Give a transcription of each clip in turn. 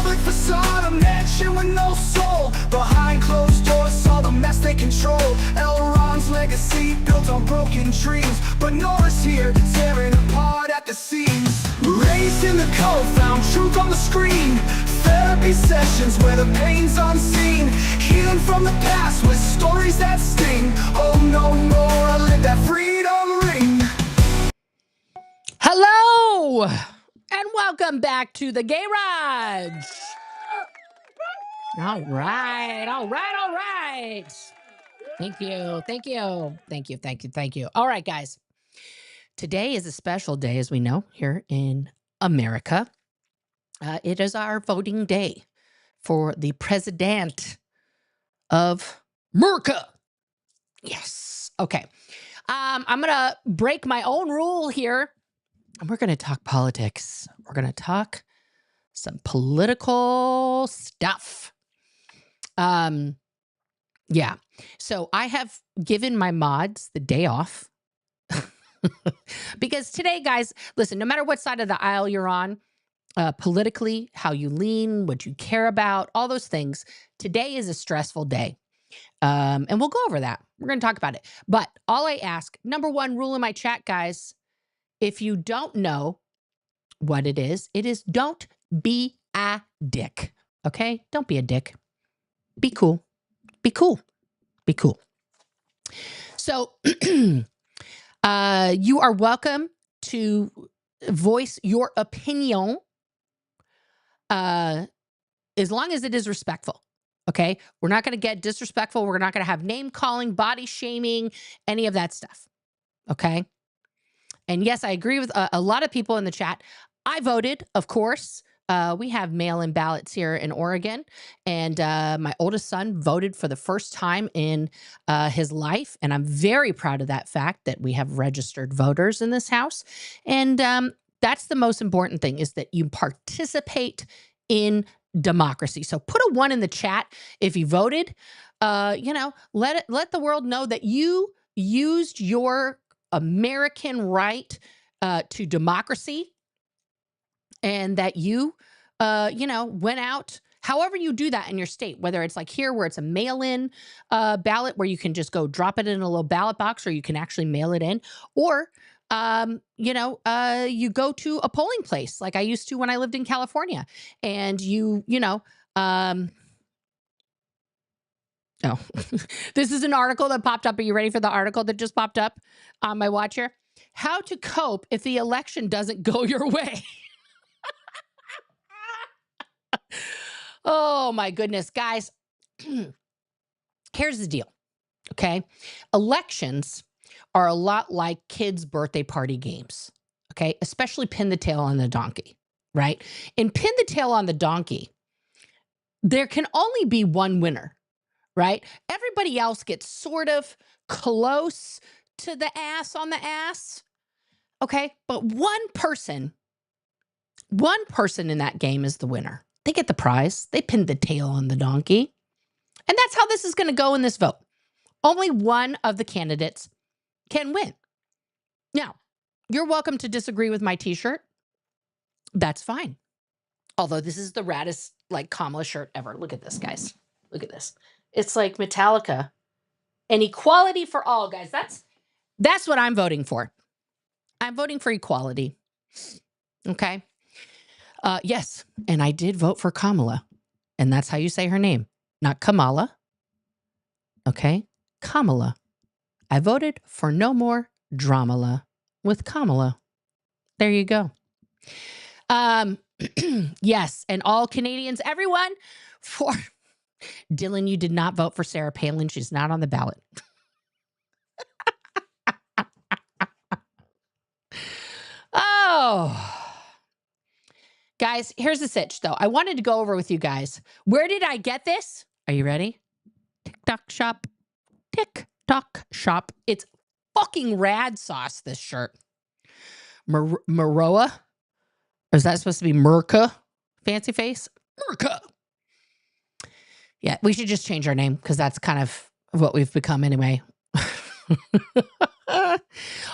Public facade, a mansion with no soul. Behind closed doors, saw the mess they control. Elrond's legacy built on broken dreams, but Nora's here, tearing apart at the seams. Raised in the code, found truth on the screen. Therapy sessions where the pain's unseen. Healing from the past with stories that sting. Oh no, Nora, let that freedom ring. Hello, and welcome back to the garage. All right. Thank you. All right, guys. Today is a special day, as we know, here in America. It is our voting day for the president of America. Yes. Okay. I'm going to break my own rule here, and we're going to talk politics. We're going to talk some political stuff. Yeah. So I have given my mods the day off because today, guys, listen, no matter what side of the aisle you're on, politically, how you lean, what you care about, all those things, today is a stressful day. And we'll go over that. We're going to talk about it. But all I ask, number one rule in my chat, guys, if you don't know what it is don't be a dick. Okay? Don't be a dick. Be cool. Be cool. Be cool. So you are welcome to voice your opinion as long as it is respectful. Okay? We're not going to get disrespectful. We're not going to have name calling, body shaming, any of that stuff. Okay? And yes, I agree with a lot of people in the chat. I voted, of course. We have mail-in ballots here in Oregon, and my oldest son voted for the first time in his life, and I'm very proud of that fact that we have registered voters in this house. And that's the most important thing, is that you participate in democracy. So put a 1 in the chat if you voted. Let the world know that you used your American right to democracy, and that you, went out, however you do that in your state, whether it's like here where it's a mail-in ballot where you can just go drop it in a little ballot box, or you can actually mail it in, or, you go to a polling place like I used to when I lived in California, and oh, this is an article that popped up. Are you ready for the article that just popped up on my watch here? How to cope if the election doesn't go your way. Oh my goodness, guys. Here's the deal. Okay. Elections are a lot like kids' birthday party games. Okay. Especially pin the tail on the donkey, right? In pin the tail on the donkey, there can only be one winner, right? Everybody else gets sort of close to the ass on the ass. Okay. But one person in that game is the winner. They get the prize. They pinned the tail on the donkey. And that's how this is going to go in this vote. Only one of the candidates can win. Now, you're welcome to disagree with my t-shirt. That's fine. Although this is the raddest, like, Kamala shirt ever. Look at this, guys. Look at this. It's like Metallica. And equality for all, guys. That's what I'm voting for. I'm voting for equality. Okay? Yes, and I did vote for Kamala, and that's how you say her name, not Kamala. Okay, Kamala. I voted for no more dramala with Kamala. There you go. Yes, and all Canadians, everyone, for Dylan, you did not vote for Sarah Palin. She's not on the ballot. Oh. Guys, here's the sitch, though. I wanted to go over with you guys. Where did I get this? Are you ready? TikTok shop. TikTok shop. It's fucking rad sauce, this shirt. Maroa? Or is that supposed to be Merca? Fancy face? Merca. Yeah, we should just change our name, because that's kind of what we've become anyway.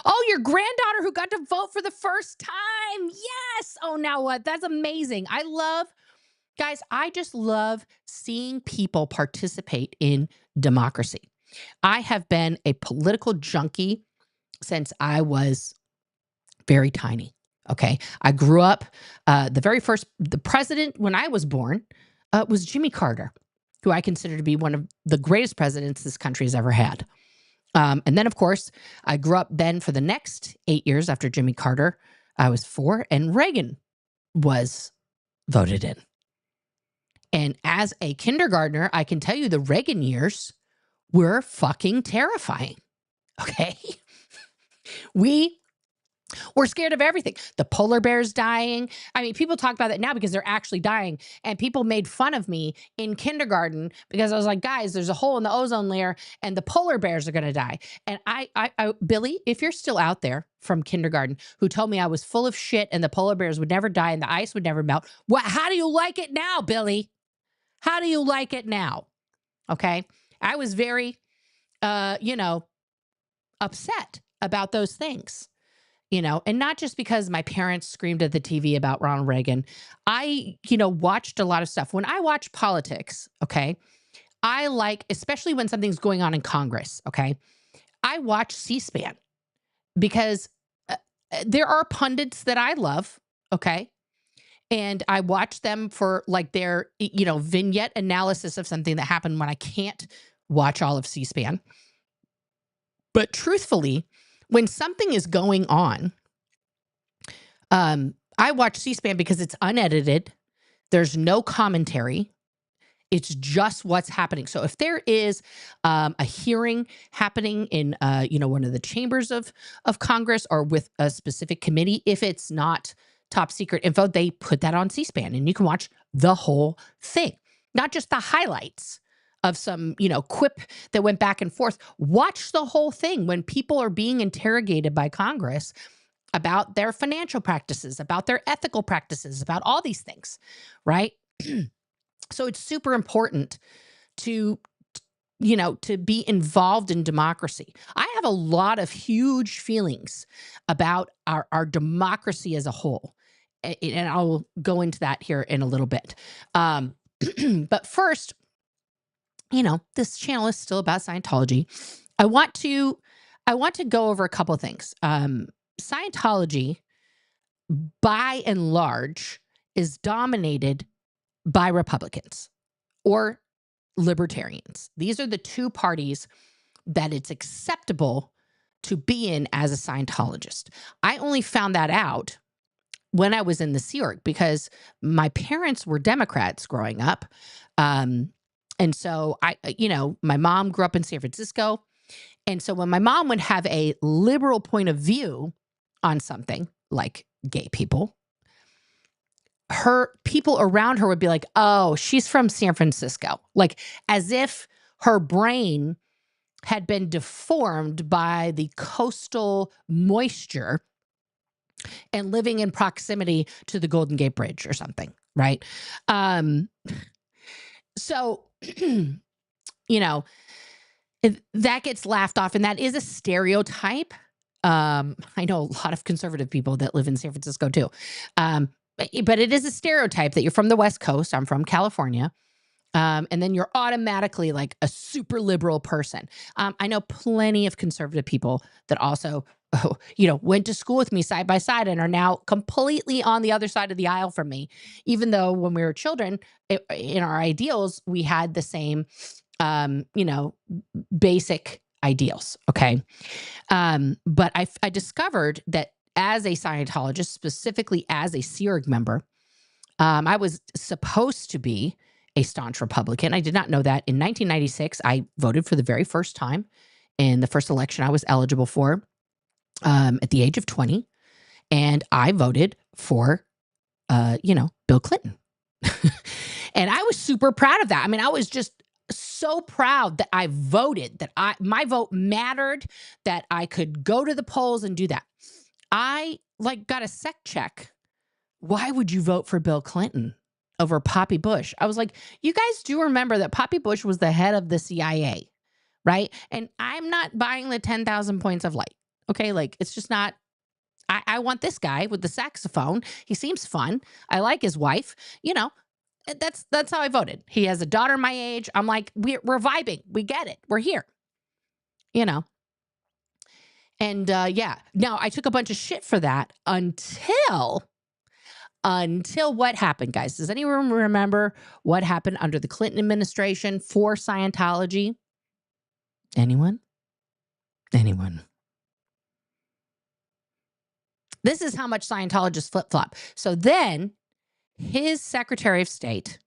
Oh, your granddaughter who got to vote for the first time. Yes. Oh, now what? That's amazing. I love Guys, I just love seeing people participate in democracy. I have been a political junkie since I was very tiny. Okay. I grew up, the president when I was born was Jimmy Carter, who I consider to be one of the greatest presidents this country has ever had. And then, of course, I grew up then for the next 8 years after Jimmy Carter. I was 4, and Reagan was voted in. And as a kindergartner, I can tell you the Reagan years were fucking terrifying. Okay. We were scared of everything. The polar bears dying. I mean, people talk about that now because they're actually dying. And people made fun of me in kindergarten because I was like, guys, there's a hole in the ozone layer and the polar bears are going to die. And Billy, if you're still out there from kindergarten who told me I was full of shit and the polar bears would never die and the ice would never melt, how do you like it now, Billy? How do you like it now? Okay. I was very, upset about those things, and not just because my parents screamed at the TV about Ronald Reagan. I, watched a lot of stuff. When I watch politics, okay, I like, especially when something's going on in Congress, okay, I watch C-SPAN because there are pundits that I love, okay, and I watch them for like their, vignette analysis of something that happened when I can't watch all of C-SPAN. But truthfully, when something is going on, I watch C-SPAN because it's unedited. There's no commentary. It's just what's happening. So if there is a hearing happening in, one of the chambers of Congress or with a specific committee, if it's not top secret info, they put that on C-SPAN and you can watch the whole thing, not just the highlights of some, quip that went back and forth. Watch the whole thing when people are being interrogated by Congress about their financial practices, about their ethical practices, about all these things, right? So it's super important to be involved in democracy. I have a lot of huge feelings about our democracy as a whole. And I'll go into that here in a little bit. But first, this channel is still about Scientology. I want to go over a couple of things. Scientology, by and large, is dominated by Republicans or libertarians. These are the two parties that it's acceptable to be in as a Scientologist. I only found that out when I was in the Sea Org because my parents were Democrats growing up. And so my mom grew up in San Francisco. And so when my mom would have a liberal point of view on something like gay people, her people around her would be like, oh, she's from San Francisco. Like as if her brain had been deformed by the coastal moisture and living in proximity to the Golden Gate Bridge or something, right? So, that gets laughed off, and that is a stereotype. I know a lot of conservative people that live in San Francisco too. But it is a stereotype that you're from the West Coast. I'm from California. And then you're automatically like a super liberal person. I know plenty of conservative people that also, went to school with me side by side and are now completely on the other side of the aisle from me. Even though when we were children, in our ideals, we had the same, basic ideals. Okay. But I discovered that as a Scientologist, specifically as a Sea Org member, I was supposed to be a staunch Republican. I did not know that. In 1996, I voted for the very first time in the first election I was eligible for at the age of 20. And I voted for, Bill Clinton. And I was super proud of that. I mean, I was just so proud that I voted, that my vote mattered, that I could go to the polls and do that. I got a sec check. Why would you vote for Bill Clinton over Poppy Bush? I was like, you guys do remember that Poppy Bush was the head of the CIA, right? And I'm not buying the 10,000 points of light. Okay. It's just not, I want this guy with the saxophone. He seems fun. I like his wife, that's how I voted. He has a daughter my age. I'm like, we're vibing. We get it. We're here. You know. And yeah, now I took a bunch of shit for that until what happened, guys? Does anyone remember what happened under the Clinton administration for Scientology? Anyone? Anyone? This is how much Scientologists flip-flop. So then his Secretary of State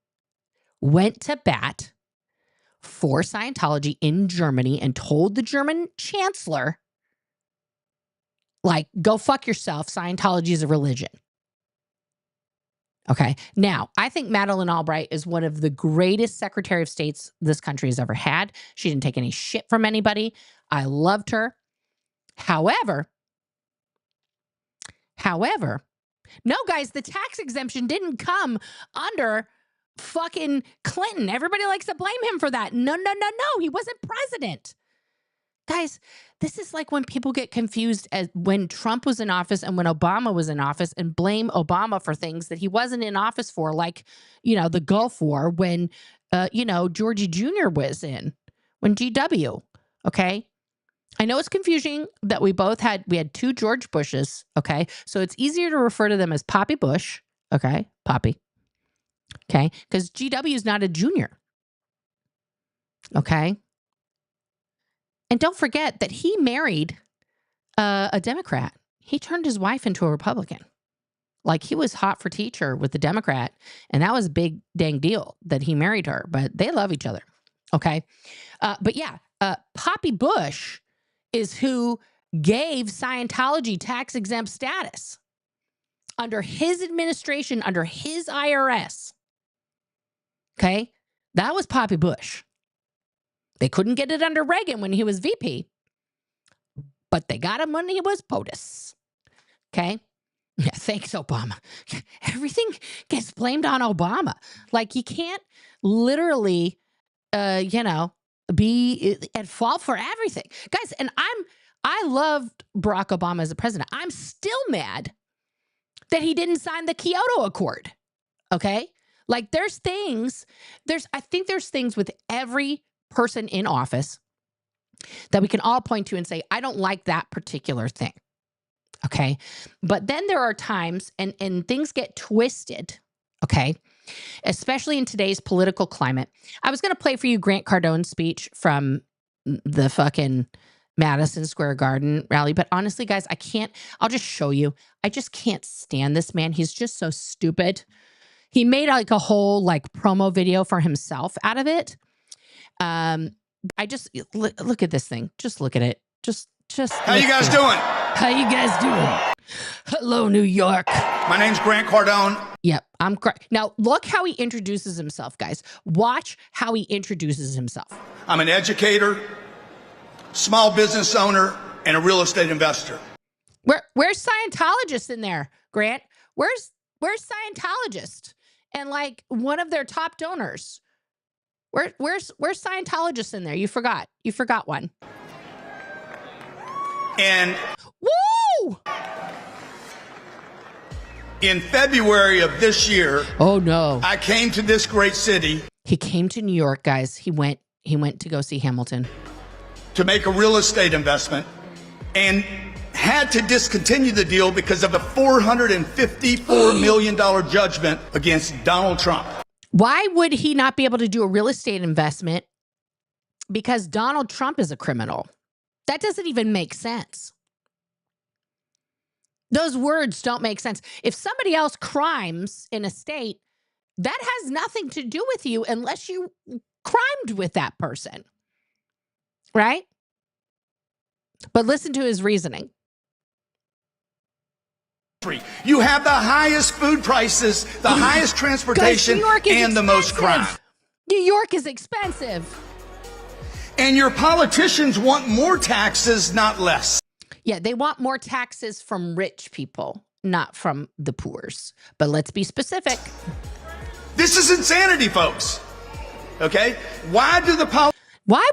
went to bat for Scientology in Germany and told the German chancellor, like, go fuck yourself. Scientology is a religion. Okay. Now, I think Madeleine Albright is one of the greatest Secretary of States this country has ever had. She didn't take any shit from anybody. I loved her. However, no, guys, the tax exemption didn't come under fucking Clinton. Everybody likes to blame him for that. No. He wasn't president. Guys, this is like when people get confused as when Trump was in office and when Obama was in office and blame Obama for things that he wasn't in office for, like, you know, the Gulf War when, you know, Georgie Jr. was in, when GW, okay? I know it's confusing that we had two George Bushes, okay? So it's easier to refer to them as Poppy Bush, okay? Poppy, okay? Because GW is not a junior, okay? And don't forget that he married a Democrat. He turned his wife into a Republican. Like, he was hot for teacher with the Democrat, and that was a big dang deal that he married her, but they love each other, okay? But yeah, Poppy Bush is who gave Scientology tax-exempt status under his administration, under his IRS, okay? That was Poppy Bush. They couldn't get it under Reagan when he was VP, but they got him when he was POTUS. Okay? Yeah, thanks, Obama. Everything gets blamed on Obama. Like, you can't literally, you know, be at fault for everything. Guys, and I loved Barack Obama as a president. I'm still mad that he didn't sign the Kyoto Accord. Okay? Like, I think there's things with every person in office that we can all point to and say, I don't like that particular thing. Okay. But then there are times and things get twisted. Okay. Especially in today's political climate. I was going to play for you Grant Cardone's speech from the fucking Madison Square Garden rally. But honestly, guys, I'll just show you. I just can't stand this man. He's just so stupid. He made like a whole like promo video for himself out of it. I just look at this thing. Just look at it. Just. How you guys doing? How you guys doing? Hello, New York. My name's Grant Cardone. Yep, I'm great. Now look how he introduces himself, guys. Watch how he introduces himself. I'm an educator, small business owner, and a real estate investor. Where's Scientologist in there, Grant? Where's Scientologist and like one of their top donors? Where's Scientologist in there? You forgot one. And woo! In February of this year, oh no, I came to this great city. He came to New York, guys. He went to go see Hamilton To make a real estate investment, and had to discontinue the deal because of a $454 million judgment against Donald Trump. Why would he not be able to do a real estate investment? Because Donald Trump is a criminal. That doesn't even make sense. Those words don't make sense. If somebody else crimes in a state, that has nothing to do with you unless you crimed with that person. Right? But listen to his reasoning. You have the highest food prices, the highest transportation, and the most crime. New York is expensive. And your politicians want more taxes, not less. Yeah, they want more taxes from rich people, not from the poors. But let's be specific. This is insanity, folks. Okay? Why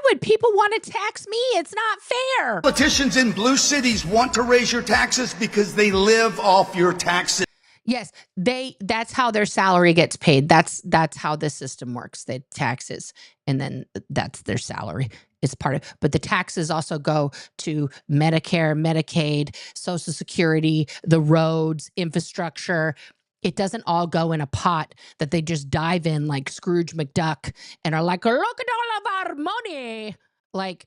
would people want to tax me? It's not fair. Politicians in blue cities want to raise your taxes because they live off your taxes. Yes, that's how their salary gets paid. That's how the system works. They taxes, and then that's their salary. It's part of, but the taxes also go to Medicare, Medicaid, Social Security, the roads, infrastructure. It doesn't all go in a pot that they just dive in like Scrooge McDuck and are like, look at all of our money. Like,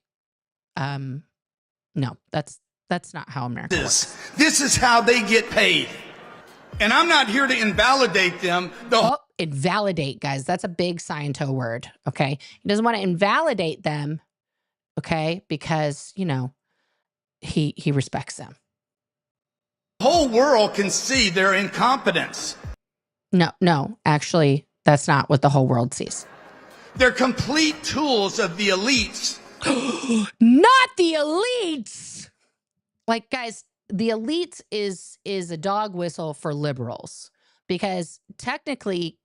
no, that's not how America works. This is how they get paid. And I'm not here to invalidate them. Invalidate, guys. That's a big Scientology word, okay? He doesn't want to invalidate them, okay? Because, you know, he respects them. The whole world can see their incompetence. No, actually, that's not what the whole world sees. They're complete tools of the elites. Not the elites! Like, guys, the elites is a dog whistle for liberals, because technically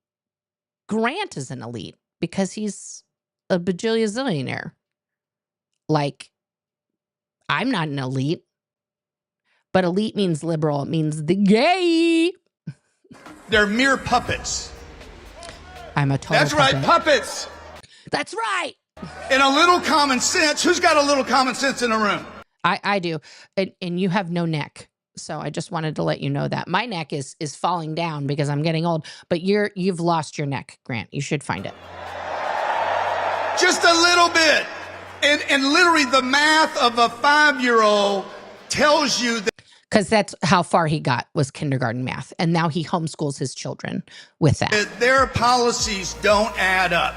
Grant is an elite because he's a bajillionaire. Like, I'm not an elite, but elite means liberal. It means the gay. They're mere puppets. I'm a total That's right, puppet. puppets. That's right. And a little common sense. Who's got a little common sense in the room? I do. And you have no neck. So I just wanted to let you know that. My neck is falling down because I'm getting old, but you've lost your neck, Grant. You should find it. Just a little bit. And literally the math of a 5-year-old tells you that. Because that's how far he got, was kindergarten math. And now he homeschools his children with that. Their policies don't add up.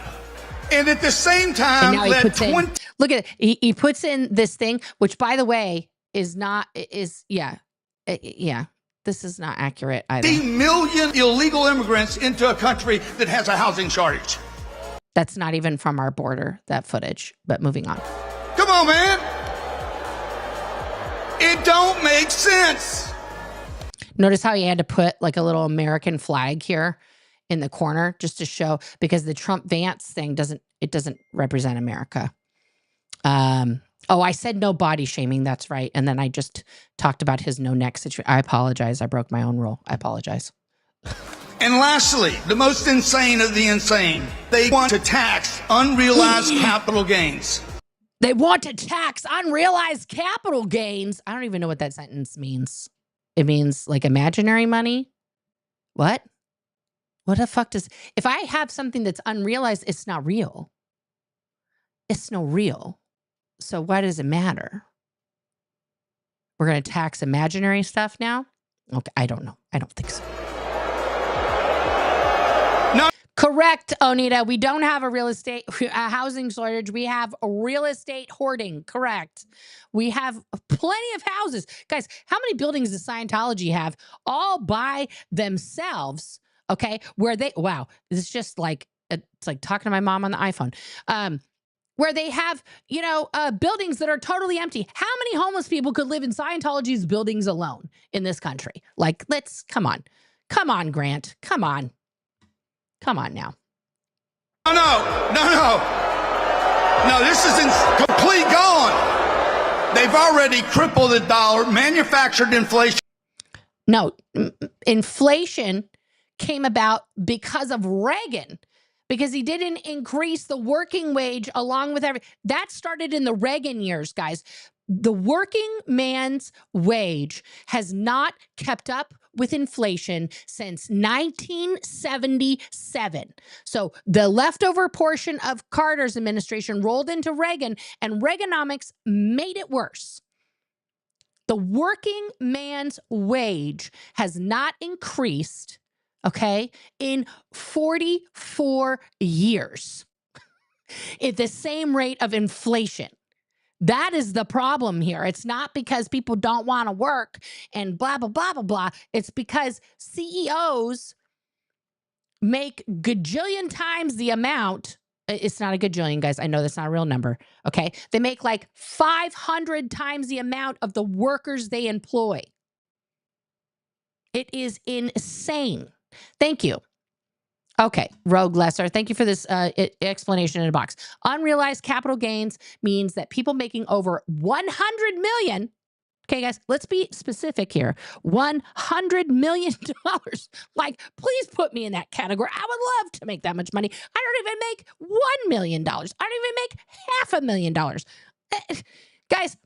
And at the same time, and now he puts in, look at it. He puts in this thing, which, by the way, is not, yeah, this is not accurate either. 80 million illegal immigrants into a country that has a housing shortage. That's not even from our border, that footage, but moving on. Come on, man. It don't make sense. Notice how he had to put like a little American flag here in the corner just to show, because the Trump Vance thing doesn't represent America. Oh, I said no body shaming. That's right. And then I just talked about his no neck situation. I apologize. I broke my own rule. I apologize. And lastly, the most insane of the insane, they want to tax unrealized capital gains. They want to tax unrealized capital gains. I don't even know what that sentence means. It means like imaginary money. What? What the fuck does, if I have something that's unrealized, it's not real. It's no real. So why does it matter? We're going to tax imaginary stuff now? Okay, I don't know. I don't think so. No. Correct, Onita. We don't have a housing shortage. We have a real estate hoarding. Correct. We have plenty of houses. Guys, how many buildings does Scientology have all by themselves? Okay, where they, wow, it's just like, it's like talking to my mom on the iPhone. Where they have, you know, buildings that are totally empty. How many homeless people could live in Scientology's buildings alone in this country? Like, come on, Grant, come on now. No, this is complete gone. They've already crippled the dollar, manufactured inflation. No, inflation came about because of Reagan. Because he didn't increase the working wage along with everything. That started in the Reagan years, guys. The working man's wage has not kept up with inflation since 1977. So the leftover portion of Carter's administration rolled into Reagan, and Reaganomics made it worse. The working man's wage has not increased, okay, in 44 years at the same rate of inflation. That is the problem here. It's not because people don't want to work and blah, blah, blah, blah, blah. It's because CEOs make gajillion times the amount. It's not a gajillion, guys. I know that's not a real number, okay? They make like 500 times the amount of the workers they employ. It is insane. Thank you. Okay, Rogue Lesser, thank you for this explanation in a box. Unrealized capital gains means that people making over 100 million, Okay, guys, let's be specific here. $100 million. Like, please put me in that category. I would love to make that much money. I don't even make $1 million. I don't even make $500,000. Guys,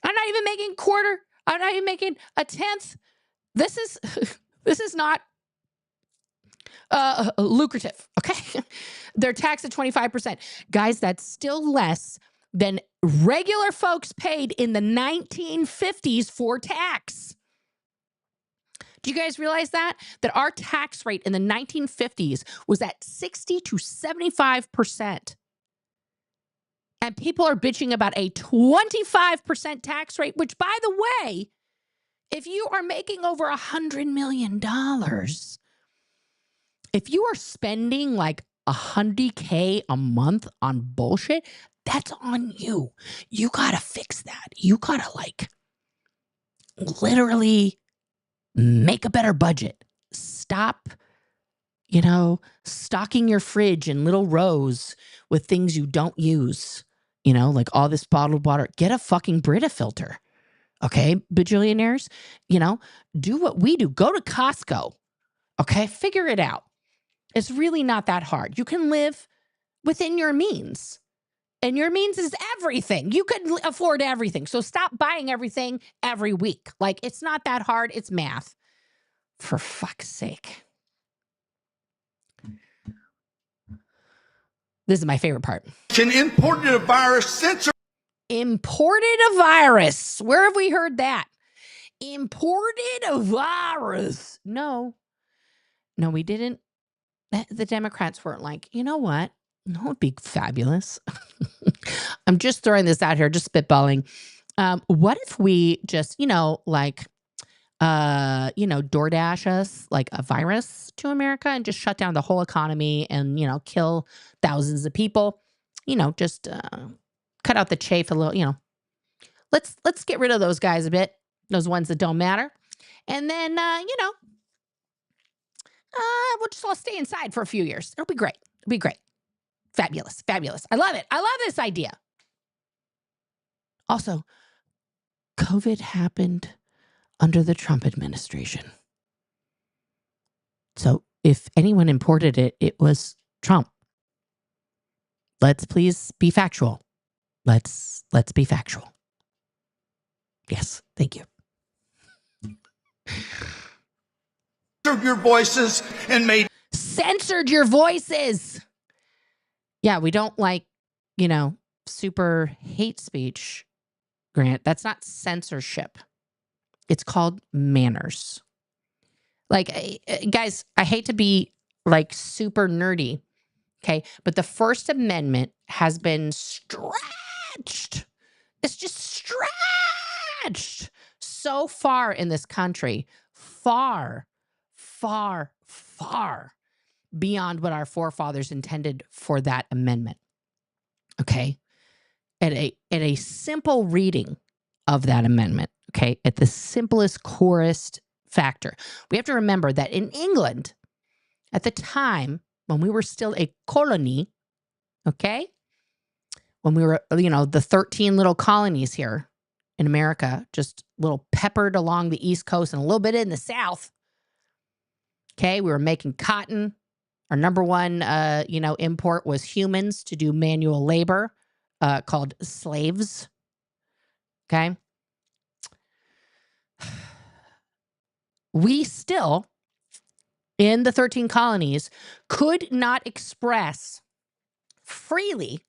I'm not even making quarter. I'm not even making a tenth. This is not lucrative, okay? They're taxed at 25%. Guys, that's still less than regular folks paid in the 1950s for tax. Do you guys realize that? That our tax rate in the 1950s was at 60 to 75%. And people are bitching about a 25% tax rate, which, by the way, if you are making over $100 million, if you are spending like $100K a month on bullshit, that's on you. You gotta fix that. You gotta like literally make a better budget. Stop, stocking your fridge in little rows with things you don't use. Like all this bottled water. Get a fucking Brita filter. Okay, bajillionaires, do what we do. Go to Costco. Okay, figure it out. It's really not that hard. You can live within your means. And your means is everything. You could afford everything. So stop buying everything every week. Like, it's not that hard. It's math. For fuck's sake. This is my favorite part. Imported a virus censored. Imported a virus. Where have we heard that? Imported a virus. No, we didn't. The Democrats weren't like, you know what? No, it'd be fabulous. I'm just throwing this out here, just spitballing. What if we just, DoorDash us like a virus to America and just shut down the whole economy and, kill thousands of people? Just cut out the chafe a little, Let's get rid of those guys a bit, those ones that don't matter. And then, we'll just all stay inside for a few years. It'll be great. It'll be great. Fabulous. Fabulous. I love it. I love this idea. Also, COVID happened under the Trump administration. So if anyone imported it, it was Trump. Let's please be factual. Let's be factual. Yes, thank you. Your voices and made censored your voices. Yeah, we don't like, super hate speech, Grant. That's not censorship. It's called manners. Like, guys, I hate to be like super nerdy, okay? But the First Amendment has been stretched. It's just stretched so far in this country. Far, far, far beyond what our forefathers intended for that amendment. Okay? At a simple reading of that amendment, okay, at the simplest, corest factor, we have to remember that in England, at the time when we were still a colony, okay, when we were, the 13 little colonies here in America, just little peppered along the East Coast and a little bit in the South, okay, we were making cotton. Our number one, import was humans to do manual labor, called slaves. Okay. We still, in the 13 colonies, could not express freely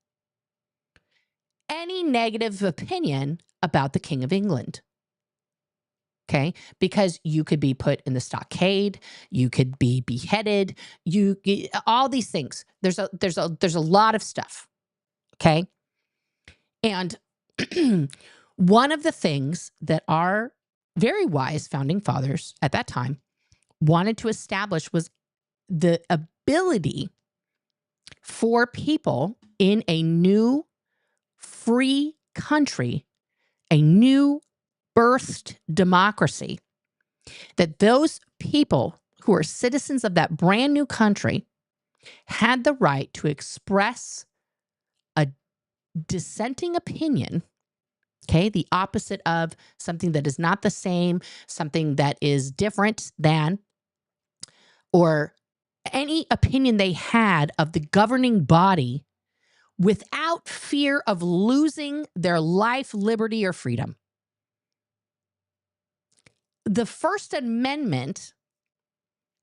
any negative opinion about the King of England. Okay, because you could be put in the stockade, you could be beheaded, all these things. There's a lot of stuff. Okay, and one of the things that our very wise founding fathers at that time wanted to establish was the ability for people in a new free country, a new birthed democracy, that those people who are citizens of that brand new country had the right to express a dissenting opinion Okay, the opposite of something that is not the same, something that is different than, or any opinion they had of the governing body without fear of losing their life, liberty, or freedom. The First Amendment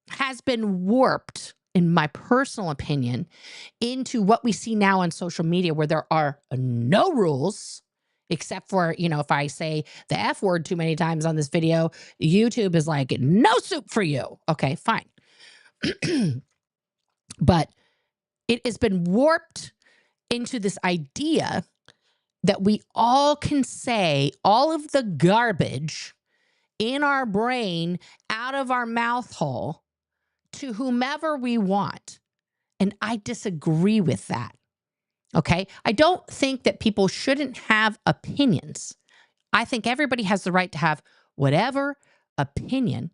has been warped, in my personal opinion, into what we see now on social media, where there are no rules, except for, if I say the F word too many times on this video, YouTube is like, no soup for you. Okay, fine. But it has been warped into this idea that we all can say all of the garbage in our brain out of our mouth hole to whomever we want. And I disagree with that. Okay. I don't think that people shouldn't have opinions. I think everybody has the right to have whatever opinion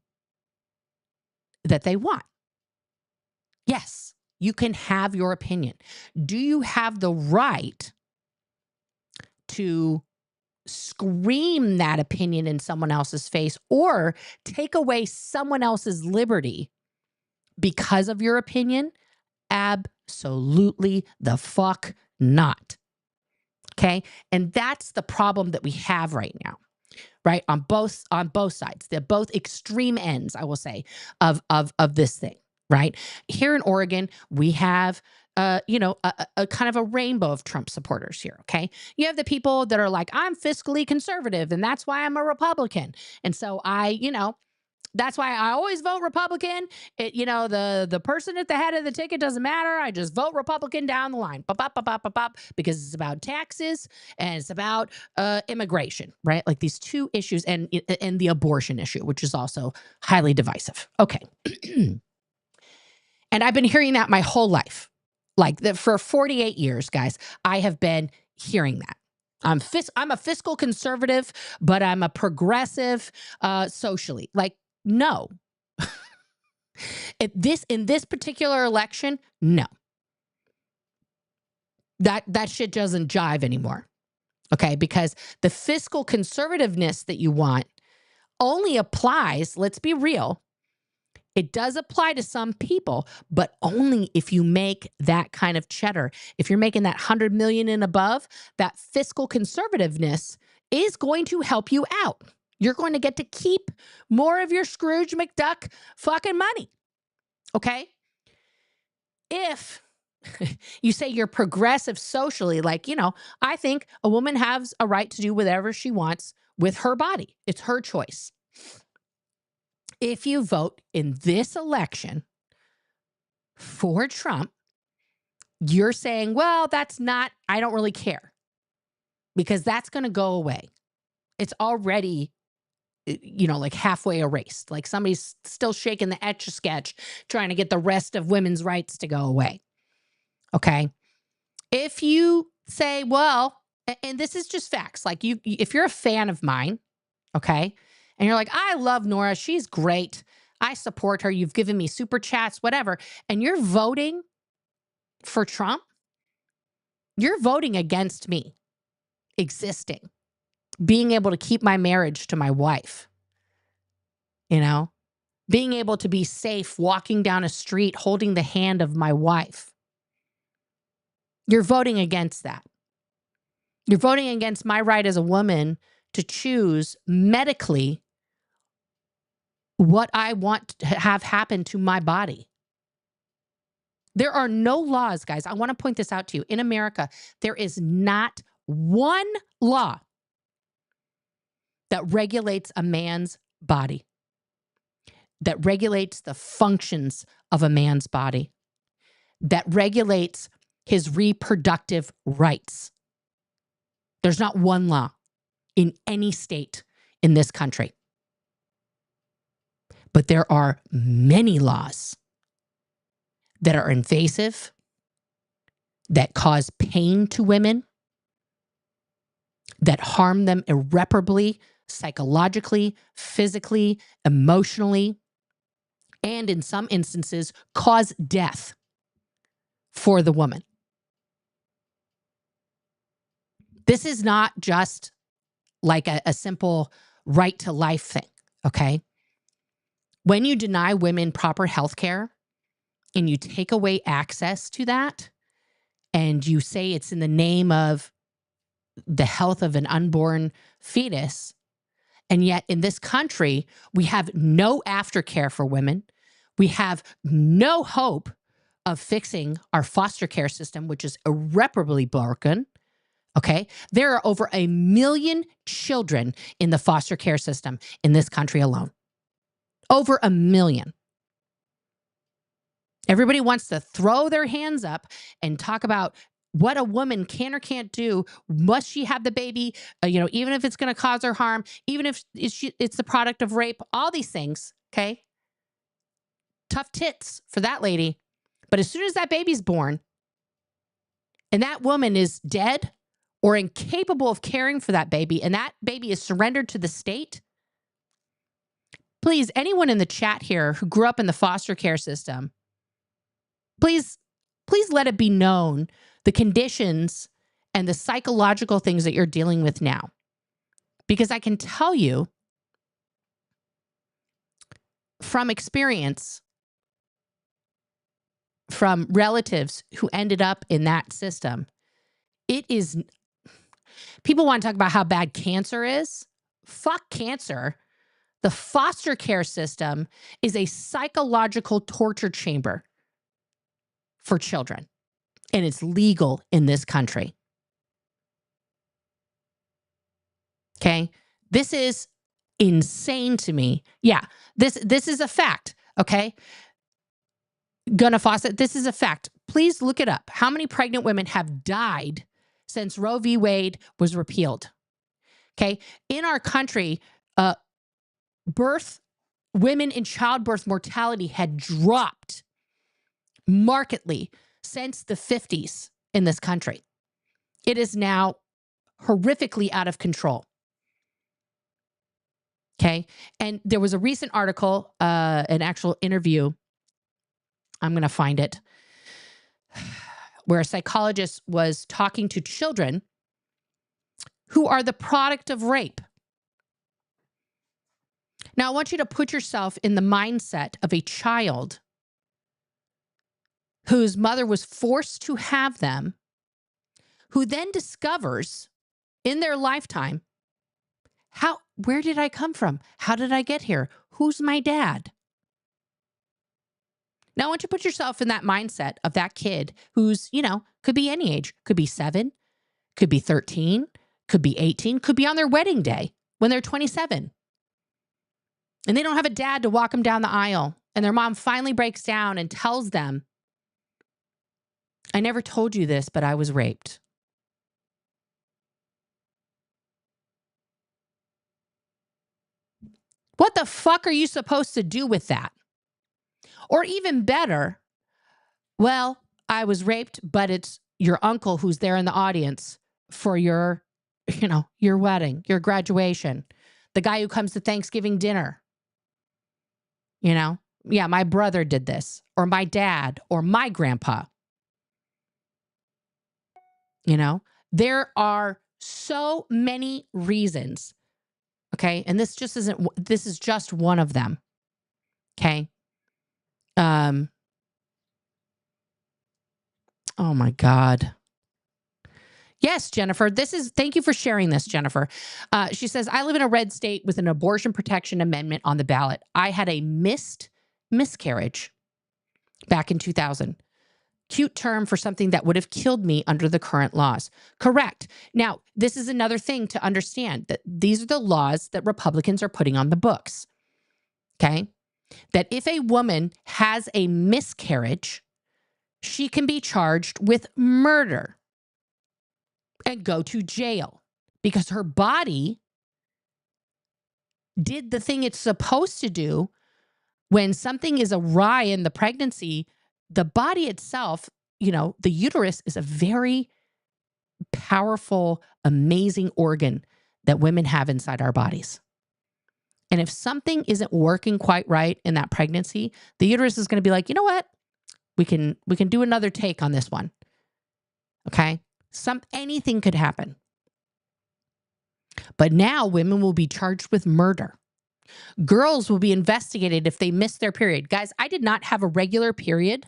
that they want. Yes, you can have your opinion. Do you have the right to scream that opinion in someone else's face or take away someone else's liberty because of your opinion? Absolutely the fuck not. Okay? And that's the problem that we have right now. Right? On both sides. They're both extreme ends, I will say, of this thing, right? Here in Oregon, we have a kind of a rainbow of Trump supporters here, okay? You have the people that are like, I'm fiscally conservative and that's why I'm a Republican. And so that's why I always vote Republican. The person at the head of the ticket doesn't matter. I just vote Republican down the line. Bop, bop, bop, bop, bop, bop, because it's about taxes and it's about immigration, right? Like these two issues, and the abortion issue, which is also highly divisive. Okay. And I've been hearing that my whole life. Like for 48 years, guys, I have been hearing that. I'm a fiscal conservative, but I'm a progressive socially. Like, no. In this particular election, no. That shit doesn't jive anymore. Okay, because the fiscal conservativeness that you want only applies, let's be real, it does apply to some people, but only if you make that kind of cheddar. If you're making that 100 million and above, that fiscal conservativeness is going to help you out. You're going to get to keep more of your Scrooge McDuck fucking money. Okay? If you say you're progressive socially, like, I think a woman has a right to do whatever she wants with her body. It's her choice. If you vote in this election for Trump, you're saying, well, I don't really care, because that's going to go away. It's already, like halfway erased. Like somebody's still shaking the Etch-a-Sketch trying to get the rest of women's rights to go away. Okay. If you say, well, and this is just facts, like if you're a fan of mine, okay, and you're like, I love Nora, she's great, I support her, you've given me super chats, whatever, and you're voting for Trump, you're voting against me existing, being able to keep my marriage to my wife, being able to be safe walking down a street holding the hand of my wife. You're voting against that. You're voting against my right as a woman to choose medically what I want to have happen to my body. There are no laws, guys. I want to point this out to you. In America, there is not one law that regulates a man's body, that regulates the functions of a man's body, that regulates his reproductive rights. There's not one law in any state in this country. But there are many laws that are invasive, that cause pain to women, that harm them irreparably, psychologically, physically, emotionally, and in some instances, cause death for the woman. This is not just like a simple right to life thing, okay? When you deny women proper health care and you take away access to that and you say it's in the name of the health of an unborn fetus, and yet in this country, we have no aftercare for women. We have no hope of fixing our foster care system, which is irreparably broken. Okay. There are over 1 million children in the foster care system in this country alone. Over 1 million. Everybody wants to throw their hands up and talk about what a woman can or can't do. Must she have the baby? Even if it's going to cause her harm, even if it's the product of rape, all these things. Okay. Tough tits for that lady. But as soon as that baby's born and that woman is dead or incapable of caring for that baby and that baby is surrendered to the state, please, anyone in the chat here who grew up in the foster care system, please let it be known the conditions and the psychological things that you're dealing with now. Because I can tell you from experience, from relatives who ended up in that system, people want to talk about how bad cancer is. Fuck cancer. The foster care system is a psychological torture chamber for children, and it's legal in this country. Okay? This is insane to me. Yeah, this is a fact, okay? Gunna Fawcett, this is a fact. Please look it up. How many pregnant women have died since Roe v. Wade was repealed? Okay? In our country, women in childbirth mortality had dropped markedly since the 50s in this country. It is now horrifically out of control. Okay. And there was a recent article, an actual interview. I'm going to find it, where a psychologist was talking to children who are the product of rape. Now, I want you to put yourself in the mindset of a child whose mother was forced to have them, who then discovers in their lifetime, where did I come from? How did I get here? Who's my dad? Now, I want you to put yourself in that mindset of that kid who's, could be any age, could be 7, could be 13, could be 18, could be on their wedding day when they're 27. And they don't have a dad to walk them down the aisle. And their mom finally breaks down and tells them, I never told you this, but I was raped. What the fuck are you supposed to do with that? Or even better, well, I was raped, but it's your uncle who's there in the audience for your wedding, your graduation, the guy who comes to Thanksgiving dinner. Yeah, my brother did this, or my dad, or my grandpa. There are so many reasons. Okay. And this is just one of them. Okay. Oh my God. Yes, Jennifer, thank you for sharing this, Jennifer. She says, I live in a red state with an abortion protection amendment on the ballot. I had a miscarriage back in 2000. Cute term for something that would have killed me under the current laws. Correct. Now, this is another thing to understand, that these are the laws that Republicans are putting on the books. Okay? That if a woman has a miscarriage, she can be charged with murder and go to jail because her body did the thing it's supposed to do. When something is awry in the pregnancy, the body itself, the uterus is a very powerful, amazing organ that women have inside our bodies. And if something isn't working quite right in that pregnancy, the uterus is going to be like, you know what? We can do another take on this one. Okay? Anything could happen. But now women will be charged with murder. Girls will be investigated if they miss their period. Guys, I did not have a regular period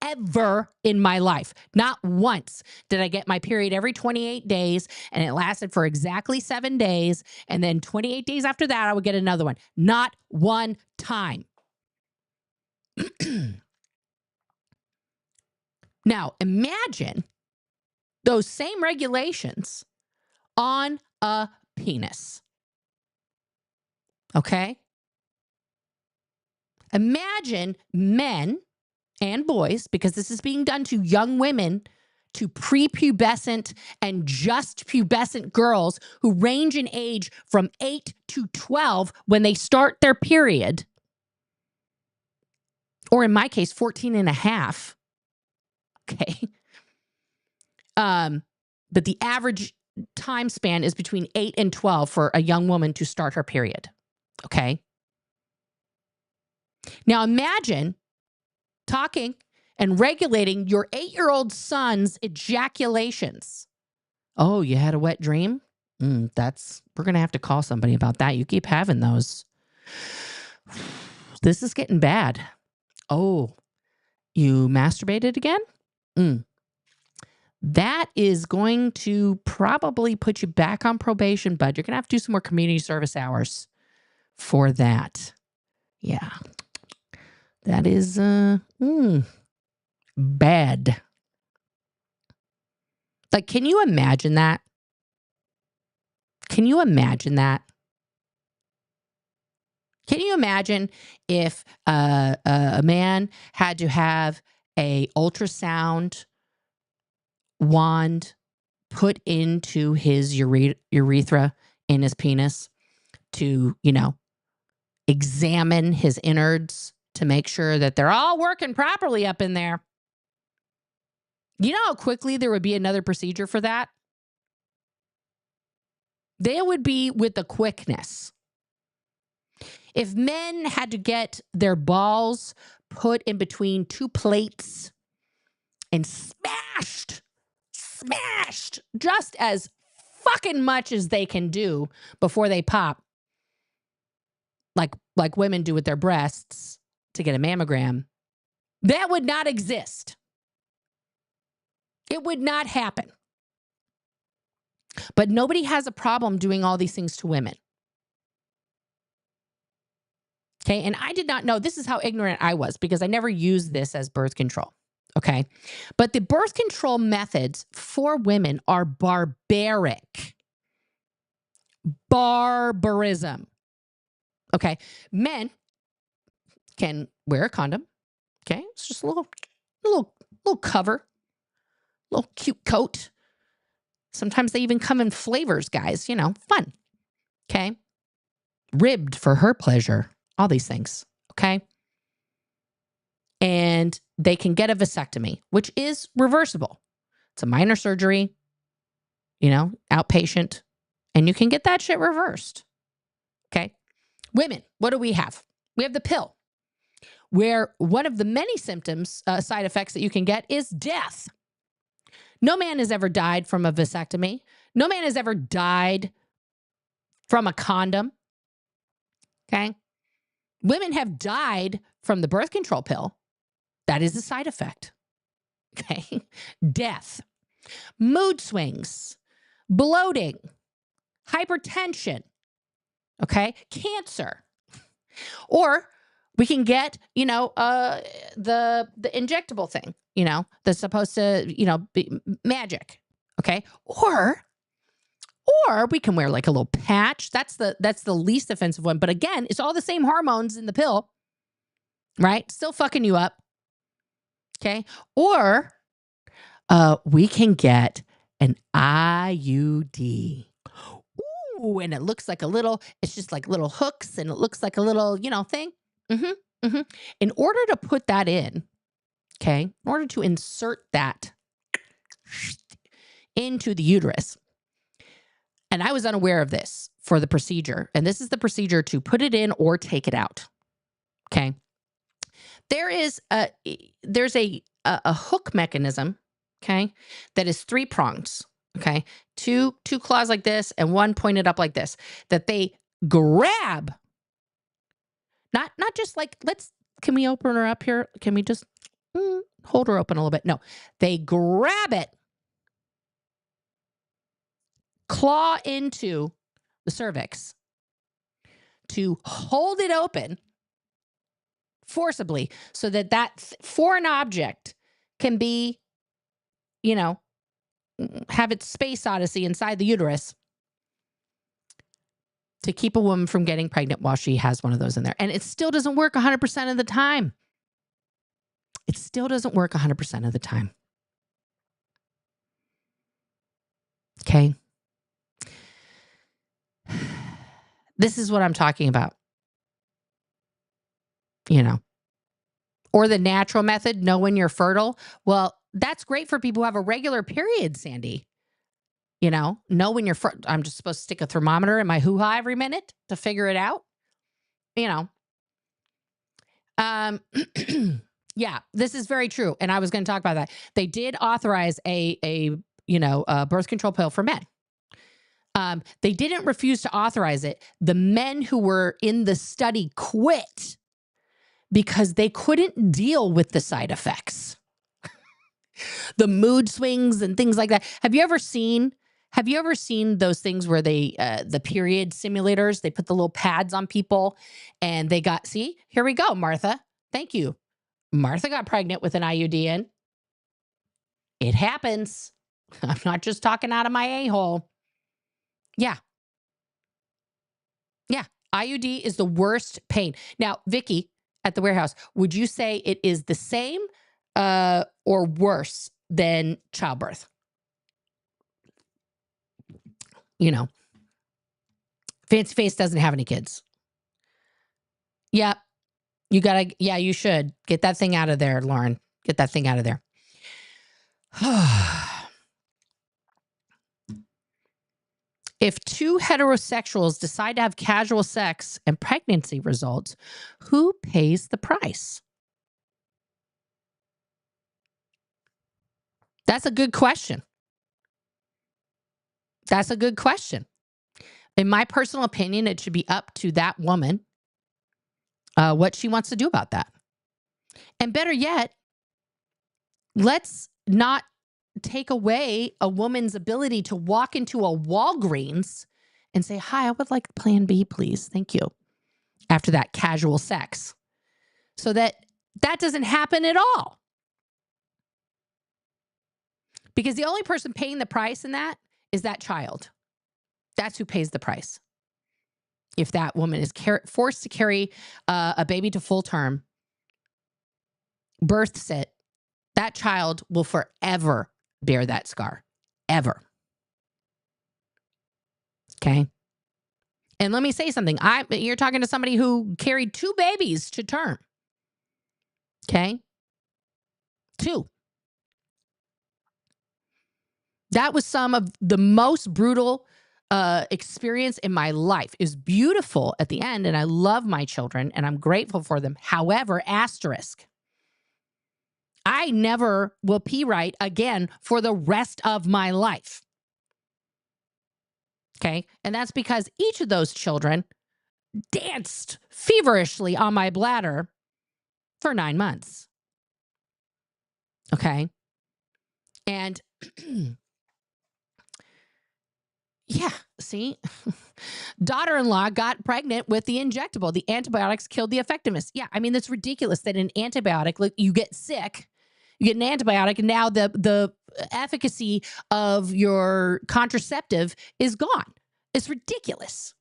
ever in my life. Not once did I get my period every 28 days, and it lasted for exactly 7 days. And then 28 days after that, I would get another one. Not one time. Now, imagine those same regulations on a penis. Okay? Imagine men and boys, because this is being done to young women, to prepubescent and just pubescent girls who range in age from 8 to 12 when they start their period, or in my case, 14 and a half. Okay. But the average time span is between 8 and 12 for a young woman to start her period. Okay. Now imagine talking and regulating your 8-year-old son's ejaculations. Oh, you had a wet dream? We're going to have to call somebody about that. You keep having those. This is getting bad. Oh, you masturbated again? That is going to probably put you back on probation, bud. You're going to have to do some more community service hours for that. Yeah. That is bad. Like, can you imagine that? Can you imagine that? Can you imagine if a man had to have a ultrasound wand put into his urethra in his penis to, examine his innards to make sure that they're all working properly up in there? You know how quickly there would be another procedure for that? They would be with the quickness. If men had to get their balls put in between two plates and smashed just as fucking much as they can do before they pop, like women do with their breasts to get a mammogram, that would not exist. It would not happen. But nobody has a problem doing all these things to women. Okay, and I did not know, this is how ignorant I was, because I never used this as birth control. Okay, but the birth control methods for women are barbaric. Barbarism. Okay, men can wear a condom. Okay, it's just a little cover, little cute coat. Sometimes they even come in flavors, guys. Fun. Okay, ribbed for her pleasure. All these things. Okay, and they can get a vasectomy, which is reversible. It's a minor surgery, outpatient, and you can get that shit reversed. Okay. Women, what do we have? We have the pill, where one of the many symptoms, side effects that you can get is death. No man has ever died from a vasectomy. No man has ever died from a condom. Okay. Women have died from the birth control pill. That is a side effect. Okay. Death, mood swings, bloating, hypertension, okay, cancer. Or we can get, the injectable thing, that's supposed to, be magic. Okay. Or we can wear like a little patch. That's the least offensive one. But again, it's all the same hormones in the pill, right? Still fucking you up. Okay. Or we can get an IUD. Ooh, and it looks like it's just like little hooks, and it looks like a little, thing. In order to put that in, okay, in order to insert that into the uterus, and I was unaware of this for the procedure, and this is the procedure to put it in or take it out. Okay. There's a hook mechanism, okay, that is 3 prongs. Okay. Two claws like this and one pointed up like this, that they grab. Not just like, can we open her up here? Can we just hold her open a little bit? No, they grab it, claw into the cervix to hold it open forcibly so that foreign object can be, have its space odyssey inside the uterus to keep a woman from getting pregnant while she has one of those in there. And it still doesn't work 100% of the time. It still doesn't work 100% of the time. Okay. This is what I'm talking about. Or the natural method, know when you're fertile. Well, that's great for people who have a regular period, Sandy. Know when you're fertile. I'm just supposed to stick a thermometer in my hoo-ha every minute to figure it out. Yeah, this is very true. And I was going to talk about that. They did authorize a birth control pill for men. They didn't refuse to authorize it. The men who were in the study quit because they couldn't deal with the side effects, the mood swings and things like that. Have you ever seen those things where they, the period simulators, they put the little pads on people and they see, here we go, Martha. Thank you. Martha got pregnant with an IUD in. It happens. I'm not just talking out of my a-hole. Yeah. Yeah. IUD is the worst pain. Now, Vicky at the warehouse, would you say it is the same or worse than childbirth? Fancy Face doesn't have any kids. Yeah. You should. Get that thing out of there, Lauren. Get that thing out of there. If two heterosexuals decide to have casual sex and pregnancy results, who pays the price? That's a good question. That's a good question. In my personal opinion, it should be up to that woman what she wants to do about that. And better yet, let's not take away a woman's ability to walk into a Walgreens and say, hi, I would like plan B, please. Thank you. After that casual sex. So that doesn't happen at all. Because the only person paying the price in that is that child. That's who pays the price. If that woman is forced to carry a baby to full term, births it, that child will forever bear that scar. Ever. Okay? And let me say something. You're talking to somebody who carried 2 babies to term. Okay? 2. That was some of the most brutal experience in my life. It was beautiful at the end, and I love my children, and I'm grateful for them. However, asterisk. I never will pee right again for the rest of my life. Okay? And that's because each of those children danced feverishly on my bladder for 9 months. Okay? And yeah, see? Daughter-in-law got pregnant with the injectable. The antibiotics killed the effectiveness. Yeah, I mean, that's ridiculous that an antibiotic, like, you get sick, you get an antibiotic, and now the efficacy of your contraceptive is gone. It's ridiculous.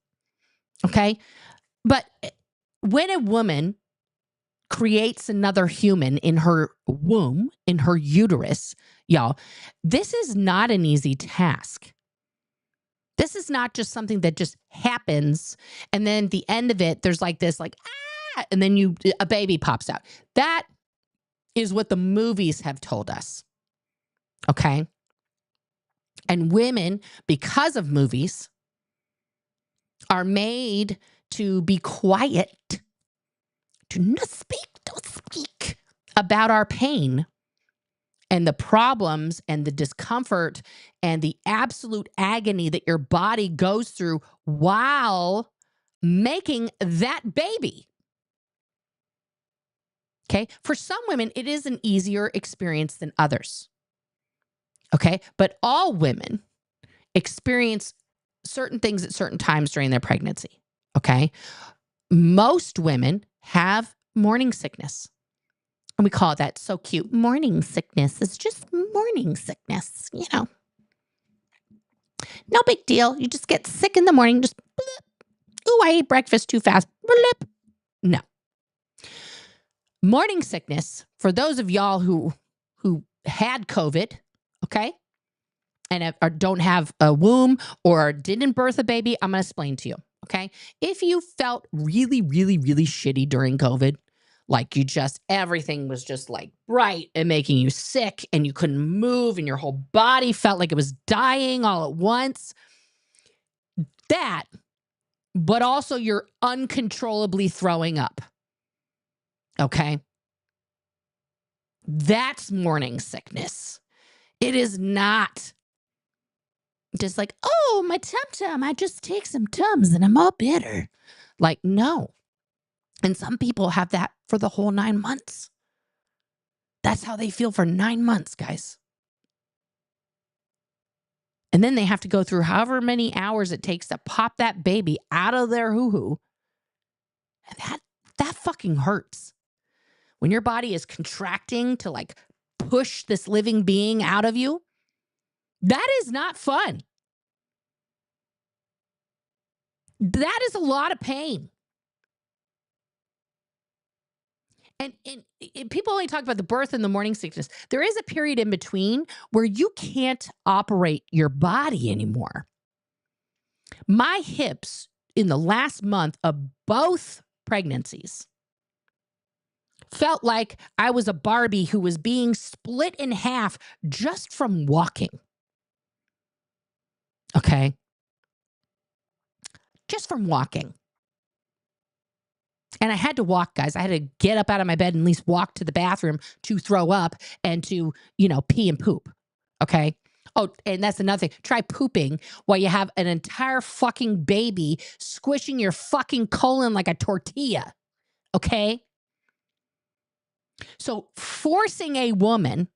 Okay? But when a woman creates another human in her womb, in her uterus, y'all, this is not an easy task. This is not just something that just happens and then at the end of it, there's like this, like, and then a baby pops out. That is what the movies have told us. Okay? And women, because of movies, are made to be quiet, to not speak, don't speak about our pain and the problems and the discomfort and the absolute agony that your body goes through while making that baby. Okay. For some women, it is an easier experience than others. Okay. But all women experience certain things at certain times during their pregnancy. Okay. Most women have morning sickness. And we call that so cute. Morning sickness. It's just morning sickness, you know. No big deal. You just get sick in the morning. Just, bloop. Ooh, I ate breakfast too fast. Bloop. No. Morning sickness, for those of y'all who had COVID, okay, and or don't have a womb or didn't birth a baby, I'm going to explain to you, okay? If you felt really, really, really shitty during COVID, like everything was just like bright and making you sick and you couldn't move and your whole body felt like it was dying all at once, that, but also you're uncontrollably throwing up. Okay. That's morning sickness. It is not just like, oh, my tum-tum, I just take some Tums and I'm all bitter. Like, no. And some people have that for the whole 9 months. That's how they feel for 9 months, guys. And then they have to go through however many hours it takes to pop that baby out of their hoo-hoo. And that fucking hurts. When your body is contracting to like push this living being out of you, that is not fun. That is a lot of pain. And people only talk about the birth and the morning sickness. There is a period in between where you can't operate your body anymore. My hips in the last month of both pregnancies felt like I was a Barbie who was being split in half just from walking. Okay. Just from walking. And I had to walk, guys. I had to get up out of my bed and at least walk to the bathroom to throw up and to, pee and poop. Okay. Oh, and that's another thing. Try pooping while you have an entire fucking baby squishing your fucking colon like a tortilla. Okay. So forcing a woman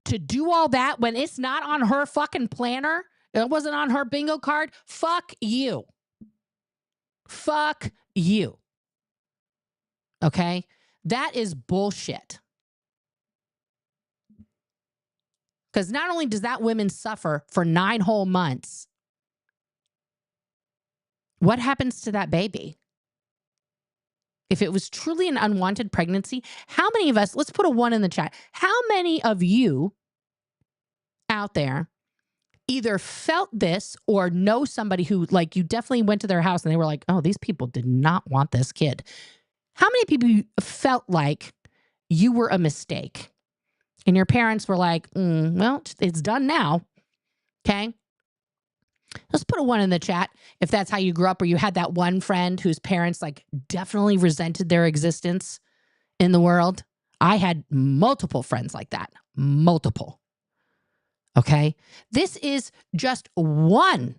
to do all that when it's not on her fucking planner, it wasn't on her bingo card, fuck you. Fuck you. Okay? That is bullshit. Because not only does that woman suffer for 9 whole months, what happens to that baby? If it was truly an unwanted pregnancy, how many of us, let's put a 1 in the chat, how many of you out there either felt this or know somebody who, like, you definitely went to their house and they were like, oh, these people did not want this kid. How many people felt like you were a mistake and your parents were like, well, it's done now. Okay. Let's put a 1 in the chat if that's how you grew up, or you had that one friend whose parents like definitely resented their existence in the world. I had multiple friends like that. Multiple. Okay. This is just one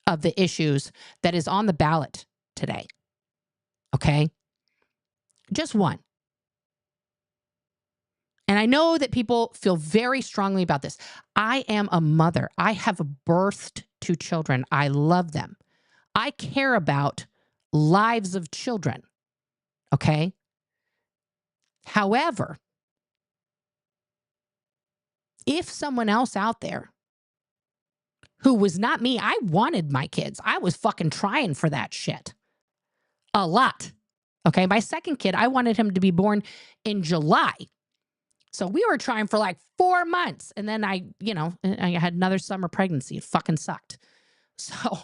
of the issues that is on the ballot today. Okay. Just one. And I know that people feel very strongly about this. I am a mother. I have birthed 2 children. I love them. I care about lives of children. Okay. However, if someone else out there who was not me, I wanted my kids. I was fucking trying for that shit. A lot. Okay. My second kid, I wanted him to be born in July. So we were trying for like 4 months. And then I had another summer pregnancy. It fucking sucked. So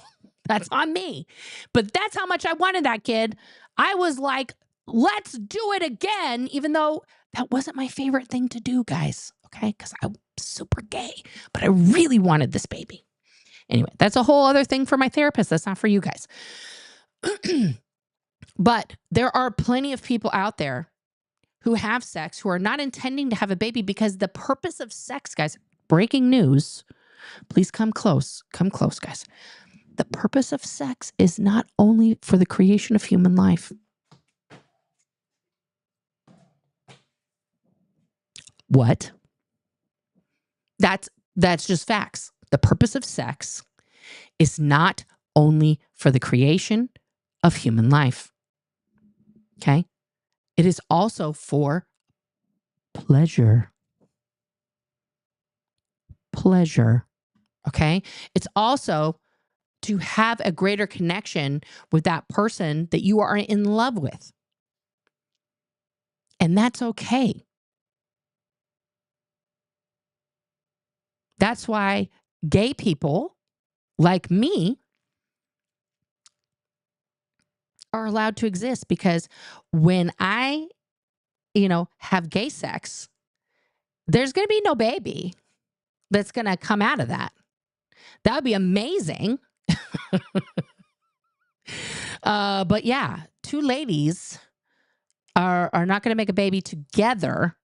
that's on me. But that's how much I wanted that kid. I was like, let's do it again, even though that wasn't my favorite thing to do, guys. Okay. Because I'm super gay, but I really wanted this baby. Anyway, that's a whole other thing for my therapist. That's not for you guys. But there are plenty of people out there who have sex who are not intending to have a baby, because the purpose of sex, guys, breaking news, please come close, guys. The purpose of sex is not only for the creation of human life. What? That's just facts. The purpose of sex is not only for the creation of human life. Okay? It is also for pleasure. Pleasure. Okay? It's also to have a greater connection with that person that you are in love with. And that's okay. That's why gay people like me are allowed to exist, because when I, have gay sex, there's going to be no baby that's going to come out of that. That would be amazing. But yeah, two ladies are not going to make a baby together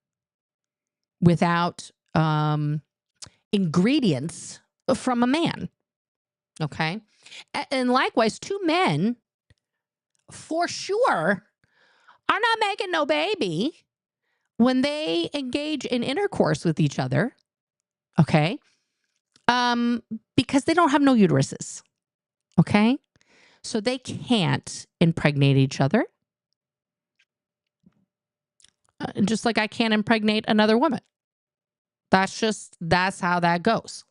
without ingredients from a man. Okay. And likewise, two men for sure are not making no baby when they engage in intercourse with each other. Okay. Because they don't have no uteruses. Okay. So they can't impregnate each other. Just like I can't impregnate another woman. That's how that goes.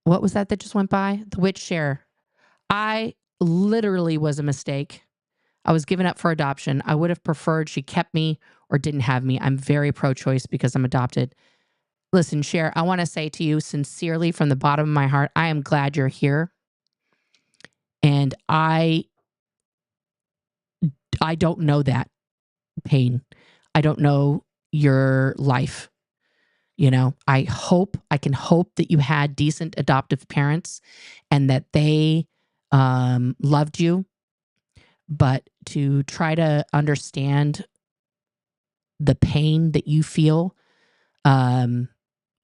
What was that just went by? The witch share. I literally was a mistake. I was given up for adoption. I would have preferred she kept me or didn't have me. I'm very pro-choice because I'm adopted. Listen, Cher, I want to say to you sincerely from the bottom of my heart, I am glad you're here. And I don't know that pain. I don't know your life. I can hope that you had decent adoptive parents and that they loved you. But to try to understand the pain that you feel, all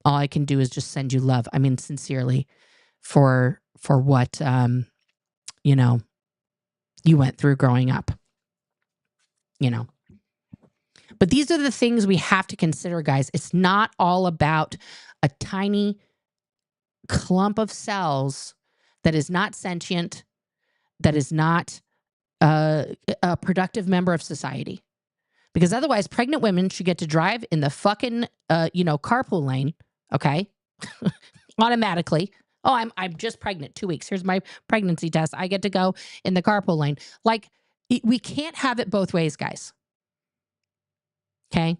I can do is just send you love. I mean, sincerely, for what you went through growing up. But these are the things we have to consider, guys. It's not all about a tiny clump of cells that is not sentient, that is not a productive member of society. Because otherwise, pregnant women should get to drive in the fucking, carpool lane, okay? Automatically. Oh, I'm just pregnant. 2 weeks. Here's my pregnancy test. I get to go in the carpool lane. Like, we can't have it both ways, guys. Okay?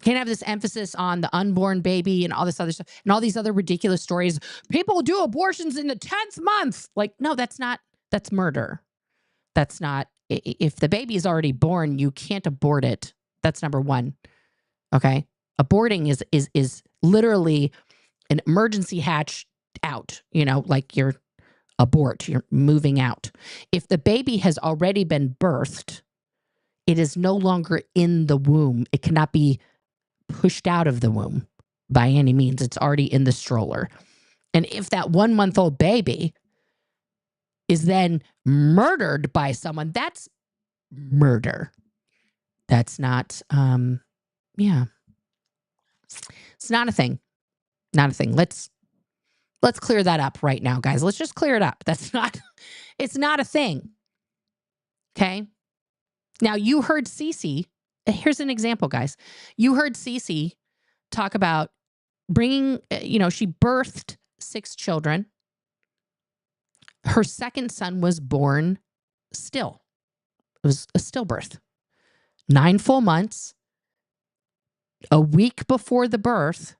Can't have this emphasis on the unborn baby and all this other stuff and all these other ridiculous stories. People do abortions in the 10th month. Like, no, that's murder. That's not, if the baby is already born, you can't abort it. That's number one. Okay? Aborting is literally an emergency hatch out, like you're moving out. If the baby has already been birthed, it is no longer in the womb. It cannot be pushed out of the womb by any means. It's already in the stroller. And if that 1-month-old baby is then murdered by someone, that's murder. That's not, it's not a thing. Not a thing. Let's clear that up right now, guys. Let's just clear it up. It's not a thing. Okay? Now, you heard Cece. Here's an example, guys. You heard Cece talk about bringing, she birthed 6 children. Her second son was born still. It was a stillbirth. 9 full months. A week before the birth,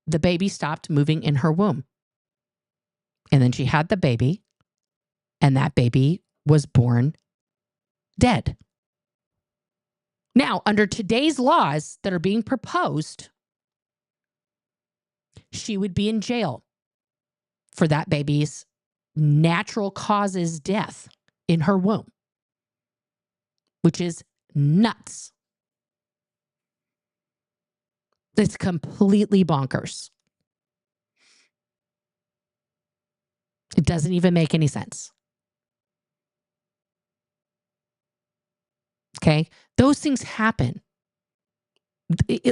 the baby stopped moving in her womb. And then she had the baby, and that baby was born dead. Now, under today's laws that are being proposed, she would be in jail for that baby's natural causes death in her womb, which is nuts. It's completely bonkers. It doesn't even make any sense. Okay? Those things happen.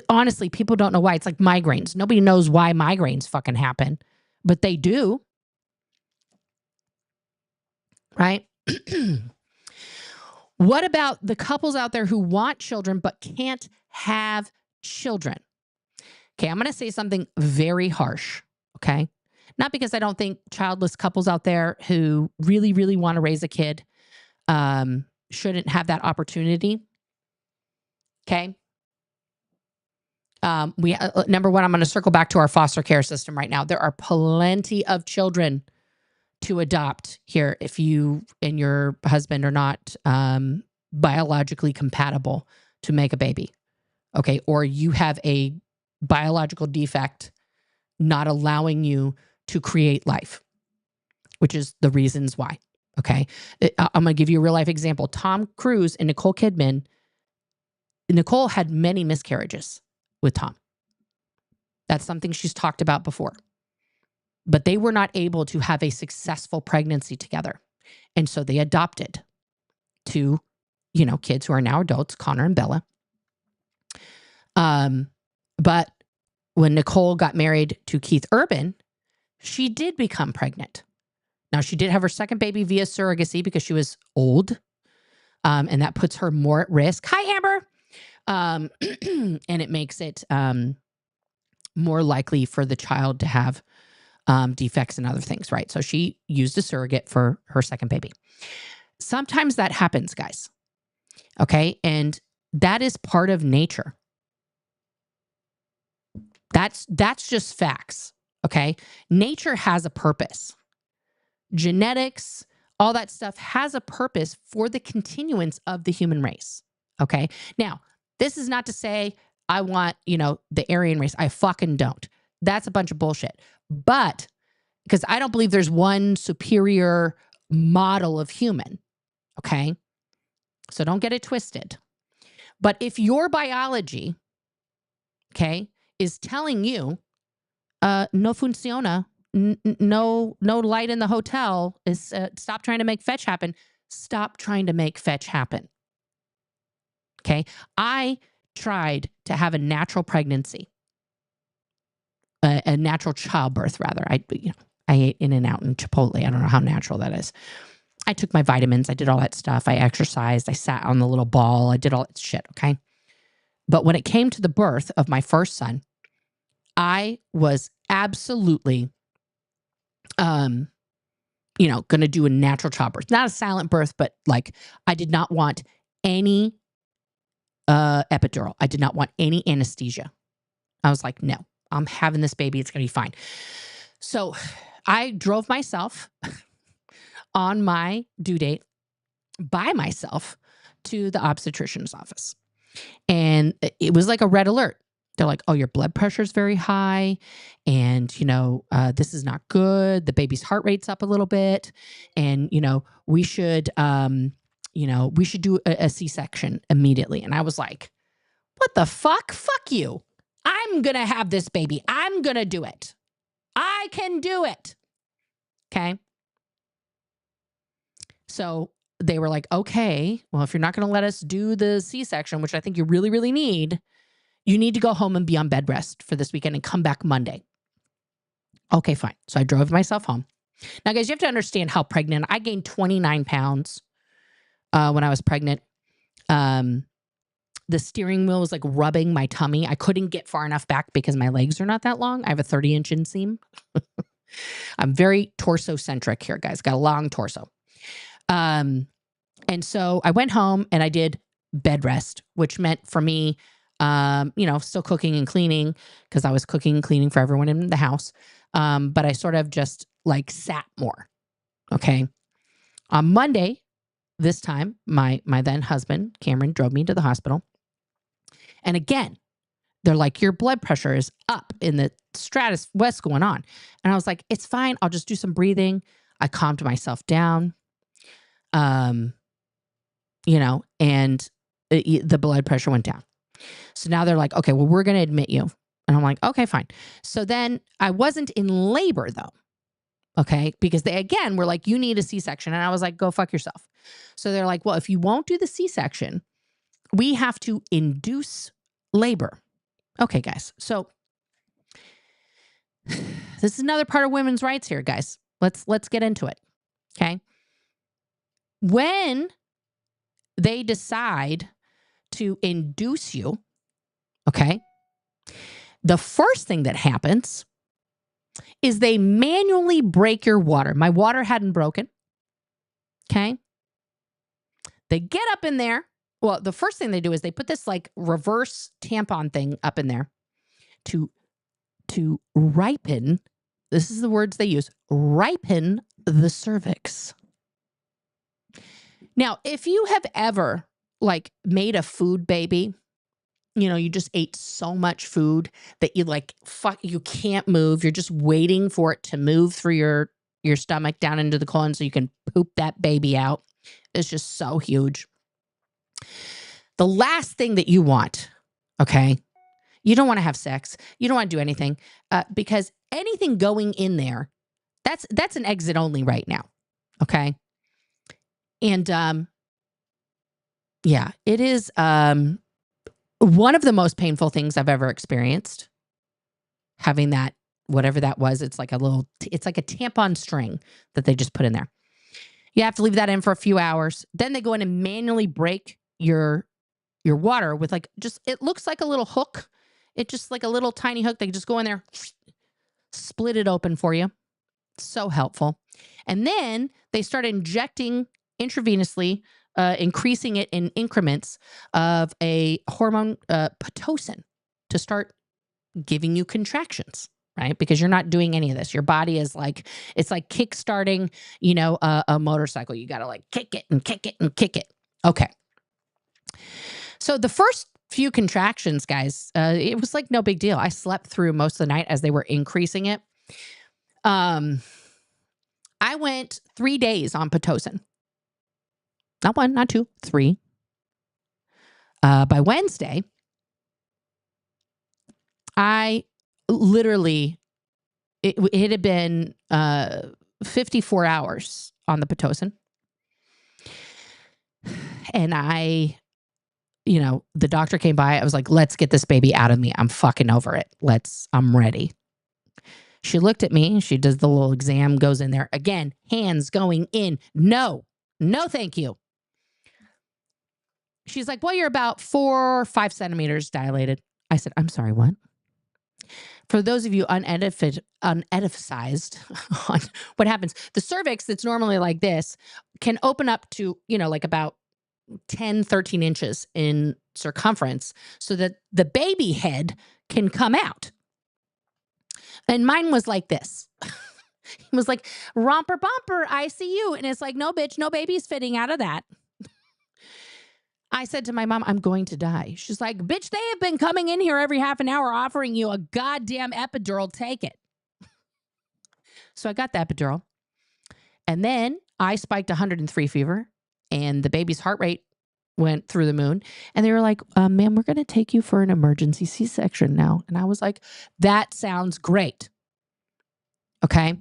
Honestly, people don't know why. It's like migraines. Nobody knows why migraines fucking happen, but they do. Right? What about the couples out there who want children but can't have children? Okay, I'm going to say something very harsh. Okay? Not because I don't think childless couples out there who really, really want to raise a kid shouldn't have that opportunity. Okay? Number one, I'm going to circle back to our foster care system right now. There are plenty of children to adopt here if you and your husband are not biologically compatible to make a baby. Okay? Or you have a biological defect not allowing you to create life, which is the reasons why. Okay? I'm going to give you a real life example. Tom Cruise and Nicole Kidman. Nicole had many miscarriages with Tom. That's something she's talked about before. But they were not able to have a successful pregnancy together. And so they adopted two, kids who are now adults, Connor and Bella. But when Nicole got married to Keith Urban, she did become pregnant. Now, she did have her second baby via surrogacy because she was old. And that puts her more at risk. Hi, Amber. And it makes it more likely for the child to have defects and other things, right? So she used a surrogate for her second baby. Sometimes that happens, guys. Okay? And that is part of nature. That's just facts. Okay? Nature has a purpose. Genetics, all that stuff has a purpose for the continuance of the human race. Okay? Now, this is not to say I want, the Aryan race. I fucking don't. That's a bunch of bullshit. But because I don't believe there's one superior model of human. Okay? So don't get it twisted. But if your biology, okay, is telling you no funciona, no light in the hotel, is stop trying to make fetch happen. Stop trying to make fetch happen. Okay? I tried to have a natural pregnancy, a natural childbirth, rather. I ate In-N-Out and Chipotle. I don't know how natural that is. I took my vitamins. I did all that stuff. I exercised. I sat on the little ball. I did all that shit, okay? But when it came to the birth of my first son, I was absolutely, going to do a natural childbirth. Not a silent birth, but I did not want any epidural. I did not want any anesthesia. I was like, no, I'm having this baby. It's going to be fine. So I drove myself on my due date by myself to the obstetrician's office. And it was like a red alert. They're like, oh, your blood pressure is very high. And, this is not good. The baby's heart rate's up a little bit. And, we should do a C-section immediately. And I was like, what the fuck? Fuck you. I'm going to have this baby. I'm going to do it. I can do it. Okay. So they were like, okay, well, if you're not going to let us do the C-section, which I think you really, really need, you need to go home and be on bed rest for this weekend and come back Monday. Okay, fine. So I drove myself home. Now, guys, you have to understand how pregnant. I gained 29 pounds when I was pregnant. The steering wheel was like rubbing my tummy. I couldn't get far enough back because my legs are not that long. I have a 30-inch inseam. I'm very torso-centric here, guys. Got a long torso. And so I went home and I did bed rest, which meant for me, still cooking and cleaning because I was cooking and cleaning for everyone in the house. But I sort of just sat more. Okay. On Monday, this time, my then husband, Cameron, drove me to the hospital. And again, they're like, your blood pressure is up in the stratus. What's going on? And I was like, it's fine. I'll just do some breathing. I calmed myself down. And the blood pressure went down. So now they're like, okay, well, we're going to admit you. And I'm like, okay, fine. So then I wasn't in labor though. Okay. Because they, again, were like, you need a C-section. And I was like, go fuck yourself. So they're like, well, if you won't do the C-section, we have to induce labor. Okay, guys. So this is another part of women's rights here, guys. Let's get into it. Okay. When they decide to induce you, okay, the first thing that happens is they manually break your water. My water hadn't broken. Okay. They get up in there. Well, the first thing they do is they put this like reverse tampon thing up in there to ripen. This is the words they use, ripen the cervix. Now, if you have ever like made a food baby, you know, you just ate so much food that you like, you can't move. You're just waiting for it to move through your stomach down into the colon so you can poop that baby out. It's just so huge. The last thing that you want, okay, you don't want to have sex. You don't want to do anything because anything going in there, that's an exit only right now, okay? And yeah, it is one of the most painful things I've ever experienced, having that, whatever that was. It's like it's like a tampon string that they just put in there. You have to leave that in for a few hours. Then they go in and manually break your water with like, it looks like a little hook. It's just like a little tiny hook. They just go in there, split it open for you. So helpful. And then they start injecting intravenously, increasing it in increments of a hormone, Pitocin, to start giving you contractions, right? Because you're not doing any of this. Your body is like, it's like kickstarting, you know, a motorcycle. You got to like kick it and kick it and kick it. Okay. So the first few contractions, guys, it was like no big deal. I slept through most of the night as they were increasing it. I went 3 days on Pitocin. Not 1, not 2, 3. By Wednesday, I literally, it had been 54 hours on the Pitocin. And I, you know, the doctor came by. I was like, let's get this baby out of me. I'm fucking over it. I'm ready. She looked at me. She does the little exam, goes in there. Again, hands going in. No, thank you. She's like, well, you're about 4 or 5 centimeters dilated. I said, I'm sorry, what? For those of you unedificized on what happens, the cervix that's normally like this can open up to, you know, like about 10, 13 inches in circumference so that the baby head can come out. And mine was like this. It was like, romper bumper, ICU. And it's like, no, bitch, no baby's fitting out of that. I said to my mom, I'm going to die. She's like, bitch, they have been coming in here every half an hour offering you a goddamn epidural. Take it. So I got the epidural. And then I spiked 103 fever and the baby's heart rate went through the moon. And they were like, ma'am, we're going to take you for an emergency C-section now. And I was like, that sounds great. Okay.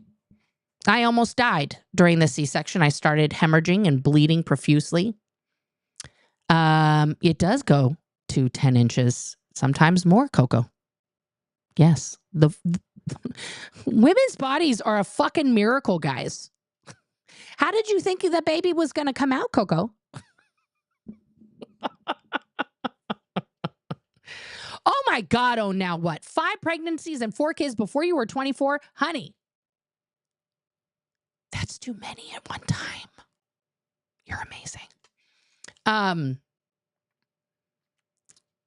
I almost died during the C-section. I started hemorrhaging and bleeding profusely. It does go to 10 inches, sometimes more, Coco. Yes. The women's bodies are a fucking miracle, guys. How did you think the baby was going to come out, Coco? Oh my God. Oh, now what? 5 pregnancies and 4 kids before you were 24? Honey, that's too many at one time. You're amazing.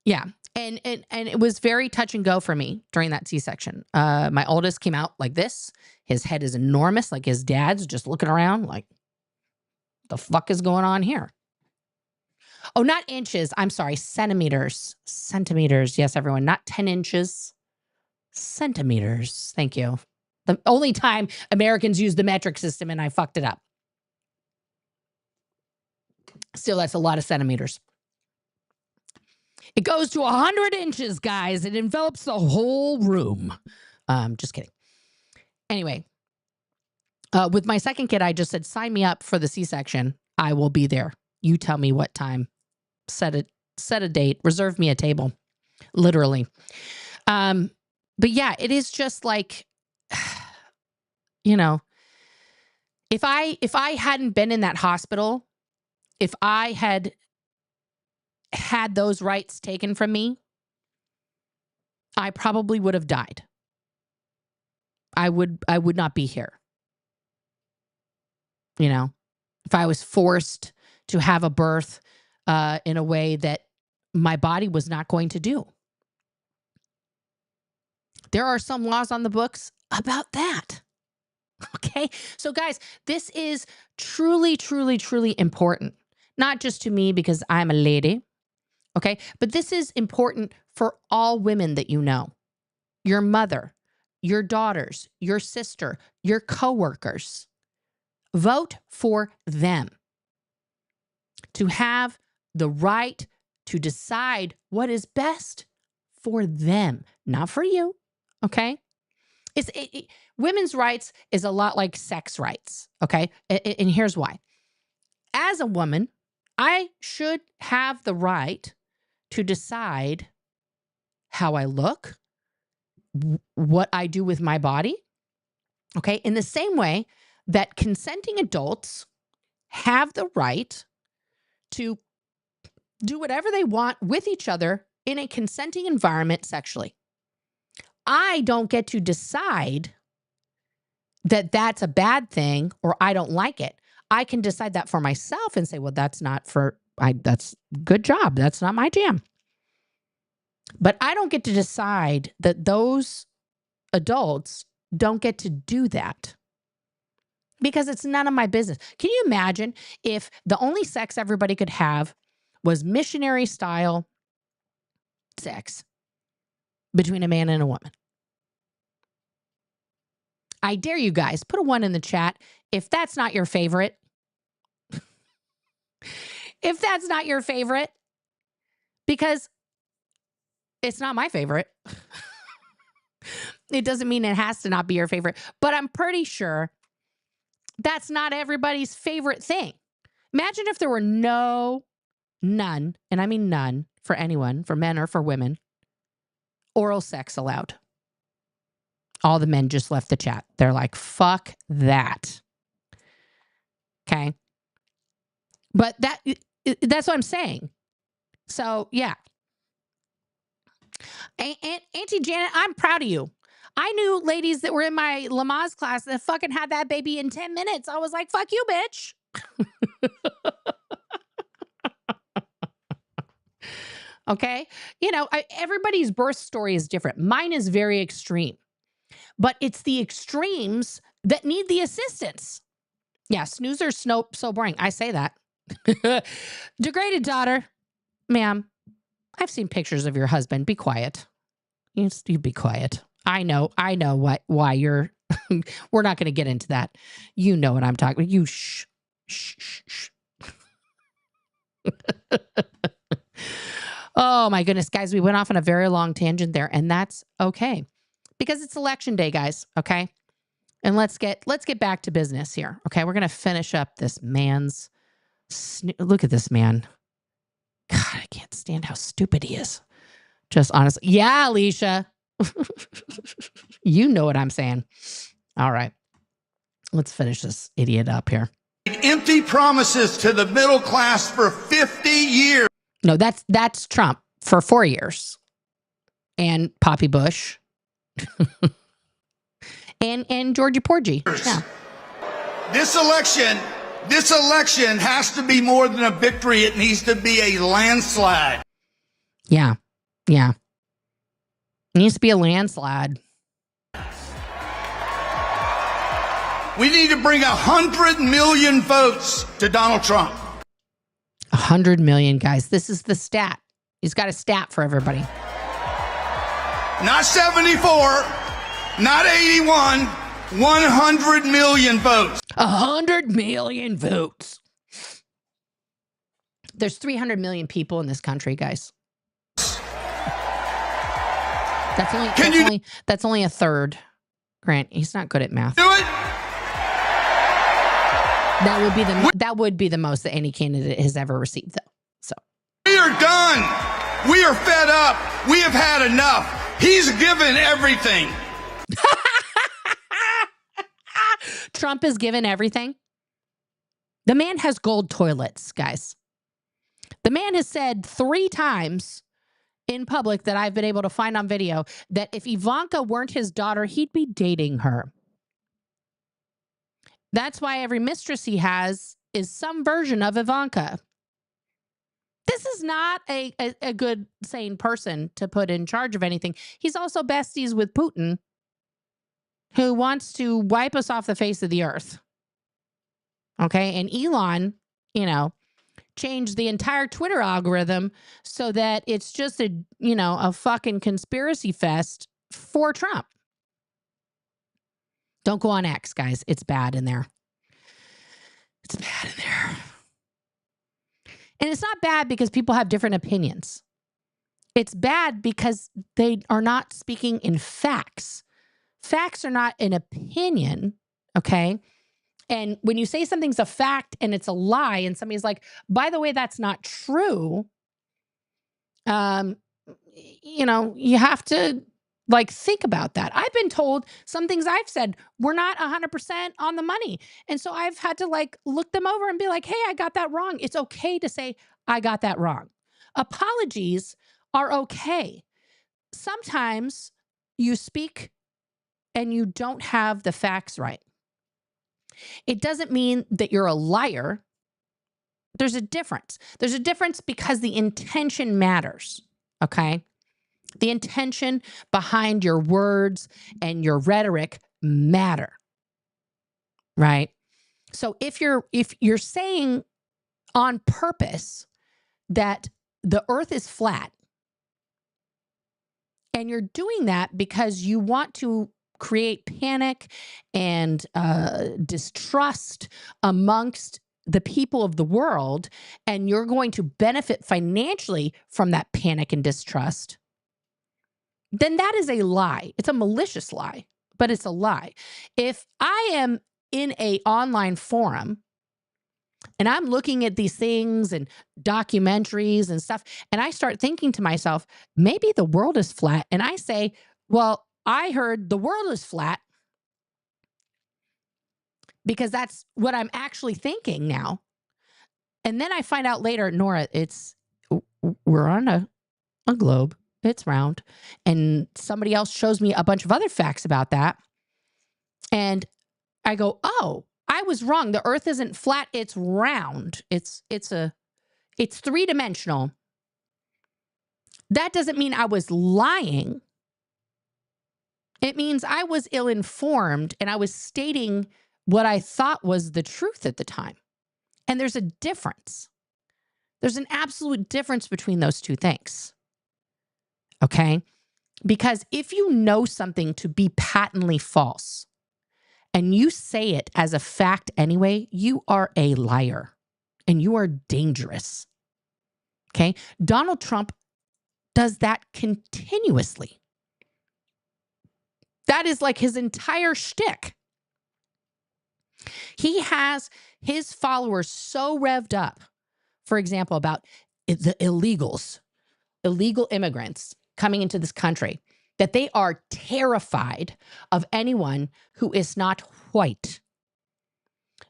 Yeah. And it was very touch and go for me during that C-section. My oldest came out like this. His head is enormous. Like his dad's just looking around like, the fuck is going on here? Oh, not inches. I'm sorry. Centimeters. Centimeters. Yes, everyone. Not 10 inches. Centimeters. Thank you. The only time Americans use the metric system and I fucked it up. Still, that's a lot of centimeters. It goes to 100 inches, guys. It envelops the whole room. Just kidding. Anyway, with my second kid, I just said, sign me up for the C-section. I will be there. You tell me what time. Set a date. Reserve me a table. Literally. But yeah, it is just like, you know, if I hadn't been in that hospital, if I had those rights taken from me, I probably would have died. I would not be here. You know, if I was forced to have a birth in a way that my body was not going to do. There are some laws on the books about that. Okay. So guys, this is truly, truly, truly important. Not just to me because I'm a lady. Okay. But this is important for all women that you know. Your mother, your daughters, your sister, your coworkers. Vote for them to have the right to decide what is best for them, not for you. Okay? Women's rights is a lot like sex rights. Okay? And here's why. As a woman, I should have the right to decide how I look, what I do with my body. Okay? In the same way that consenting adults have the right to do whatever they want with each other in a consenting environment sexually. I don't get to decide that that's a bad thing or I don't like it. I can decide that for myself and say, well, that's good job. That's not my jam. But I don't get to decide that those adults don't get to do that. Because it's none of my business. Can you imagine if the only sex everybody could have was missionary style sex between a man and a woman? I dare you guys, put a 1 in the chat if that's not your favorite. If that's not your favorite, because it's not my favorite. It doesn't mean it has to not be your favorite, but I'm pretty sure that's not everybody's favorite thing. Imagine if there were none, and I mean none for anyone, for men or for women, oral sex allowed. All the men just left the chat. They're like, fuck that. Okay. But that's what I'm saying. So yeah. Auntie Janet, I'm proud of you. I knew ladies that were in my Lamaze class that fucking had that baby in 10 minutes. I was like, fuck you, bitch. Okay. You know, everybody's birth story is different. Mine is very extreme, but it's the extremes that need the assistance. Yeah. Snoozer's so boring. I say that. Degraded daughter. Ma'am, I've seen pictures of your husband. Be quiet. You be quiet. I know why you're, we're not going to get into that. You know what I'm talking about. You shh. Oh my goodness, guys, we went off on a very long tangent there, and that's okay because it's election day, guys. Okay. And let's get back to business here. Okay. We're going to finish up this man's, look at this man. God, I can't stand how stupid he is. Just honestly. Yeah, Alicia. You know what I'm saying. All right. Let's finish this idiot up here. Empty promises to the middle class for 50 years. No, that's Trump for 4 years. And Poppy Bush. and Georgie Porgy. Yeah. This election has to be more than a victory. It needs to be a landslide. Yeah. Yeah. It needs to be a landslide. We need to bring 100 million votes to Donald Trump. 100 million, guys. This is the stat. He's got a stat for everybody. Not 74, not 81, 100 million votes. 100 million votes. There's 300 million people in this country, guys. That's only a third. Grant, he's not good at math. Do it. That would be the most that any candidate has ever received, though. So We are done. We are fed up. We have had enough. He's given everything. Trump is given everything. The man has gold toilets, guys. The man has said 3 times in public that I've been able to find on video that if Ivanka weren't his daughter, he'd be dating her. That's why every mistress he has is some version of Ivanka. This is not a good, sane person to put in charge of anything. He's also besties with Putin, who wants to wipe us off the face of the earth. Okay, and Elon, changed the entire Twitter algorithm so that it's just a fucking conspiracy fest for Trump. Don't go on X, guys. It's bad in there. It's bad in there. And it's not bad because people have different opinions. It's bad because they are not speaking in facts. Facts are not an opinion, okay? And when you say something's a fact and it's a lie and somebody's like, by the way, that's not true, you have to think about that. I've been told some things I've said were not 100% on the money. And so I've had to look them over and be like, hey, I got that wrong. It's okay to say I got that wrong. Apologies are okay. Sometimes you speak and you don't have the facts right. It doesn't mean that you're a liar. There's a difference. There's a difference because the intention matters, okay? The intention behind your words and your rhetoric matter, right? So if you're saying on purpose that the earth is flat, and you're doing that because you want to create panic and distrust amongst the people of the world, and you're going to benefit financially from that panic and distrust, then that is a lie. It's a malicious lie, but it's a lie. If I am in an online forum and I'm looking at these things and documentaries and stuff, and I start thinking to myself, maybe the world is flat, and I say, well, I heard the world is flat, because that's what I'm actually thinking now. And then I find out later, Nora, we're on a globe. It's round. And somebody else shows me a bunch of other facts about that. And I go, oh, I was wrong. The earth isn't flat. It's round. It's 3-dimensional. That doesn't mean I was lying. It means I was ill-informed and I was stating what I thought was the truth at the time. And there's a difference. There's an absolute difference between those two things. Okay? Because if you know something to be patently false and you say it as a fact anyway, you are a liar and you are dangerous. Okay? Donald Trump does that continuously. That is like his entire shtick. He has his followers so revved up, for example, about the illegal immigrants coming into this country, that they are terrified of anyone who is not white,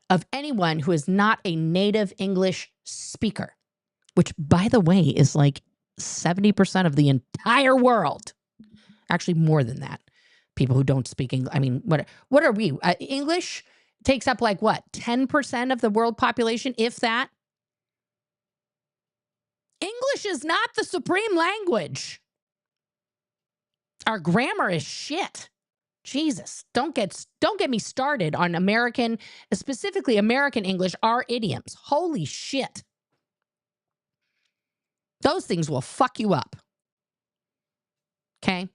of anyone who is not a native English speaker, which, by the way, is like 70% of the entire world. Actually, more than that. People who don't speak English. I mean, what are we? English takes up 10% of the world population, if that. English is not the supreme language. Our grammar is shit. Jesus, don't get me started on American, specifically American English, our idioms. Holy shit. Those things will fuck you up. Okay?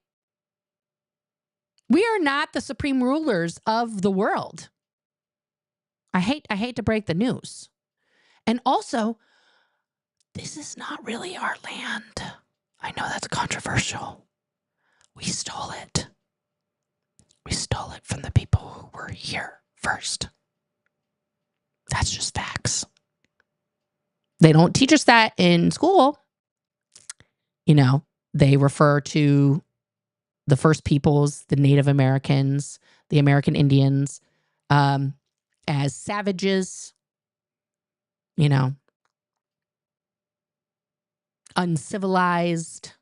We are not the supreme rulers of the world. I hate to break the news. And also, this is not really our land. I know that's controversial. We stole it. We stole it from the people who were here first. That's just facts. They don't teach us that in school. You know, they refer to the first peoples, the Native Americans, the American Indians, as savages, you know, uncivilized,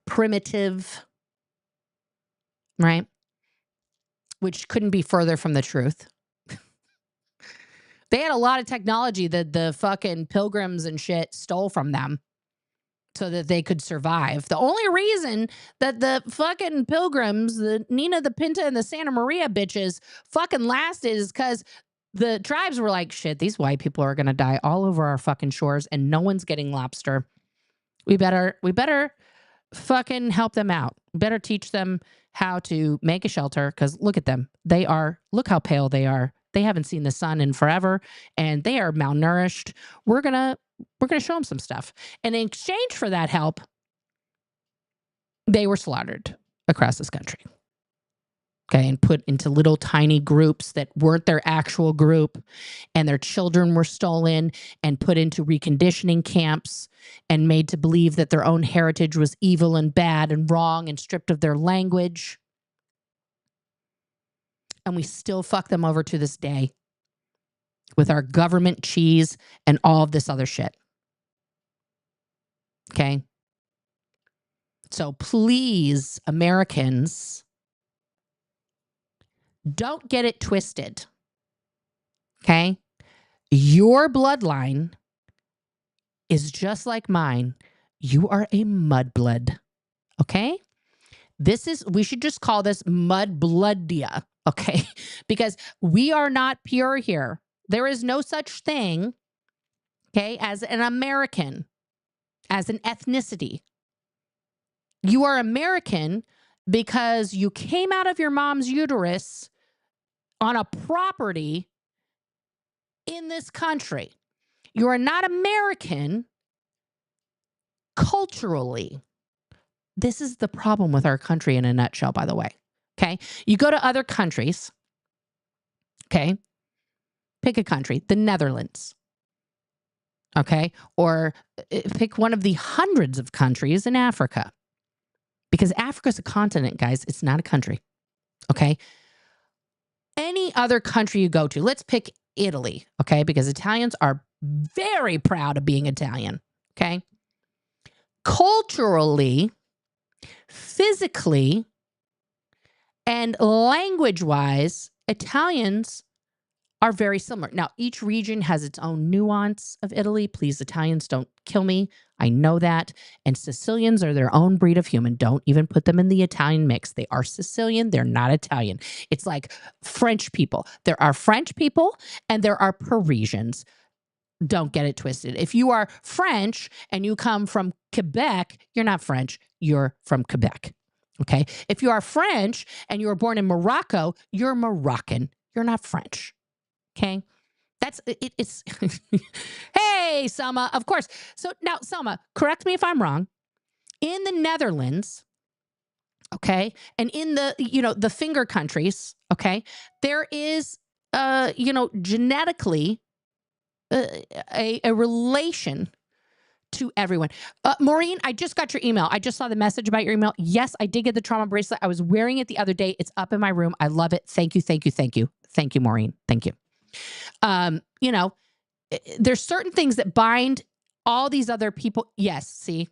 primitive, right? Which couldn't be further from the truth. They had a lot of technology that the fucking pilgrims and shit stole from them so that they could survive. The only reason that the fucking pilgrims, the Nina, the Pinta, and the Santa Maria bitches fucking lasted is because the tribes were like, shit, these white people are going to die all over our fucking shores and no one's getting lobster. We better fucking help them out. We better teach them how to make a shelter because look at them. Look how pale they are. They haven't seen the sun in forever and they are malnourished. We're going to show them some stuff. And in exchange for that help, they were slaughtered across this country. Okay, and put into little tiny groups that weren't their actual group, and their children were stolen and put into reconditioning camps and made to believe that their own heritage was evil and bad and wrong and stripped of their language. And we still fuck them over to this day with our government cheese and all of this other shit. Okay? So please, Americans, don't get it twisted. Okay? Your bloodline is just like mine. You are a mudblood. Okay? We should just call this mudbloodia. Okay? Because we are not pure here. There is no such thing, okay, as an American, as an ethnicity. You are American because you came out of your mom's uterus on a property in this country. You are not American culturally. This is the problem with our country in a nutshell, by the way. Okay? You go to other countries, okay? Pick a country, the Netherlands, okay? Or pick one of the hundreds of countries in Africa. Because Africa's a continent, guys. It's not a country, okay? Any other country you go to, let's pick Italy, okay? Because Italians are very proud of being Italian, okay? Culturally, physically, and language-wise, Italians are very similar. Now, each region has its own nuance of Italy. Please, Italians, don't kill me. I know that. And Sicilians are their own breed of human. Don't even put them in the Italian mix. They are Sicilian. They're not Italian. It's like French people. There are French people and there are Parisians. Don't get it twisted. If you are French and you come from Quebec, you're not French. You're from Quebec. Okay? If you are French and you were born in Morocco, you're Moroccan. You're not French. Okay? That's it. It's hey, Selma, of course. So now, Selma, correct me if I'm wrong. In the Netherlands, okay, and in the, the finger countries, okay, there is, genetically a relation to everyone. Maureen, I just got your email. I just saw the message about your email. Yes, I did get the trauma bracelet. I was wearing it the other day. It's up in my room. I love it. Thank you, thank you, thank you. Thank you, Maureen. Thank you. There's certain things that bind all these other people. Yes, see,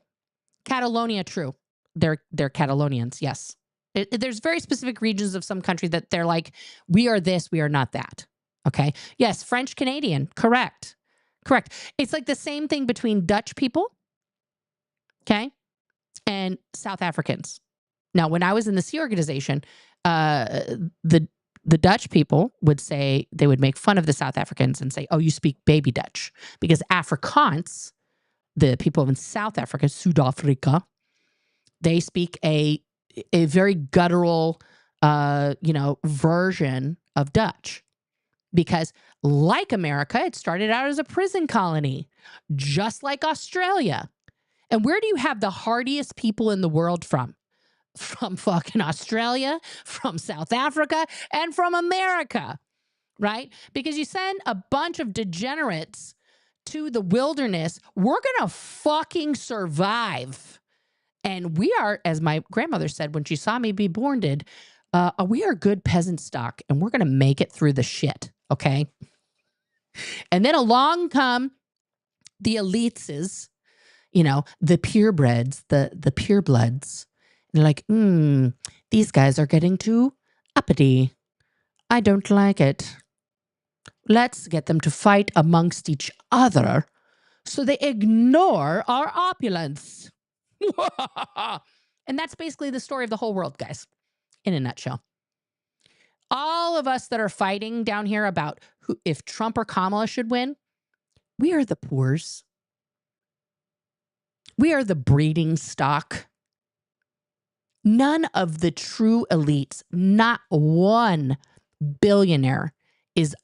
Catalonia, true. They're Catalonians. Yes, there's very specific regions of some country that they're like, we are this, we are not that. Okay. Yes, French Canadian. Correct. It's like the same thing between Dutch people, okay, and South Africans. Now, when I was in the Sea Organization, the Dutch people would say, they would make fun of the South Africans and say, oh, you speak baby Dutch. Because Afrikaans, the people in South Africa, Suid-Afrika, they speak a very guttural, version of Dutch. Because like America, it started out as a prison colony, just like Australia. And where do you have the hardiest people in the world from? From fucking Australia, from South Africa, and from America, right? Because you send a bunch of degenerates to the wilderness, we're going to fucking survive. And we are, as my grandmother said when she saw me be born did, we are good peasant stock and we're going to make it through the shit, okay? And then along come the elites, you know, the purebreds, the purebloods. And they're like, these guys are getting too uppity. I don't like it. Let's get them to fight amongst each other so they ignore our opulence. And that's basically the story of the whole world, guys, in a nutshell. All of us that are fighting down here about if Trump or Kamala should win, we are the poors. We are the breeding stock. None of the true elites, not one billionaire, is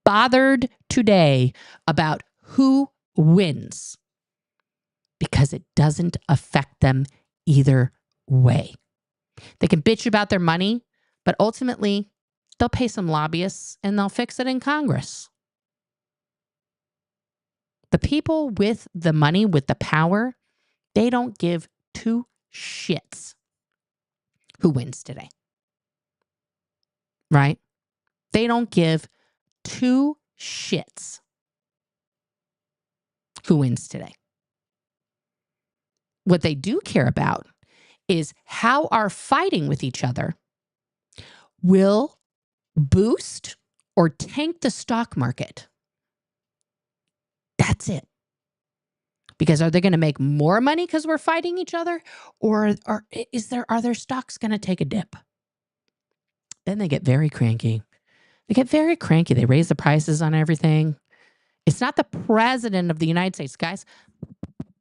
bothered today about who wins because it doesn't affect them either way. They can bitch about their money, but ultimately they'll pay some lobbyists and they'll fix it in Congress. The people with the money, with the power, they don't give two shits who wins today. Right? They don't give two shits who wins today. What they do care about is how our fighting with each other will boost or tank the stock market. That's it. Because are they going to make more money because we're fighting each other? Or are their stocks going to take a dip? Then they get very cranky. They get very cranky. They raise the prices on everything. It's not the president of the United States, guys.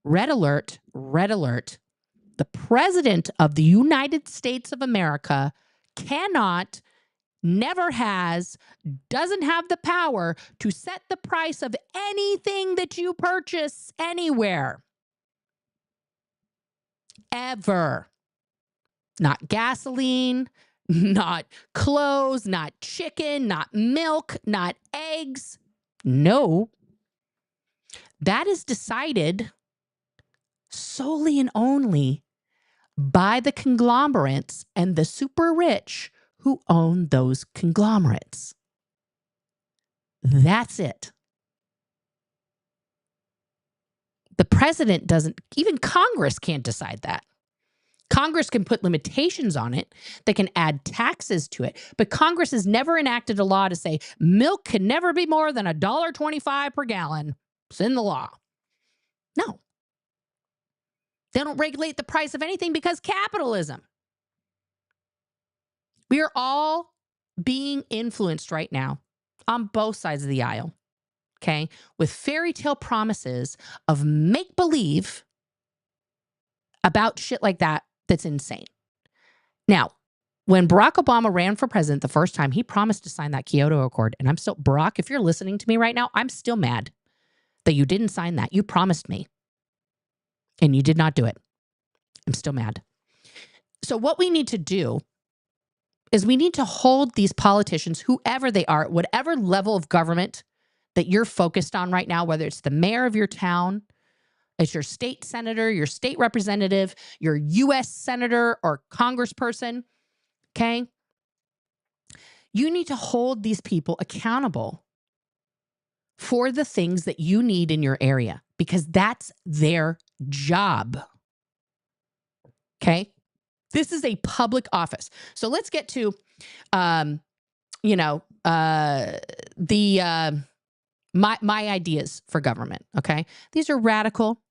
Red alert, red alert. The president of the United States of America cannot, never has, doesn't have the power to set the price of anything that you purchase anywhere. Ever. Not gasoline, not clothes, not chicken, not milk, not eggs. No. That is decided solely and only by the conglomerates and the super rich who own those conglomerates. That's it. The president doesn't, even Congress can't decide that. Congress can put limitations on it. They can add taxes to it. But Congress has never enacted a law to say milk can never be more than $1.25 per gallon. It's in the law. No. They don't regulate the price of anything because capitalism. We are all being influenced right now on both sides of the aisle, okay, with fairy tale promises of make-believe about shit like that that's insane. Now, when Barack Obama ran for president the first time, he promised to sign that Kyoto Accord. And I'm still, Barack, if you're listening to me right now, I'm still mad that you didn't sign that. You promised me. And you did not do it. I'm still mad. So what we need to do is we need to hold these politicians, whoever they are, whatever level of government that you're focused on right now, whether it's the mayor of your town, it's your state senator, your state representative, your U.S. senator or congressperson, okay? You need to hold these people accountable for the things that you need in your area because that's their job, okay? This is a public office. So let's get to, my ideas for government, okay? These are radical,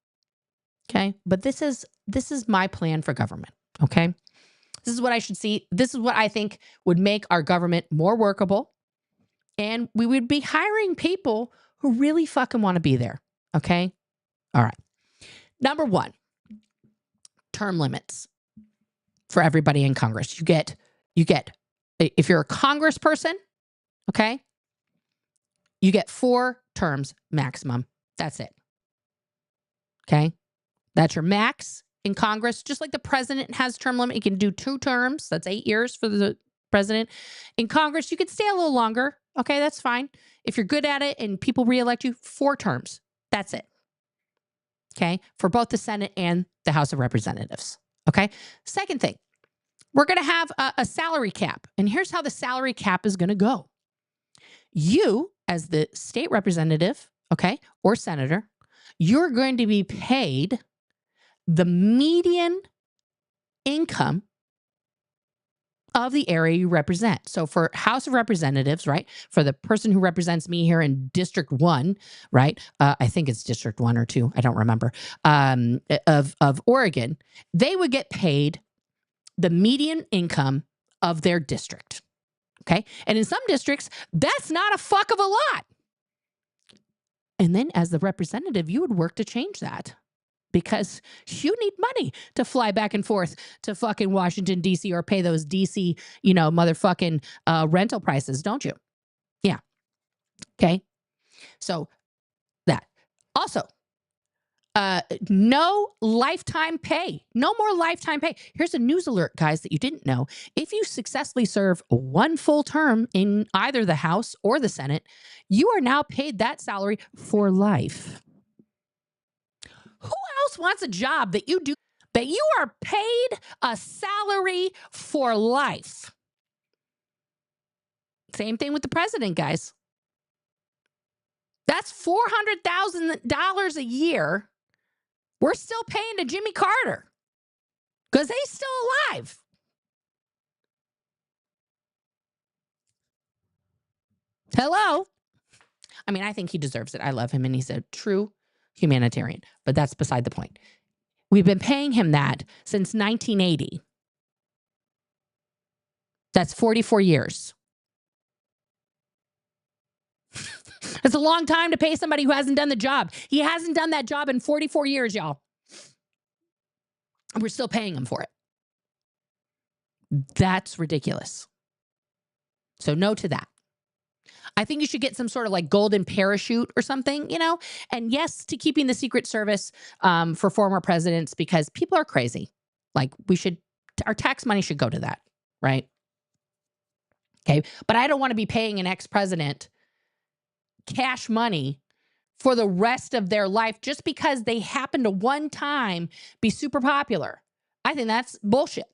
okay? But this is my plan for government, okay? This is what I should see. This is what I think would make our government more workable. And we would be hiring people who really fucking want to be there, okay? All right. Number one, term limits for everybody in Congress. You get, if you're a congressperson, okay, you get 4 terms maximum. That's it. Okay. That's your max in Congress. Just like the president has term limit, he can do 2 terms. That's 8 years for the president. In Congress, you could stay a little longer. Okay, that's fine. If you're good at it and people reelect you, 4 terms. That's it. Okay, for both the Senate and the House of Representatives. Okay, second thing, we're going to have a salary cap. And here's how the salary cap is going to go. You, as the state representative, okay, or senator, you're going to be paid the median income of the area you represent. So for House of Representatives, right, for the person who represents me here in District 1, right, I think it's District 1 or 2, I don't remember, of Oregon, they would get paid the median income of their district, okay? And in some districts, that's not a fuck of a lot. And then as the representative, you would work to change that. Because you need money to fly back and forth to fucking Washington, D.C. or pay those D.C., motherfucking rental prices, don't you? Yeah. Okay. So that. Also, no lifetime pay. No more lifetime pay. Here's a news alert, guys, that you didn't know. If you successfully serve 1 full term in either the House or the Senate, you are now paid that salary for life. Who else wants a job that you do, that you are paid a salary for life? Same thing with the president, guys. That's $400,000 a year. We're still paying to Jimmy Carter because he's still alive. Hello? I mean, I think he deserves it. I love him and he's a true humanitarian, but that's beside the point. We've been paying him that since 1980. That's 44 years. It's a long time to pay somebody who hasn't done the job. He hasn't done that job in 44 years, y'all. And we're still paying him for it. That's ridiculous. So no to that. I think you should get some sort of like golden parachute or something, and yes, to keeping the Secret Service for former presidents, because people are crazy. Like our tax money should go to that, right? Okay. But I don't want to be paying an ex-president cash money for the rest of their life just because they happen to one time be super popular. I think that's bullshit.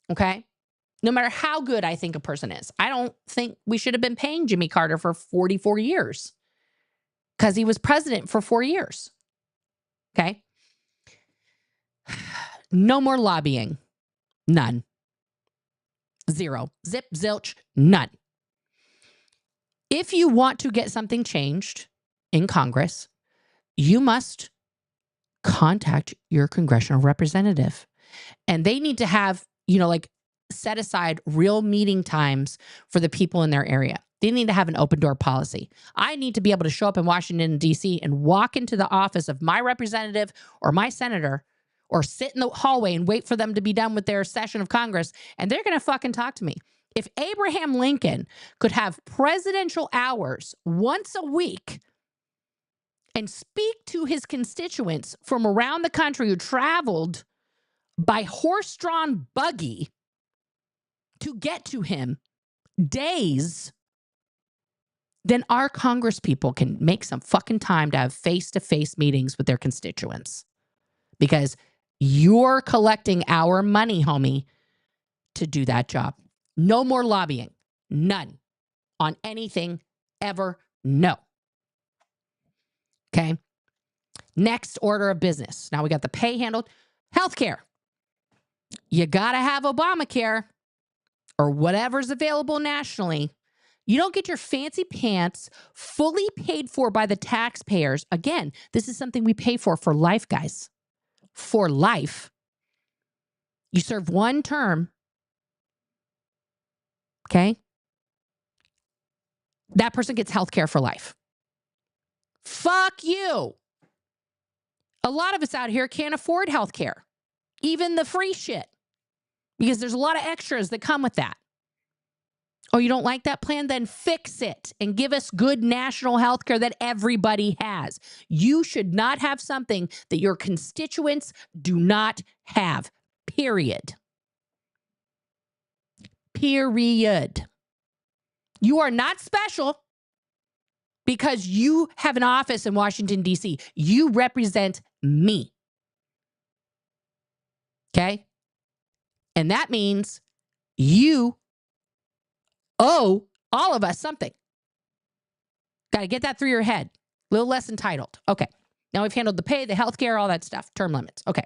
Okay. No matter how good I think a person is, I don't think we should have been paying Jimmy Carter for 44 years because he was president for 4 years. Okay. No more lobbying. None. 0. Zip, zilch, none. If you want to get something changed in Congress, you must contact your congressional representative. And they need to have, set aside real meeting times for the people in their area. They need to have an open door policy. I need to be able to show up in Washington, D.C. and walk into the office of my representative or my senator or sit in the hallway and wait for them to be done with their session of Congress, and they're going to fucking talk to me. If Abraham Lincoln could have presidential hours once a week and speak to his constituents from around the country who traveled by horse-drawn buggy to get to him days, then our Congress people can make some fucking time to have face-to-face meetings with their constituents. Because you're collecting our money, homie, to do that job. No more lobbying. None. On anything ever. No. Okay. Next order of business. Now we got the pay handled. Healthcare. You got to have Obamacare or whatever's available nationally. You don't get your fancy pants fully paid for by the taxpayers. Again, this is something we pay for life, guys. For life. You serve 1 term. Okay? That person gets health care for life. Fuck you. A lot of us out here can't afford health care. Even the free shit. Because there's a lot of extras that come with that. Oh, you don't like that plan? Then fix it and give us good national health care that everybody has. You should not have something that your constituents do not have. Period. Period. You are not special because you have an office in Washington, D.C. You represent me. Okay? And that means you owe all of us something. Got to get that through your head. A little less entitled. Okay. Now we've handled the pay, the healthcare, all that stuff, term limits. Okay.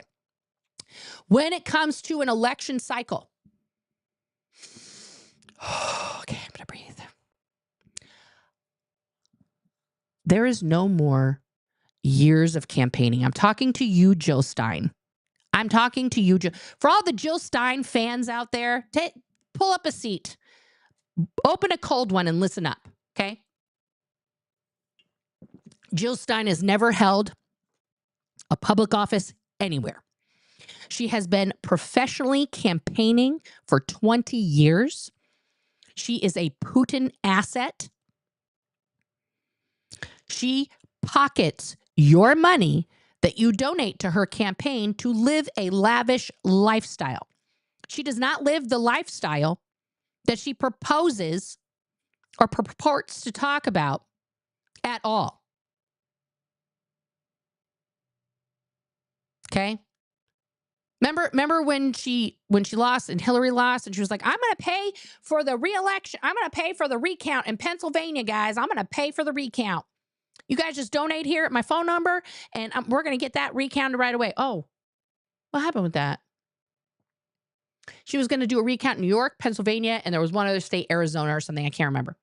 When it comes to an election cycle, okay, I'm going to breathe. There is no more years of campaigning. I'm talking to you, Jill Stein. I'm talking to you, for all the Jill Stein fans out there, pull up a seat, open a cold one and listen up, okay? Jill Stein has never held a public office anywhere. She has been professionally campaigning for 20 years. She is a Putin asset. She pockets your money that you donate to her campaign to live a lavish lifestyle. She does not live the lifestyle that she proposes or purports to talk about at all. Okay? Remember when she lost and Hillary lost and she was like, I'm going to pay for the re-election. I'm going to pay for the recount in Pennsylvania, guys. I'm going to pay for the recount. You guys just donate here at my phone number and we're going to get that recounted right away. Oh, what happened with that? She was going to do a recount in New York, Pennsylvania, and there was one other state, Arizona or something. I can't remember.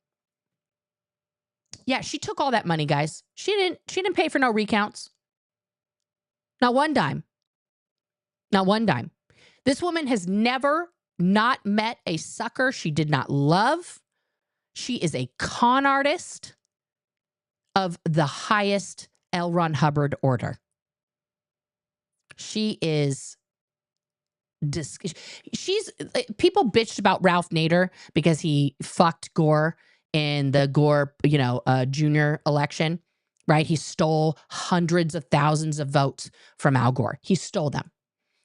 Yeah, she took all that money, guys. She didn't pay for no recounts. Not one dime. Not one dime. This woman has never not met a sucker she did not love. She is a con artist of the highest L. Ron Hubbard order. She is... people bitched about Ralph Nader because he fucked Gore in the Gore, junior election, right? He stole hundreds of thousands of votes from Al Gore. He stole them.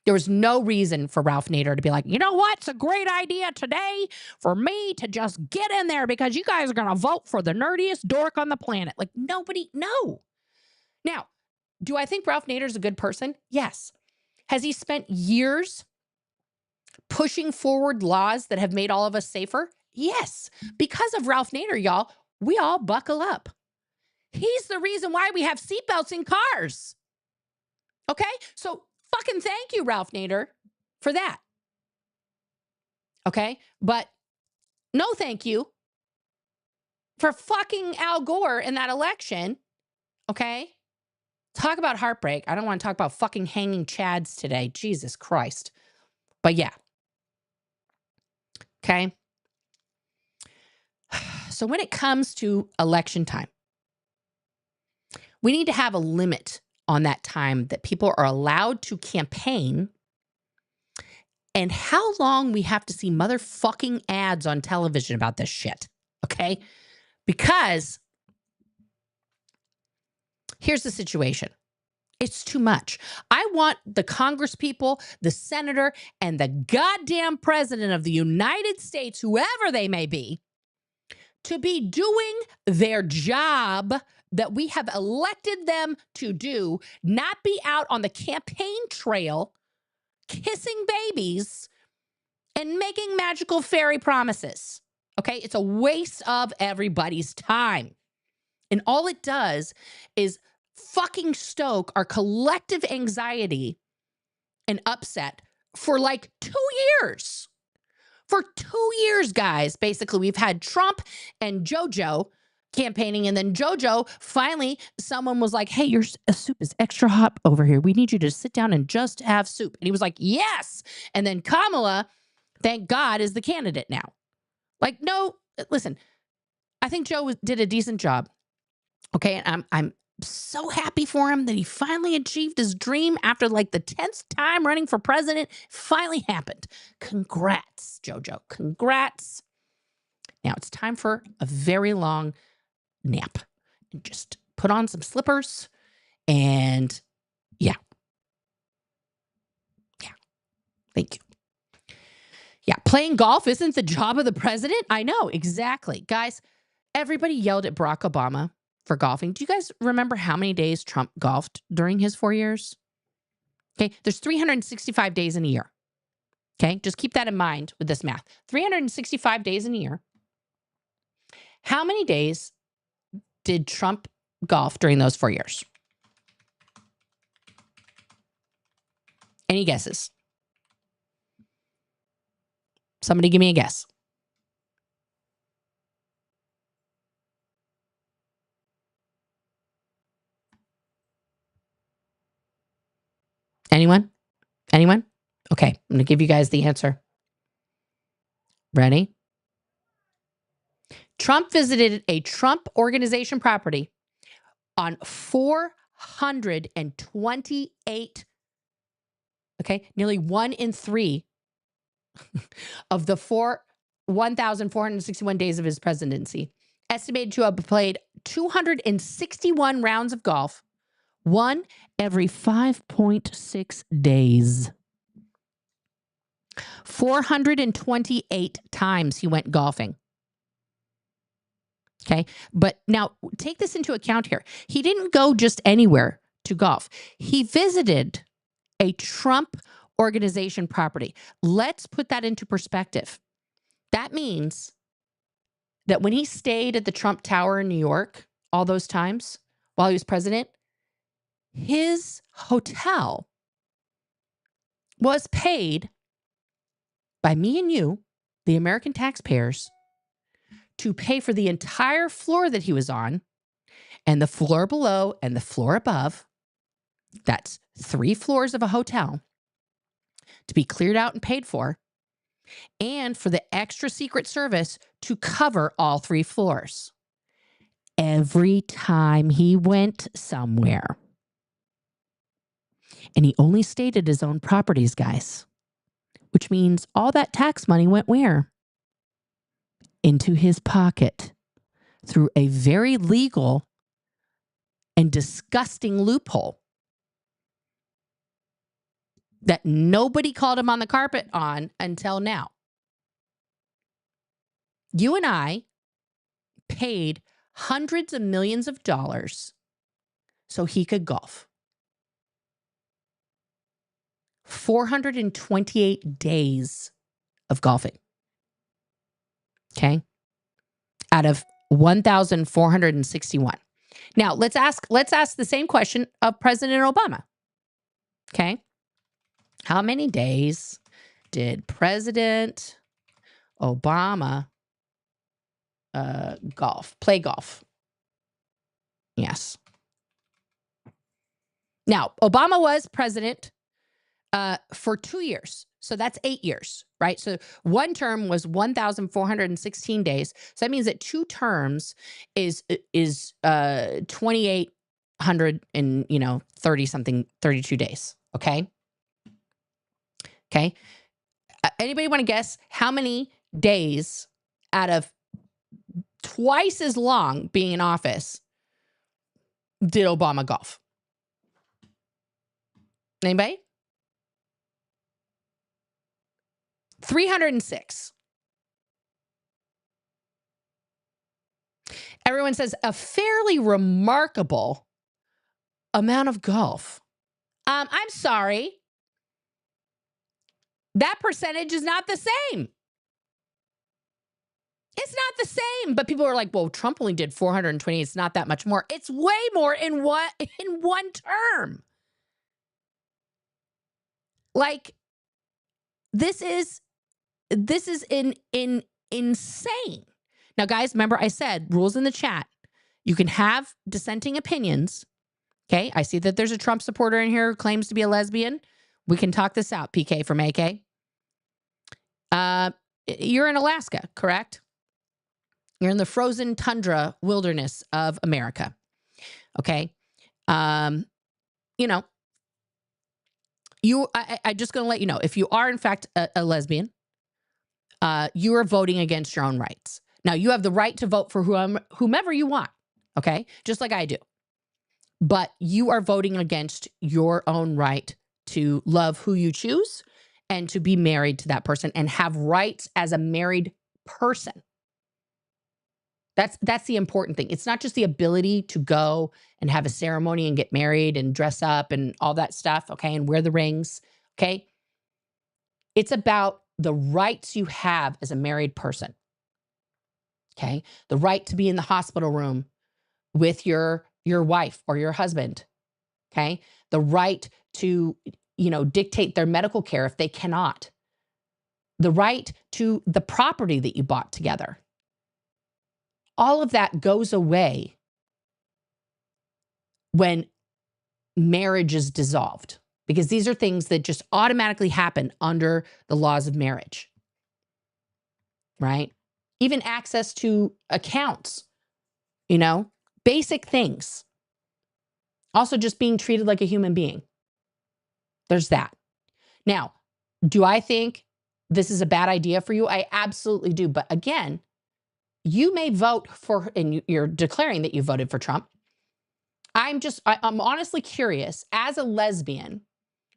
There was no reason for Ralph Nader to be like, you know what? It's a great idea today for me to just get in there because you guys are going to vote for the nerdiest dork on the planet. Like nobody, no. Now, do I think Ralph Nader's a good person? Yes. Has he spent years pushing forward laws that have made all of us safer? Yes. Because of Ralph Nader, y'all, we all buckle up. He's the reason why we have seatbelts in cars. Okay? So fucking thank you, Ralph Nader, for that. Okay? But no thank you for fucking Al Gore in that election. Okay? Talk about heartbreak. I don't want to talk about fucking hanging chads today. Jesus Christ. But yeah. Okay? So when it comes to election time, we need to have a limit on that time that people are allowed to campaign and how long we have to see motherfucking ads on television about this shit. Okay? Because here's the situation. It's too much. I want the Congress people, the senator, and the goddamn president of the United States, whoever they may be, to be doing their job that we have elected them to do, not be out on the campaign trail, kissing babies, and making magical fairy promises. Okay? It's a waste of everybody's time. And all it does is fucking stoke our collective anxiety and upset for like 2 years. For 2 years, guys, basically, we've had Trump and JoJo campaigning, and then JoJo, finally, someone was like, hey, your soup is extra hot over here. We need you to sit down and just have soup. And he was like, yes. And then Kamala, thank God, is the candidate now. Like, no, listen, I think Joe did a decent job. Okay, and I'm so happy for him that he finally achieved his dream after like the 10th time running for president. Finally happened. Congrats, JoJo. Congrats. Now it's time for a very long nap. And just put on some slippers and yeah. Thank you. Yeah, playing golf isn't the job of the president. I know, exactly. Guys, everybody yelled at Barack Obama for golfing. Do you guys remember how many days Trump golfed during his 4 years? Okay, there's 365 days in a year. Okay, just keep that in mind with this math. 365 days in a year. How many days did Trump golf during those 4 years? Any guesses? Somebody give me a guess. Anyone? Anyone? Okay, I'm going to give you guys the answer. Ready? Trump visited a Trump Organization property on 428, okay, nearly 1 in 3 of the 1,461 days of his presidency, estimated to have played 261 rounds of golf, one every 5.6 days. 428 times he went golfing. Okay, but now take this into account here. He didn't go just anywhere to golf. He visited a Trump Organization property. Let's put that into perspective. That means that when he stayed at the Trump Tower in New York all those times while he was president, his hotel was paid by me and you, the American taxpayers, to pay for the entire floor that he was on and the floor below and the floor above. That's 3 floors of a hotel to be cleared out and paid for, and for the extra secret service to cover all 3 floors every time he went somewhere. And he only stayed at his own properties, guys, which means all that tax money went where? Into his pocket through a very legal and disgusting loophole that nobody called him on the carpet on until now. You and I paid hundreds of millions of dollars so he could golf. 428 days of golfing. Okay? Out of 1,461. Now, let's ask the same question of President Obama. Okay? How many days did President Obama play golf? Yes. Now, Obama was president for 2 years. So that's 8 years, right? So one term was 1,416 days. So that means that 2 terms is 2,800 and 30 something, 32 days. Okay. Okay. Anybody want to guess how many days out of twice as long being in office did Obama golf? Anybody? 306. Everyone says a fairly remarkable amount of golf. I'm sorry. That percentage is not the same. It's not the same. But people are like, well, Trump only did 420. It's not that much more. It's way more in one term. Like, this is insane. Now, guys, remember I said rules in the chat. You can have dissenting opinions. Okay, I see that there's a Trump supporter in here who claims to be a lesbian. We can talk this out, PK from AK. You're in Alaska, correct? You're in the frozen tundra wilderness of America. Okay. I just going to let you know, if you are in fact a lesbian, you are voting against your own rights. Now, you have the right to vote for whomever you want, okay? Just like I do. But you are voting against your own right to love who you choose and to be married to that person and have rights as a married person. That's the important thing. It's not just the ability to go and have a ceremony and get married and dress up and all that stuff, okay, and wear the rings, okay? It's about the rights you have as a married person, okay? The right to be in the hospital room with your wife or your husband, okay? The right to, dictate their medical care if they cannot. The right to the property that you bought together. All of that goes away when marriage is dissolved, because these are things that just automatically happen under the laws of marriage, right? Even access to accounts, basic things. Also, just being treated like a human being. There's that. Now, do I think this is a bad idea for you? I absolutely do. But again, you may vote for, and you're declaring that you voted for Trump. I'm honestly curious, as a lesbian,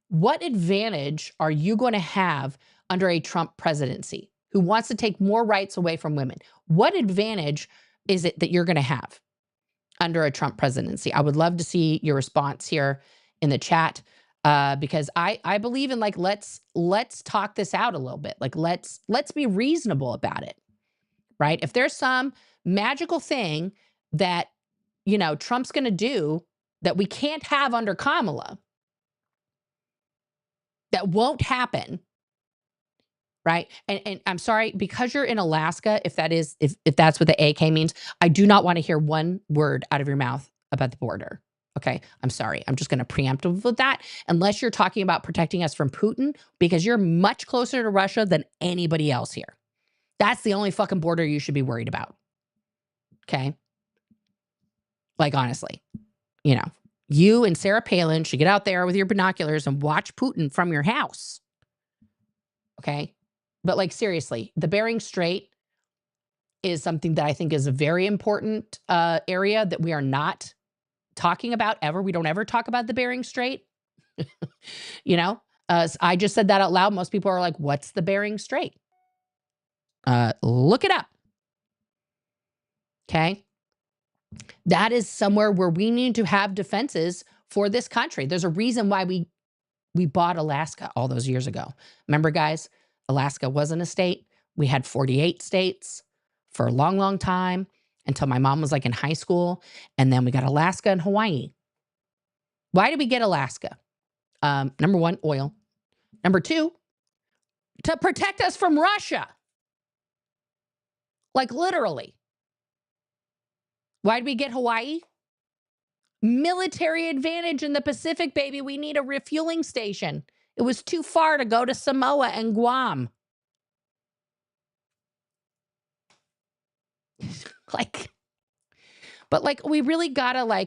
what advantage are you going to have under a Trump presidency who wants to take more rights away from women? What advantage is it that you're going to have under a Trump presidency? I would love to see your response here in the chat, because I believe in, like, let's talk this out a little bit. Like, let's be reasonable about it, right? If there's some magical thing that, Trump's going to do that we can't have under Kamala, that won't happen, right? And I'm sorry, because you're in Alaska, if that's what the AK means, I do not want to hear one word out of your mouth about the border. Okay, I'm sorry. I'm just going to preempt with that, unless you're talking about protecting us from Putin, because you're much closer to Russia than anybody else here. That's the only fucking border you should be worried about. Okay? Like, honestly, you and Sarah Palin should get out there with your binoculars and watch Putin from your house. Okay? But, like, seriously, the Bering Strait is something that I think is a very important area that we are not talking about ever. We don't ever talk about the Bering Strait. I just said that out loud. Most people are like, what's the Bering Strait? Look it up. Okay? That is somewhere where we need to have defenses for this country. There's a reason why we bought Alaska all those years ago. Remember, guys, Alaska wasn't a state. We had 48 states for a long, long time, until my mom was, like, in high school. And then we got Alaska and Hawaii. Why did we get Alaska? Number one, oil. Number two, to protect us from Russia. Like, literally. Why did we get Hawaii? Military advantage in the Pacific, baby. We need a refueling station. It was too far to go to Samoa and Guam. But we really gotta,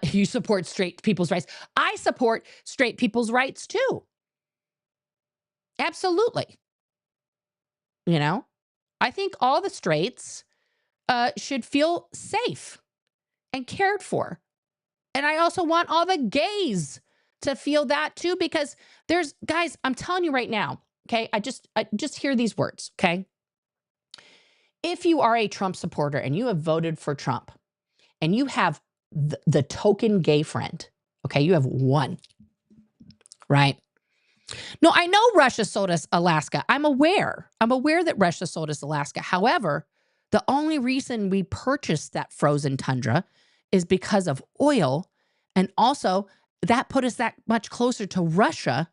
you support straight people's rights. I support straight people's rights too. Absolutely. I think all the straights should feel safe and cared for. And I also want all the gays to feel that too, because guys, I'm telling you right now, okay? I just hear these words, okay? If you are a Trump supporter and you have voted for Trump and you have the token gay friend, okay? You have one, right? No, I know Russia sold us Alaska. I'm aware that Russia sold us Alaska. However, the only reason we purchased that frozen tundra is because of oil. And also, that put us that much closer to Russia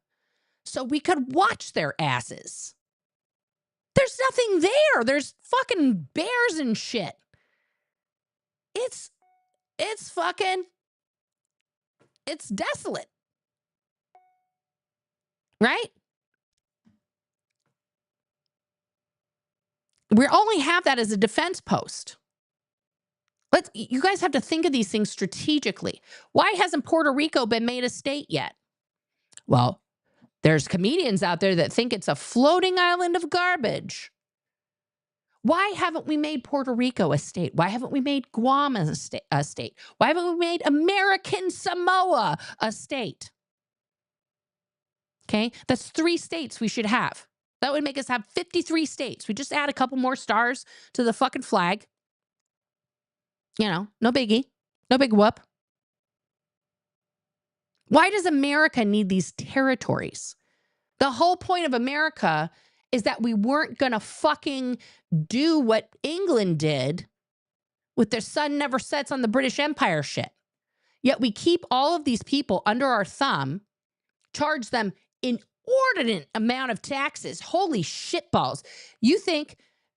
so we could watch their asses. There's nothing there. There's fucking bears and shit. It's desolate. Right? We only have that as a defense post. You guys have to think of these things strategically. Why hasn't Puerto Rico been made a state yet? Well, there's comedians out there that think it's a floating island of garbage. Why haven't we made Puerto Rico a state? Why haven't we made Guam as a state? Why haven't we made American Samoa a state? Okay, that's 3 states we should have. That would make us have 53 states. We just add a couple more stars to the fucking flag. You know, no biggie. No big whoop. Why does America need these territories? The whole point of America is that we weren't going to fucking do what England did with their sun never sets on the British Empire shit. Yet we keep all of these people under our thumb, charge them inordinate amount of taxes. Holy shitballs. You think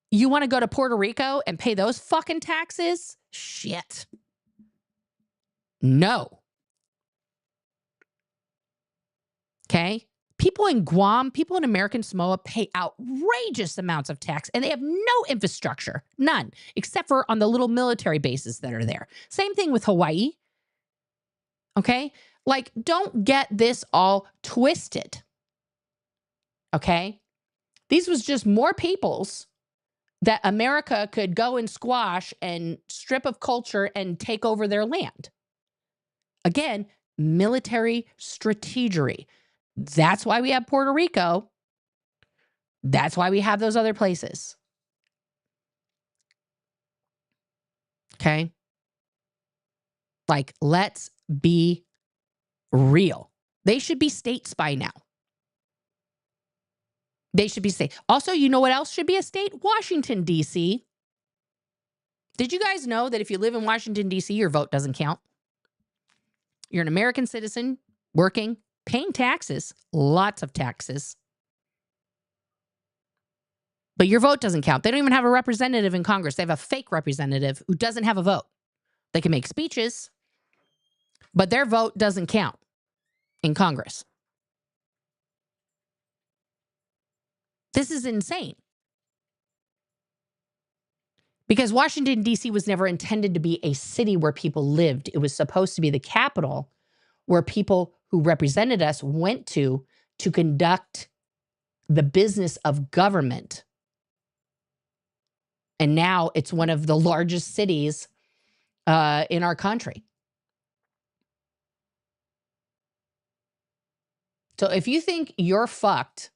you want to go to Puerto Rico and pay those fucking taxes? Shit. No. Okay? People in Guam, people in American Samoa pay outrageous amounts of tax, and they have no infrastructure, none, except for on the little military bases that are there. Same thing with Hawaii. Okay? Like, don't get this all twisted. Okay? These was just more peoples that America could go and squash and strip of culture and take over their land. Again, military strategery. That's why we have Puerto Rico. That's why we have those other places. Okay? Like, let's be real. They should be states by now. They should be state. Also, you know what else should be a state? Washington, D.C. Did you guys know that if you live in Washington, D.C., your vote doesn't count? You're an American citizen, working, paying taxes, lots of taxes. But your vote doesn't count. They don't even have a representative in Congress. They have a fake representative who doesn't have a vote. They can make speeches, but their vote doesn't count in Congress. This is insane. Because Washington, D.C. was never intended to be a city where people lived. It was supposed to be the capital where people who represented us went to conduct the business of government. And now it's one of the largest cities in our country. So if you think you're fucked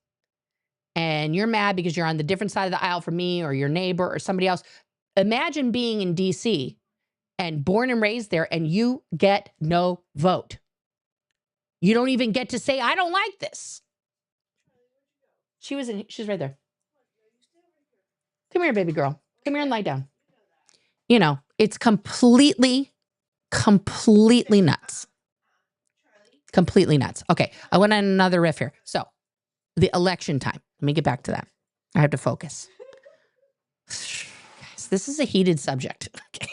and you're mad because you're on the different side of the aisle from me or your neighbor or somebody else, imagine being in D.C. and born and raised there and you get no vote. You don't even get to say, I don't like this. She's right there. Come here, baby girl. Come here and lie down. You know, it's completely nuts. Completely nuts. Okay, I went on another riff here. So, the election time. Let me get back to that. I have to focus. Guys, this is a heated subject. Okay.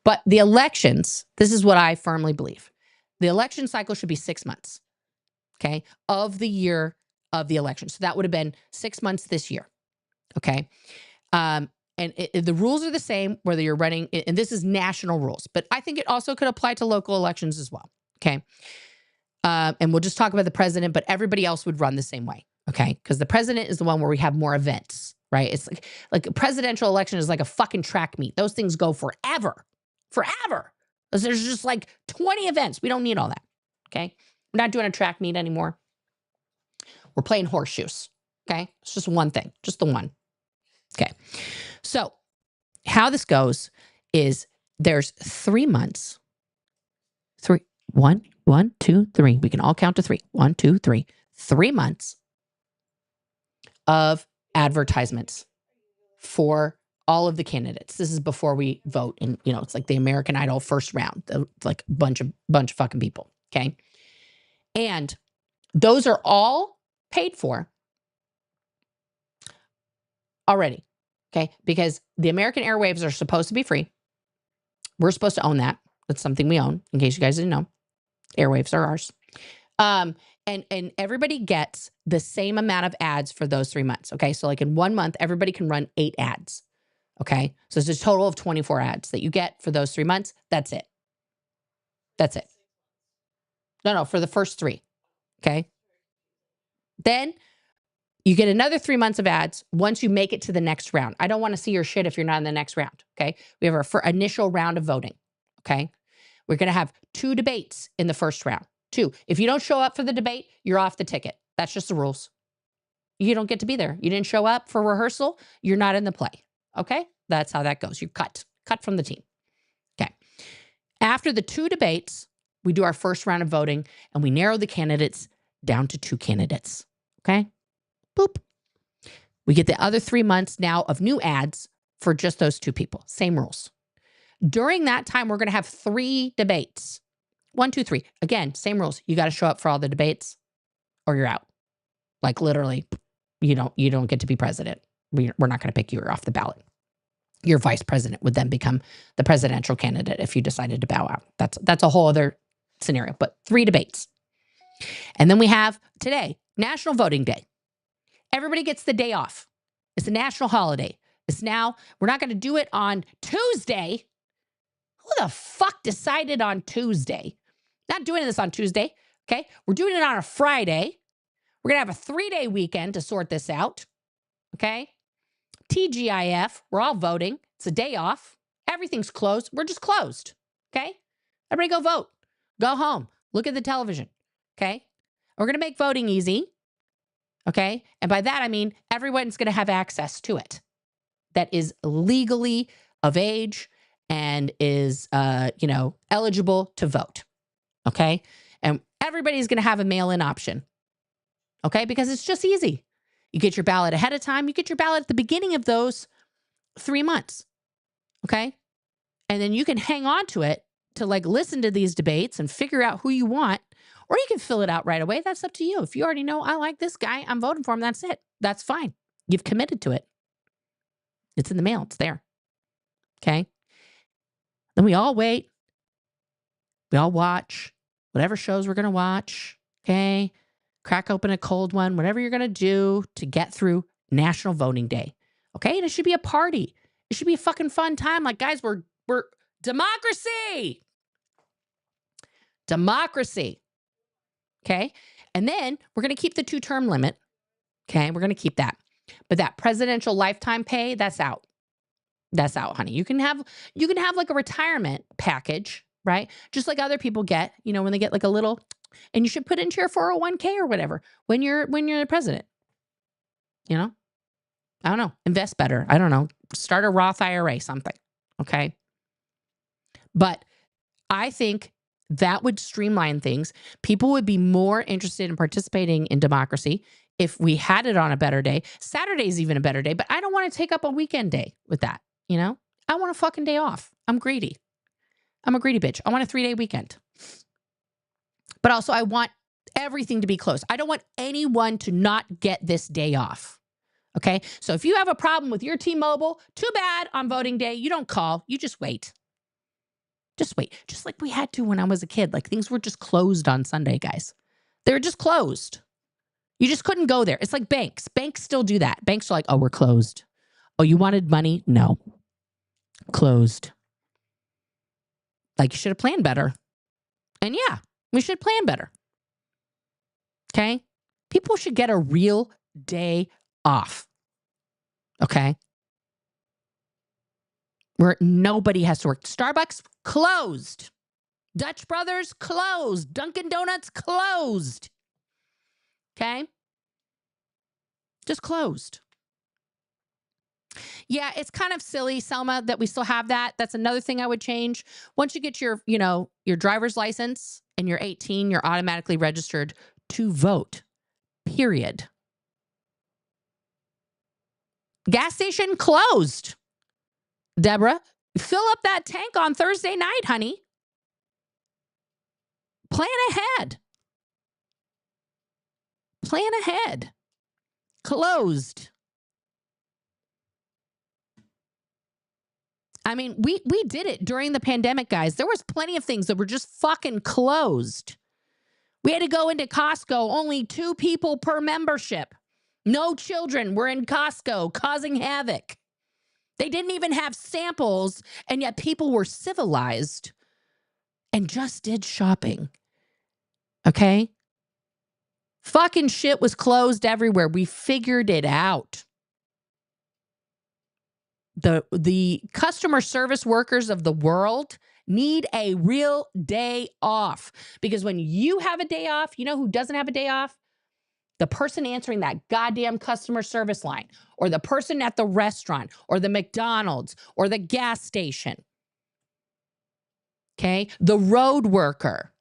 But the elections, this is what I firmly believe. The election cycle should be 6 months, okay, of the year of the election. So that would have been 6 months this year, okay? And the rules are the same whether you're running, and this is national rules, but I think it also could apply to local elections as well, okay? And we'll just talk about the president, but everybody else would run the same way, okay? Because the president is the one where we have more events, right? It's like a presidential election is like a fucking track meet. Those things go forever. There's just like 20 events. We don't need all that, okay? We're not doing a track meet anymore. We're playing horseshoes, okay? It's just one thing, just the one. Okay, so how this goes is there's 3 months. 1, 2, 3. We can all count to 3. 1, 2, 3. 3 months of advertisements for all of the candidates. This is before we vote, and you know it's like the American Idol first round. It's like a bunch of fucking people. Okay, and those are all paid for already. Okay, because the American airwaves are supposed to be free. We're supposed to own that. That's something we own. In case you guys didn't know, airwaves are ours. And everybody gets the same amount of ads for those 3 months. Okay, so like in 1 month, everybody can run 8 ads. Okay, so it's a total of 24 ads that you get for those 3 months. That's it. That's it. No, for the first 3. Okay. Then You get another 3 months of ads once you make it to the next round. I don't want to see your shit if you're not in the next round, okay? We have our initial round of voting, okay? We're going to have 2 debates in the first round. 2. If you don't show up for the debate, you're off the ticket. That's just the rules. You don't get to be there. You didn't show up for rehearsal, you're not in the play, okay? That's how that goes. You're cut from the team, okay? After the 2 debates, we do our first round of voting, and we narrow the candidates down to 2 candidates, okay? Boop. We get the other 3 months now of new ads for just those 2 people. Same rules. During that time, we're going to have 3 debates. 1, 2, 3. Again, same rules. You got to show up for all the debates or you're out. Like literally, you don't get to be president. We're not going to pick you off the ballot. Your vice president would then become the presidential candidate if you decided to bow out. That's a whole other scenario, but 3 debates. And then we have today, National Voting Day. Everybody gets the day off. It's a national holiday. We're not going to do it on Tuesday. Who the fuck decided on Tuesday? Not doing this on Tuesday, okay? We're doing it on a Friday. We're going to have a 3-day weekend to sort this out, okay? TGIF, we're all voting. It's a day off. Everything's closed. We're just closed, okay? Everybody go vote. Go home. Look at the television, okay? We're going to make voting easy. Okay. And by that, I mean, everyone's going to have access to it that is legally of age and is, eligible to vote. Okay. And everybody's going to have a mail-in option. Okay. Because it's just easy. You get your ballot ahead of time. You get your ballot at the beginning of those 3 months. Okay. And then you can hang on to it to like listen to these debates and figure out who you want. Or you can fill it out right away. That's up to you. If you already know, I like this guy, I'm voting for him, that's it. That's fine. You've committed to it. It's in the mail. It's there. Okay? Then we all wait. We all watch whatever shows we're going to watch. Okay? Crack open a cold one, whatever you're going to do to get through National Voting Day. Okay? And it should be a party. It should be a fucking fun time. Like, guys, we're democracy. Democracy. Okay. And then we're going to keep the 2-term limit. Okay. We're going to keep that. But that presidential lifetime pay, that's out. That's out, honey. You can have like a retirement package, right? Just like other people get, when they get like a little, and you should put into your 401k or whatever when you're the president. I don't know. Invest better. I don't know. Start a Roth IRA, something. Okay. But I think that would streamline things. People would be more interested in participating in democracy if we had it on a better day. Saturday's even a better day, but I don't want to take up a weekend day with that. I want a fucking day off. I'm greedy. I'm a greedy bitch. I want a 3-day weekend. But also I want everything to be closed. I don't want anyone to not get this day off. Okay. So if you have a problem with your T-Mobile, too bad on voting day. You don't call. You just wait. Just wait. Just like we had to when I was a kid. Like things were just closed on Sunday, guys. They were just closed. You just couldn't go there. It's like banks. Banks still do that. Banks are like, oh, we're closed. Oh, you wanted money? No. Closed. Like you should have planned better. And yeah, we should plan better. Okay? People should get a real day off. Okay? Where nobody has to work. Starbucks closed. Dutch Brothers closed. Dunkin' Donuts closed. Okay? Just closed. Yeah, it's kind of silly, Selma, that we still have that. That's another thing I would change. Once you get your driver's license and you're 18, you're automatically registered to vote. Period. Gas station closed. Deborah, fill up that tank on Thursday night, honey. Plan ahead. Plan ahead. Closed. I mean, we did it during the pandemic, guys. There was plenty of things that were just fucking closed. We had to go into Costco, only 2 people per membership. No children were in Costco causing havoc. They didn't even have samples, and yet people were civilized and just did shopping. Okay? Fucking shit was closed everywhere. We figured it out. The customer service workers of the world need a real day off, because when you have a day off, you know who doesn't have a day off? The person answering that goddamn customer service line, or the person at the restaurant, or the McDonald's, or the gas station. Okay? The road worker.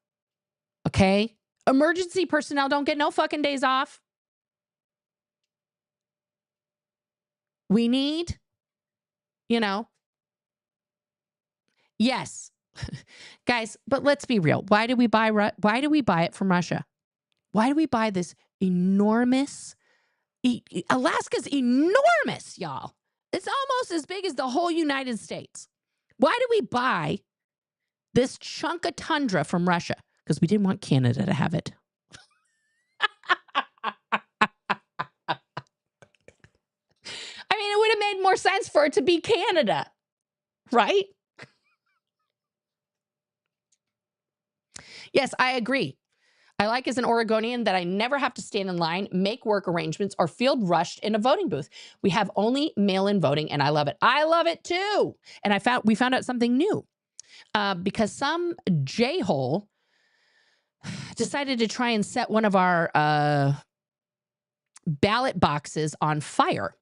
Okay? Emergency personnel don't get no fucking days off. We need, yes. Guys, but let's be real. Why do we buy it from Russia? Why do we buy this enormous Alaska's enormous, y'all. It's almost as big as the whole United States. Why do we buy this chunk of tundra from Russia? Because we didn't want Canada to have it. I mean, it would have made more sense for it to be Canada, right? Yes, I agree. I like as an Oregonian that I never have to stand in line, make work arrangements, or feel rushed in a voting booth. We have only mail-in voting, and I love it. I love it too. And we found out something new because some J-hole decided to try and set one of our ballot boxes on fire,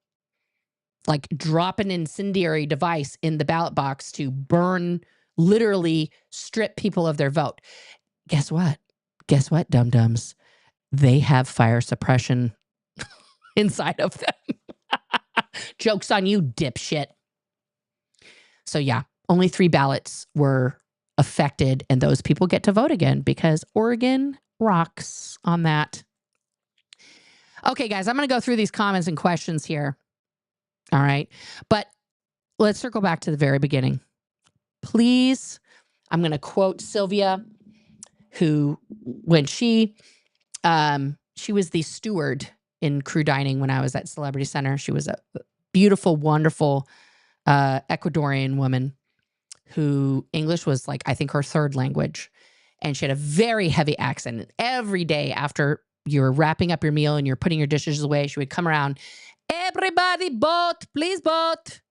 like drop an incendiary device in the ballot box to burn, literally strip people of their vote. Guess what? Guess what, dum-dums? They have fire suppression inside of them. Joke's on you, dipshit. So yeah, only 3 ballots were affected, and those people get to vote again because Oregon rocks on that. Okay, guys, I'm going to go through these comments and questions here. All right. But let's circle back to the very beginning. Please, I'm going to quote Sylvia, who, when she was the steward in crew dining when I was at Celebrity Center. She was a beautiful, wonderful Ecuadorian woman who English was like, I think, her 3rd language. And she had a very heavy accent. And every day after you're wrapping up your meal and you're putting your dishes away, she would come around. Everybody vote, please vote.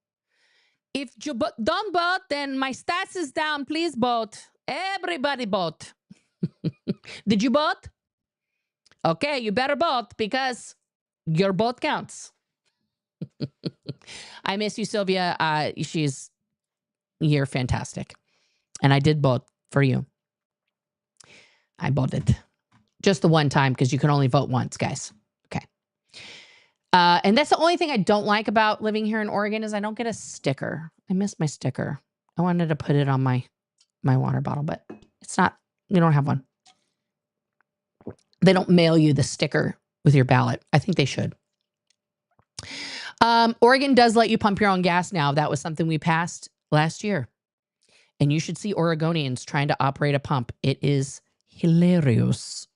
If you don't vote, then my stats is down. Please vote. Everybody vote. Did you vote? Okay, you better vote because your vote counts. I miss you, Sylvia. You're fantastic. And I did vote for you. I voted. Just the one time because you can only vote once, guys. Okay. And that's the only thing I don't like about living here in Oregon is I don't get a sticker. I miss my sticker. I wanted to put it on my water bottle, but it's not, we don't have one. They don't mail you the sticker with your ballot. I think they should. Oregon does let you pump your own gas now. That was something we passed last year. And you should see Oregonians trying to operate a pump. It is hilarious.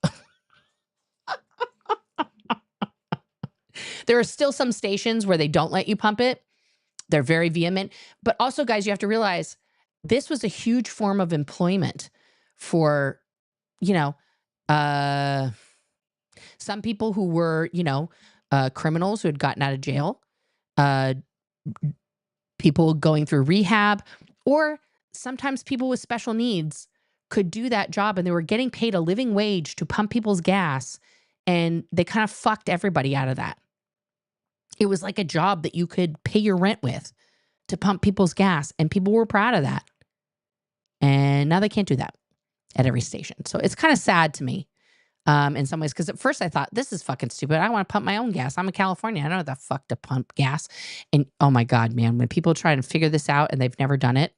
There are still some stations where they don't let you pump it. They're very vehement. But also, guys, you have to realize this was a huge form of employment for, some people who were, criminals who had gotten out of jail, people going through rehab, or sometimes people with special needs could do that job, and they were getting paid a living wage to pump people's gas, and they kind of fucked everybody out of that. It was like a job that you could pay your rent with to pump people's gas, and people were proud of that. And now they can't do that at every station. So it's kind of sad to me in some ways, because at first I thought, this is fucking stupid. I want to pump my own gas. I'm in California. I don't know the fuck to pump gas. And oh my God, man, when people try to figure this out and they've never done it,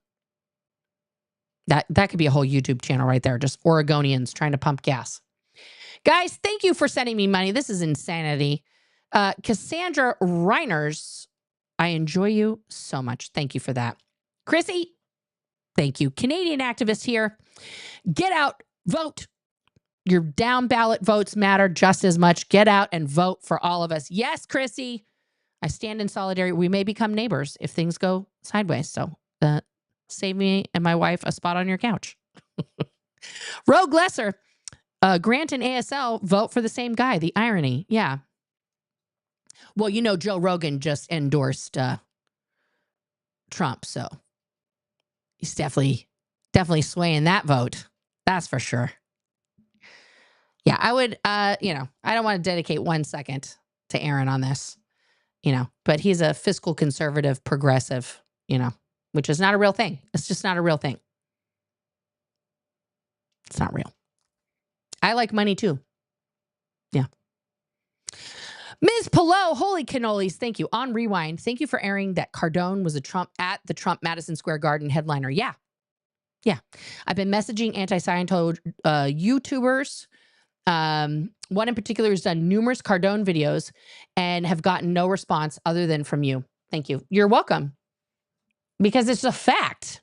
that could be a whole YouTube channel right there. Just Oregonians trying to pump gas. Guys, thank you for sending me money. This is insanity. Cassandra Reiners, I enjoy you so much. Thank you for that. Chrissy, thank you. Canadian activist here. Get out, vote. Your down ballot votes matter just as much. Get out and vote for all of us. Yes, Chrissy, I stand in solidarity. We may become neighbors if things go sideways. So save me and my wife a spot on your couch. Rogue Lesser, Grant and ASL vote for the same guy. The irony. Yeah. Well, you know, Joe Rogan just endorsed Trump, so he's definitely swaying that vote. That's for sure. Yeah, I would, you know, I don't want to dedicate 1 second to Aaron on this, you know, but he's a fiscal conservative progressive, you know, which is not a real thing. It's just not a real thing. It's not real. I like money too. Yeah. Ms. Pillow, holy cannolis, thank you. On Rewind, thank you for airing that Cardone was a Trump at the Trump Madison Square Garden headliner. Yeah. Yeah. I've been messaging anti-Scientology YouTubers. One in particular has done numerous Cardone videos and have gotten no response other than from you. Thank you. You're welcome. Because it's a fact.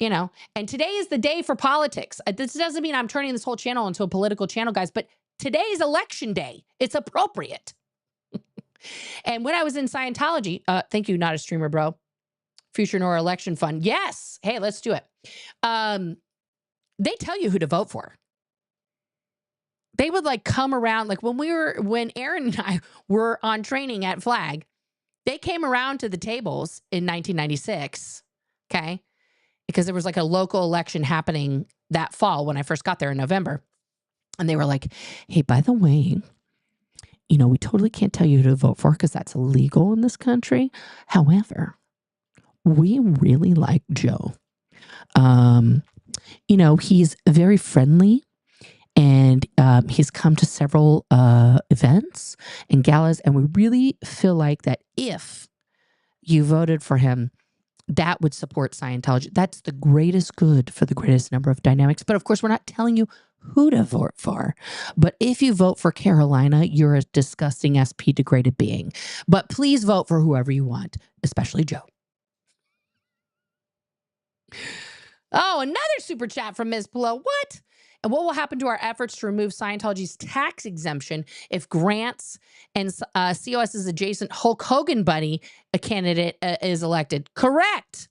You know, and today is the day for politics. This doesn't mean I'm turning this whole channel into a political channel, guys, but today is election day. It's appropriate. And when I was in Scientology, thank you, not a streamer, bro. Future Nora election fund. Yes. Hey, let's do it. They tell you who to vote for. They would like come around, like when Aaron and I were on training at Flag, they came around to the tables in 1996. Okay. Because there was like a local election happening that fall when I first got there in November. And they were like, hey, by the way, you know, we totally can't tell you who to vote for because that's illegal in this country. However, we really like Joe. You know, he's very friendly and he's come to several events and galas. And we really feel like that if you voted for him, that would support Scientology. That's the greatest good for the greatest number of dynamics. But of course, we're not telling you who to vote for. But if you vote for Carolina, you're a disgusting SP degraded being. But please vote for whoever you want, especially Joe. Oh, another super chat from Ms. Pillow. What? And what will happen to our efforts to remove Scientology's tax exemption if Grant's and COS's adjacent Hulk Hogan buddy, a candidate, is elected? Correct.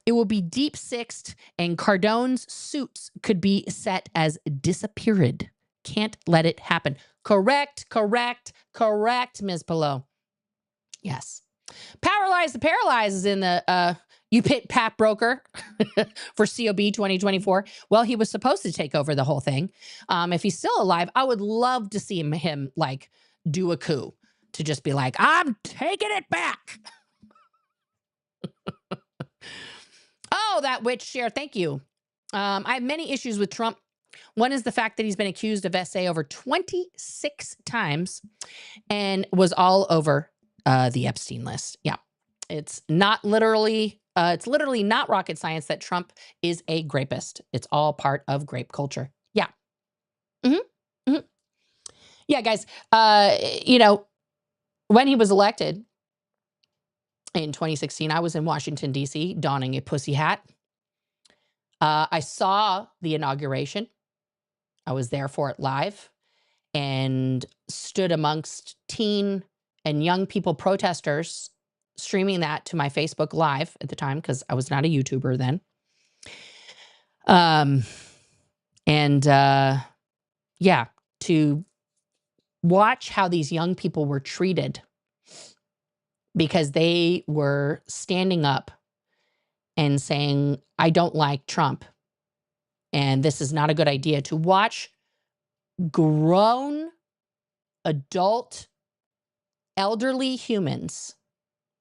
It will be deep sixed, and Cardone's suits could be set as disappeared. Can't let it happen. Correct, Ms. Pillow. Yes. Paralyze the Paralyze is in the you pit Pat Broker for COB 2024. Well, he was supposed to take over the whole thing. If he's still alive, I would love to see him like do a coup to just be like, I'm taking it back. Oh, that witch share. Thank you. I have many issues with Trump. One is the fact that he's been accused of SA over 26 times and was all over the Epstein list. Yeah. It's literally not rocket science that Trump is a grapist. It's all part of grape culture. Yeah. Yeah, guys. You know, when he was elected in 2016, I was in Washington, D.C., donning a pussy hat. I saw the inauguration. I was there for it live and stood amongst teen and young people protesters, streaming that to my Facebook Live at the time because I was not a YouTuber then. Yeah, to watch how these young people were treated because they were standing up and saying, I don't like Trump, and this is not a good idea. To watch grown, adult, elderly humans,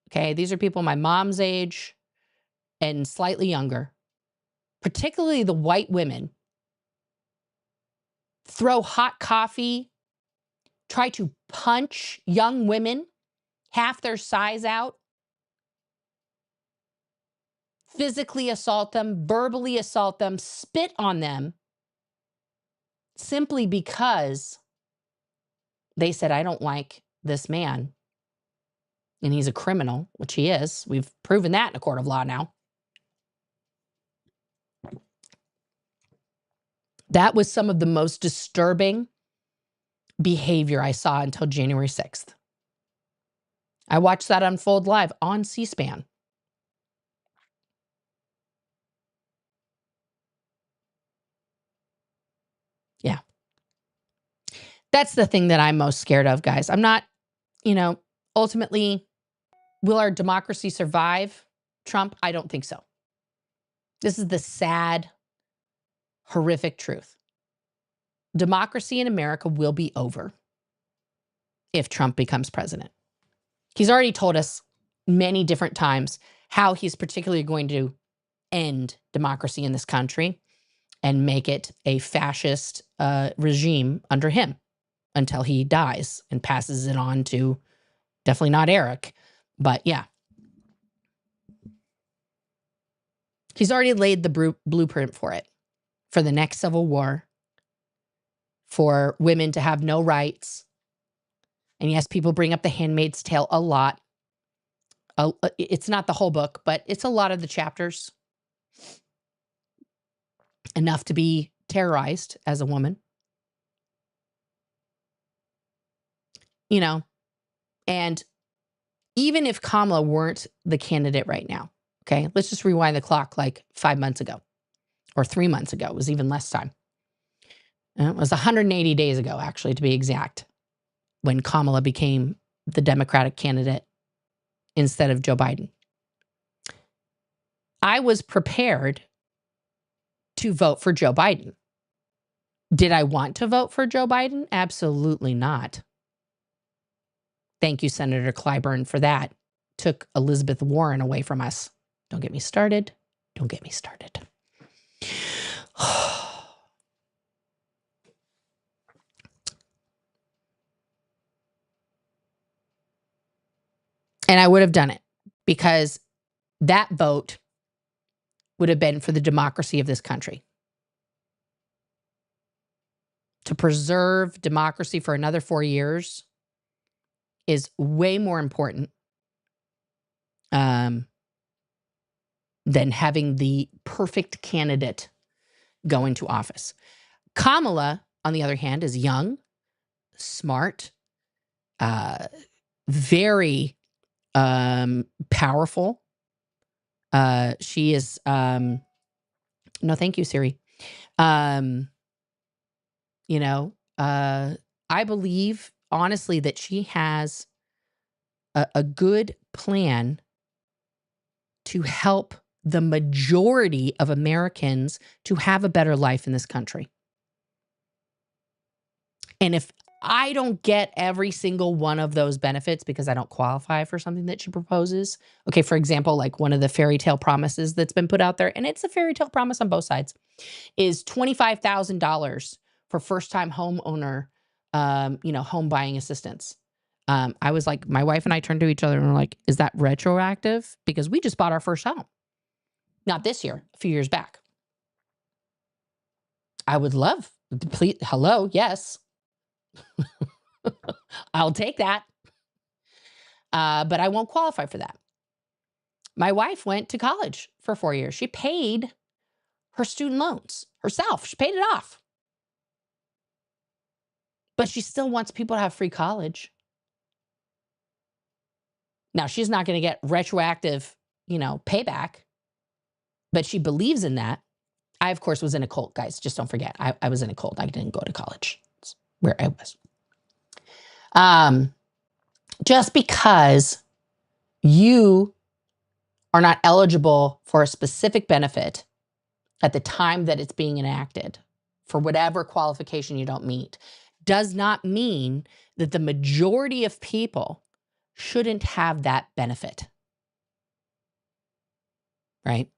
okay, these are people my mom's age and slightly younger, particularly the white women, throw hot coffee, try to punch young women half their size out, physically assault them, verbally assault them, spit on them, simply because they said, I don't like this man, and he's a criminal, which he is. We've proven that in a court of law now. That was some of the most disturbing behavior I saw until January 6th. I watched that unfold live on C-SPAN. That's the thing that I'm most scared of, guys. I'm not, ultimately, will our democracy survive Trump? I don't think so. This is the sad, horrific truth. Democracy in America will be over if Trump becomes president. He's already told us many different times how he's particularly going to end democracy in this country and make it a fascist regime under him until he dies and passes it on to, definitely not Eric, but yeah. He's already laid the blueprint for it, for the next civil war, for women to have no rights. And yes, people bring up The Handmaid's Tale a lot. It's not the whole book, but it's a lot of the chapters. Enough to be terrorized as a woman. And even if Kamala weren't the candidate right now, okay, let's just rewind the clock like 5 months ago or 3 months ago. It was even less time. It was 180 days ago, actually, to be exact, when Kamala became the Democratic candidate instead of Joe Biden. I was prepared to vote for Joe Biden. Did I want to vote for Joe Biden? Absolutely not. Thank you, Senator Clyburn, for that. Took Elizabeth Warren away from us. Don't get me started. Don't get me started. And I would have done it because that vote would have been for the democracy of this country. To preserve democracy for another 4 years is way more important than having the perfect candidate go into office. Kamala, on the other hand, is young, smart, very powerful. She is, no, thank you, Siri. I believe, honestly, that she has a good plan to help the majority of Americans to have a better life in this country. And if I don't get every single one of those benefits because I don't qualify for something that she proposes. Okay, for example, like one of the fairy tale promises that's been put out there, and it's a fairy tale promise on both sides, is $25,000 for first-time homeowner, home buying assistance. I was like, my wife and I turned to each other and were like, is that retroactive? Because we just bought our first home. Not this year, a few years back. I would love, please, hello, yes. I'll take that. But I won't qualify for that. My wife went to college for 4 years. She paid her student loans herself. She paid it off. But she still wants people to have free college. Now, she's not going to get retroactive, payback, but she believes in that. I, of course, was in a cult, guys. Just don't forget. I was in a cult. I didn't go to college. That's where I was. Just because you are not eligible for a specific benefit at the time that it's being enacted, for whatever qualification you don't meet, does not mean that the majority of people shouldn't have that benefit. Right?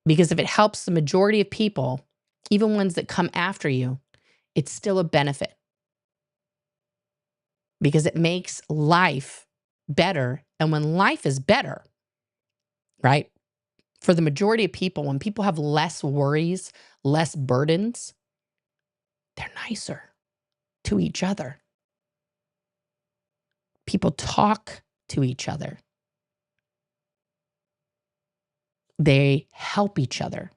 Because if it helps the majority of people, even ones that come after you, it's still a benefit. Because it makes life better. And when life is better, right, for the majority of people, when people have less worries, less burdens, they're nicer to each other. People talk to each other. They help each other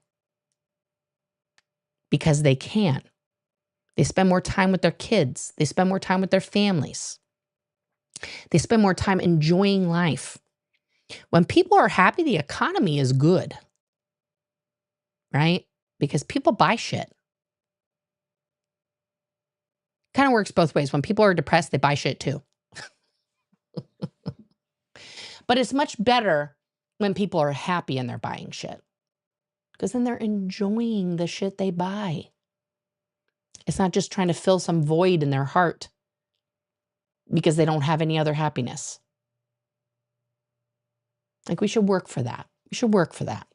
because they can. They spend more time with their kids. They spend more time with their families. They spend more time enjoying life. When people are happy, the economy is good, right? because people buy shit. Kind of works both ways. When people are depressed, they buy shit too. But it's much better when people are happy and they're buying shit, because then they're enjoying the shit they buy. It's not just trying to fill some void in their heart because they don't have any other happiness. Like, we should work for that. We should work for that.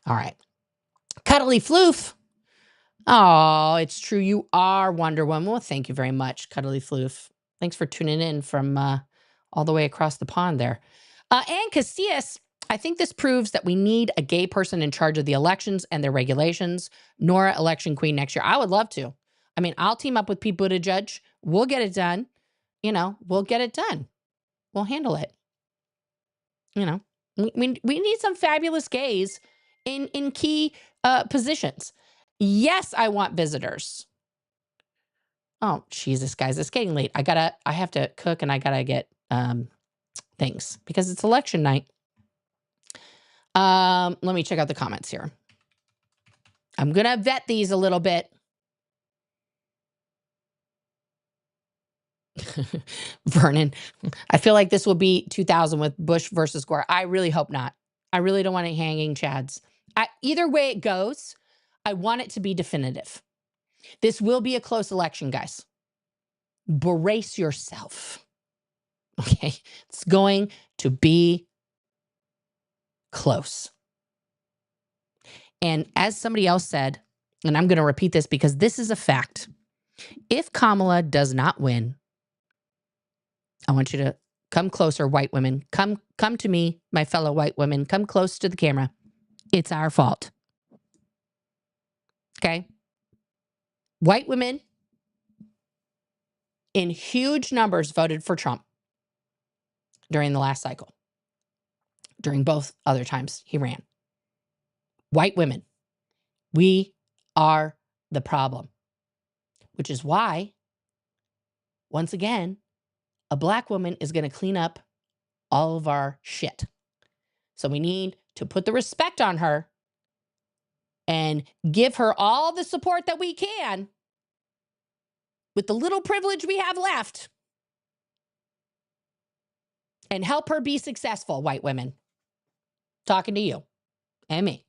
All right. Cuddly Floof. Oh, it's true. You are Wonder Woman. Well, thank you very much, Cuddly Floof. Thanks for tuning in from all the way across the pond there. And Casillas, I think this proves that we need a gay person in charge of the elections and their regulations. Nora, election queen next year. I would love to. I mean, I'll team up with Pete Buttigieg. We'll get it done. You know, we'll get it done. We'll handle it. You know, we need some fabulous gays in key positions. Yes, I want visitors. Oh, Jesus, guys, it's getting late. I have to cook and I gotta get things because it's election night. Let me check out the comments here. I'm gonna vet these a little bit. Vernon, I feel like this will be 2000 with Bush versus Gore. I really hope not. I really don't want any hanging chads. Either way it goes, I want it to be definitive. This will be a close election, guys. Brace yourself. Okay? It's going to be close. And as somebody else said, and I'm going to repeat this because this is a fact. If Kamala does not win, I want you to come closer, white women. Come to me, my fellow white women. Come close to the camera. It's our fault. Okay? White women in huge numbers voted for Trump during the last cycle. During both other times he ran. White women. We are the problem. Which is why, once again, a black woman is going to clean up all of our shit. So we need to put the respect on her and give her all the support that we can with the little privilege we have left and help her be successful, white women. Talking to you and me.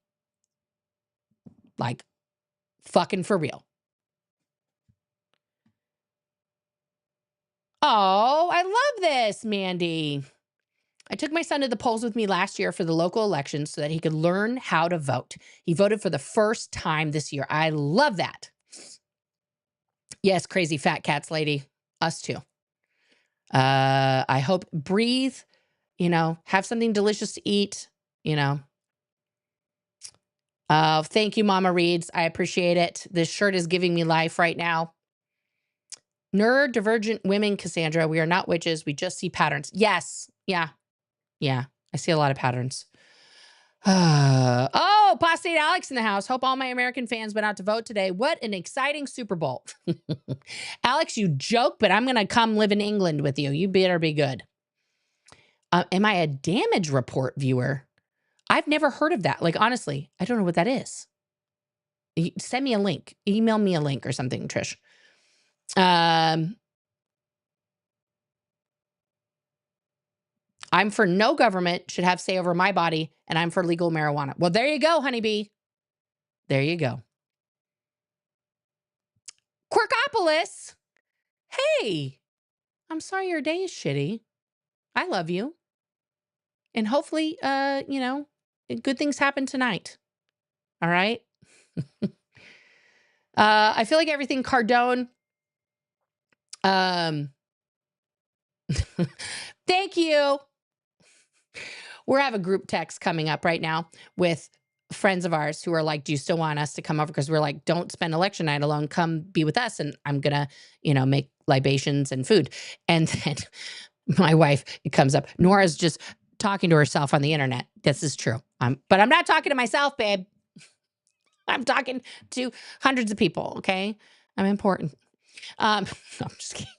Like, fucking for real. Oh, I love this, Mandy. I took my son to the polls with me last year for the local elections so that he could learn how to vote. He voted for the first time this year. I love that. Yes, crazy fat cats lady. Us too. I hope, breathe, you know, have something delicious to eat, you know. Thank you, Mama Reeds. I appreciate it. This shirt is giving me life right now. Neurodivergent women, Cassandra. We are not witches. We just see patterns. Yes. Yeah. Yeah. I see a lot of patterns. Oh, Apostate Alex in the house. Hope all my American fans went out to vote today. What an exciting Super Bowl. Alex, you joke, but I'm going to come live in England with you. You better be good. Am I a damage report viewer? I've never heard of that. Like, honestly, I don't know what that is. Send me a link. Email me a link or something, Trish. I'm for no government should have say over my body, and I'm for legal marijuana. Well, there you go, honeybee. There you go. Quirkopolis. Hey, I'm sorry your day is shitty. I love you. And hopefully, you know, good things happen tonight. All right? I feel like everything Cardone. Thank you. We're having a group text coming up right now with friends of ours who are like, do you still want us to come over? Because we're like, don't spend election night alone. Come be with us. And I'm going to, you know, make libations and food. And then my wife, it comes up. Nora's just talking to herself on the internet. This is true. But I'm not talking to myself, babe. I'm talking to hundreds of people. Okay. I'm important. No, I'm just kidding.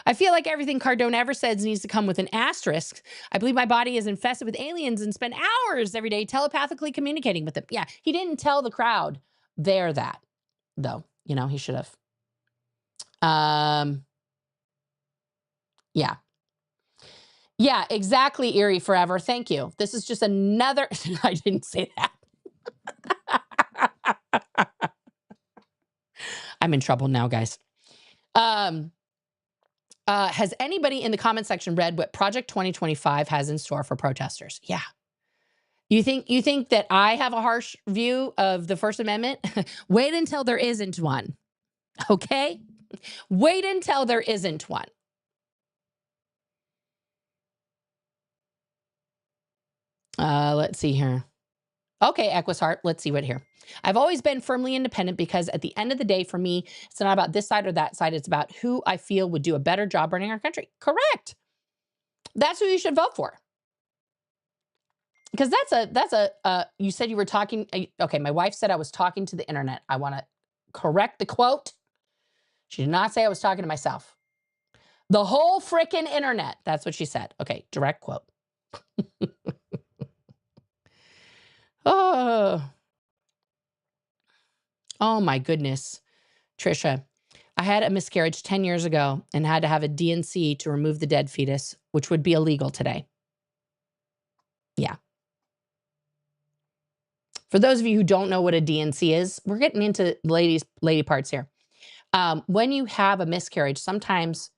I feel like everything Cardone ever says needs to come with an asterisk. I believe my body is infested with aliens and spend hours every day telepathically communicating with them. Yeah, he didn't tell the crowd there that, though. You know, he should have. Yeah. Yeah, exactly, Eerie Forever. Thank you. This is just another... I didn't say that. I'm in trouble now, guys. Has anybody in the comment section read what Project 2025 has in store for protesters? Yeah. You think that I have a harsh view of the First Amendment? Wait until there isn't one. Okay? Wait until there isn't one. Let's see here. Okay, Equisheart, let's see what here. I've always been firmly independent because at the end of the day, for me, it's not about this side or that side. It's about who I feel would do a better job running our country. Correct. That's who you should vote for. Because you said you were talking. Okay, my wife said I was talking to the internet. I want to correct the quote. She did not say I was talking to myself. The whole frickin' internet. That's what she said. Okay, direct quote. Oh my goodness. Trisha, I had a miscarriage 10 years ago and had to have a DNC to remove the dead fetus, which would be illegal today. Yeah. For those of you who don't know what a DNC is, we're getting into lady parts here. When you have a miscarriage, sometimes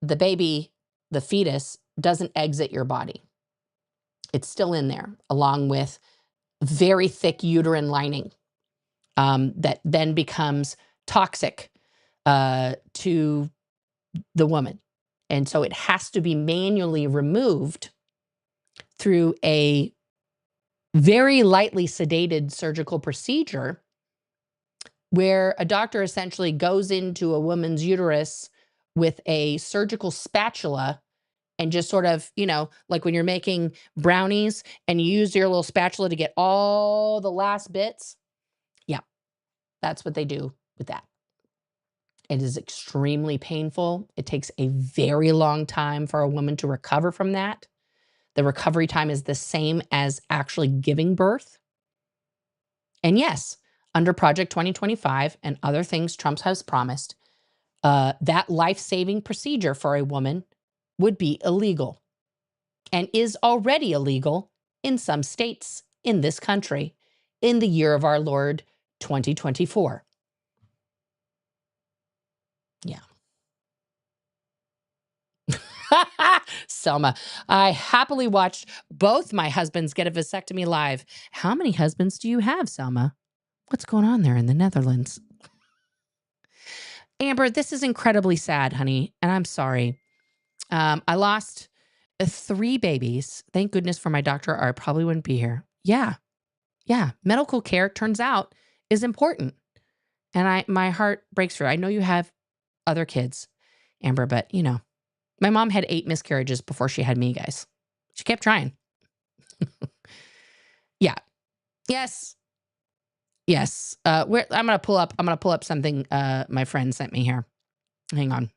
the baby, the fetus, doesn't exit your body. It's still in there, along with very thick uterine lining that then becomes toxic to the woman. And so it has to be manually removed through a very lightly sedated surgical procedure where a doctor essentially goes into a woman's uterus with a surgical spatula and just sort of, you know, like when you're making brownies and you use your little spatula to get all the last bits. Yeah, that's what they do with that. It is extremely painful. It takes a very long time for a woman to recover from that. The recovery time is the same as actually giving birth. And yes, under Project 2025 and other things Trump has promised, that life-saving procedure for a woman would be illegal and is already illegal in some states in this country in the year of our Lord 2024. Yeah. Selma, I happily watched both my husbands get a vasectomy live. How many husbands do you have, Selma? What's going on there in the Netherlands? Amber, this is incredibly sad, honey, and I'm sorry. I lost 3 babies. Thank goodness for my doctor, or I probably wouldn't be here. Yeah. Medical care, turns out, is important. And my heart breaks for it. I know you have other kids, Amber, but, you know, my mom had 8 miscarriages before she had me, guys. She kept trying. Yeah. Yes. I'm gonna pull up something my friend sent me here. Hang on.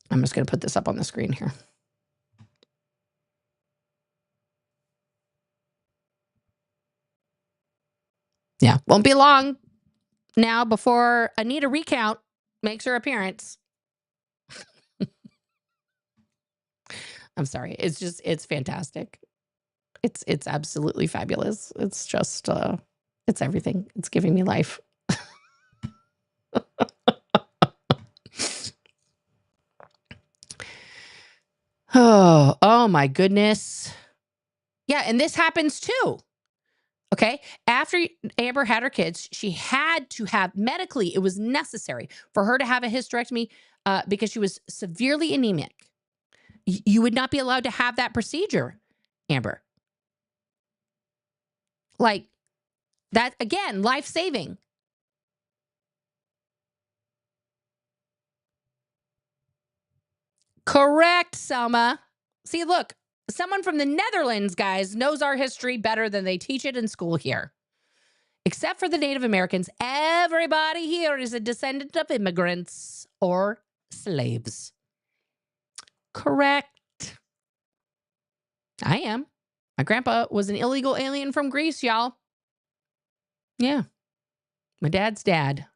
I'm just gonna put this up on the screen here. Yeah, won't be long now before Anita Recount makes her appearance. I'm sorry. It's fantastic. It's absolutely fabulous. It's just, it's everything. It's giving me life. Oh my goodness. Yeah, and this happens too. Okay. After Amber had her kids, she had to have, medically, it was necessary for her to have a hysterectomy because she was severely anemic. You would not be allowed to have that procedure, Amber. Like that, again, life-saving. Correct, Selma. See, look, someone from the Netherlands, guys, knows our history better than they teach it in school here. Except for the Native Americans, everybody here is a descendant of immigrants or slaves. Correct. I am. My grandpa was an illegal alien from Greece, y'all. Yeah. My dad's dad.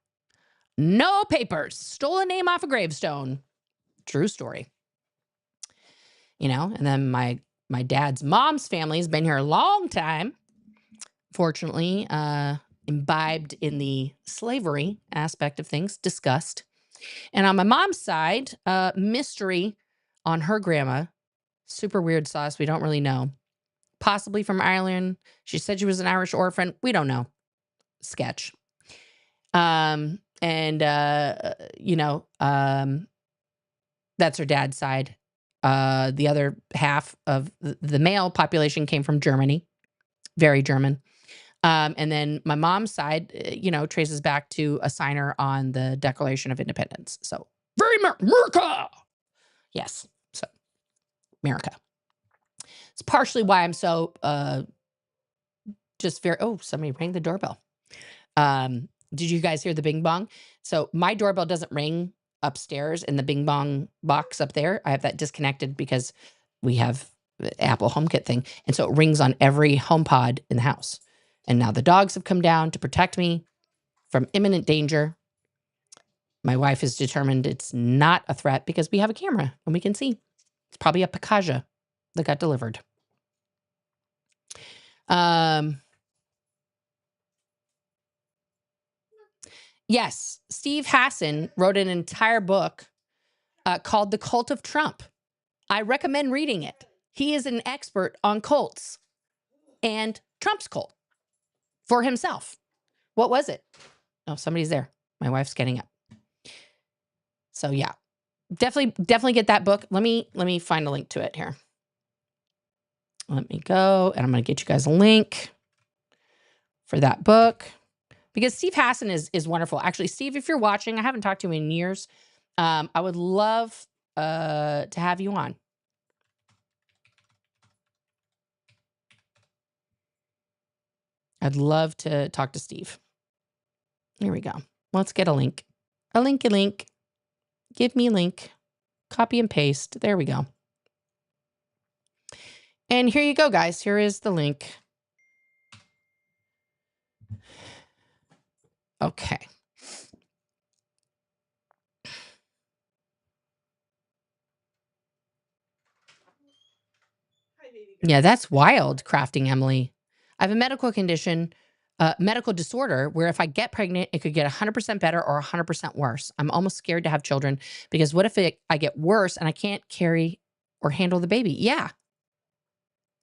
No papers. Stole a name off a gravestone. True story. You know, and then my dad's mom's family has been here a long time. Fortunately, imbibed in the slavery aspect of things, discussed. And on my mom's side, mystery on her grandma. Super weird sauce. We don't really know. Possibly from Ireland. She said she was an Irish orphan. We don't know. Sketch. You know, that's her dad's side. The other half of the male population came from Germany. Very German. And then my mom's side, you know, traces back to a signer on the Declaration of Independence. So, very America. Yes. So, America. It's partially why I'm so just very. Oh, somebody rang the doorbell. Did you guys hear the bing bong? So my doorbell doesn't ring upstairs in the bing bong box up there. I have that disconnected because we have the Apple HomeKit thing. And so it rings on every HomePod in the house. And now the dogs have come down to protect me from imminent danger. My wife is determined it's not a threat because we have a camera and we can see. It's probably a Picaja that got delivered. Yes, Steve Hassan wrote an entire book called The Cult of Trump. I recommend reading it. He is an expert on cults and Trump's cult for himself. What was it? Oh, somebody's there. My wife's getting up. So yeah, definitely get that book. Let me find a link to it here. Let me go, and I'm going to get you guys a link for that book. Because Steve Hassan is wonderful. Actually, Steve, if you're watching, I haven't talked to you in years. I would love to have you on. I'd love to talk to Steve. Here we go. Let's get a link. A link. Give me a link. Copy and paste. There we go. And here you go, guys. Here is the link. Okay. Yeah, that's wild, Crafting Emily. I have a medical condition, medical disorder, where if I get pregnant, it could get 100% better or 100% worse. I'm almost scared to have children because what if I get worse and I can't carry or handle the baby? Yeah.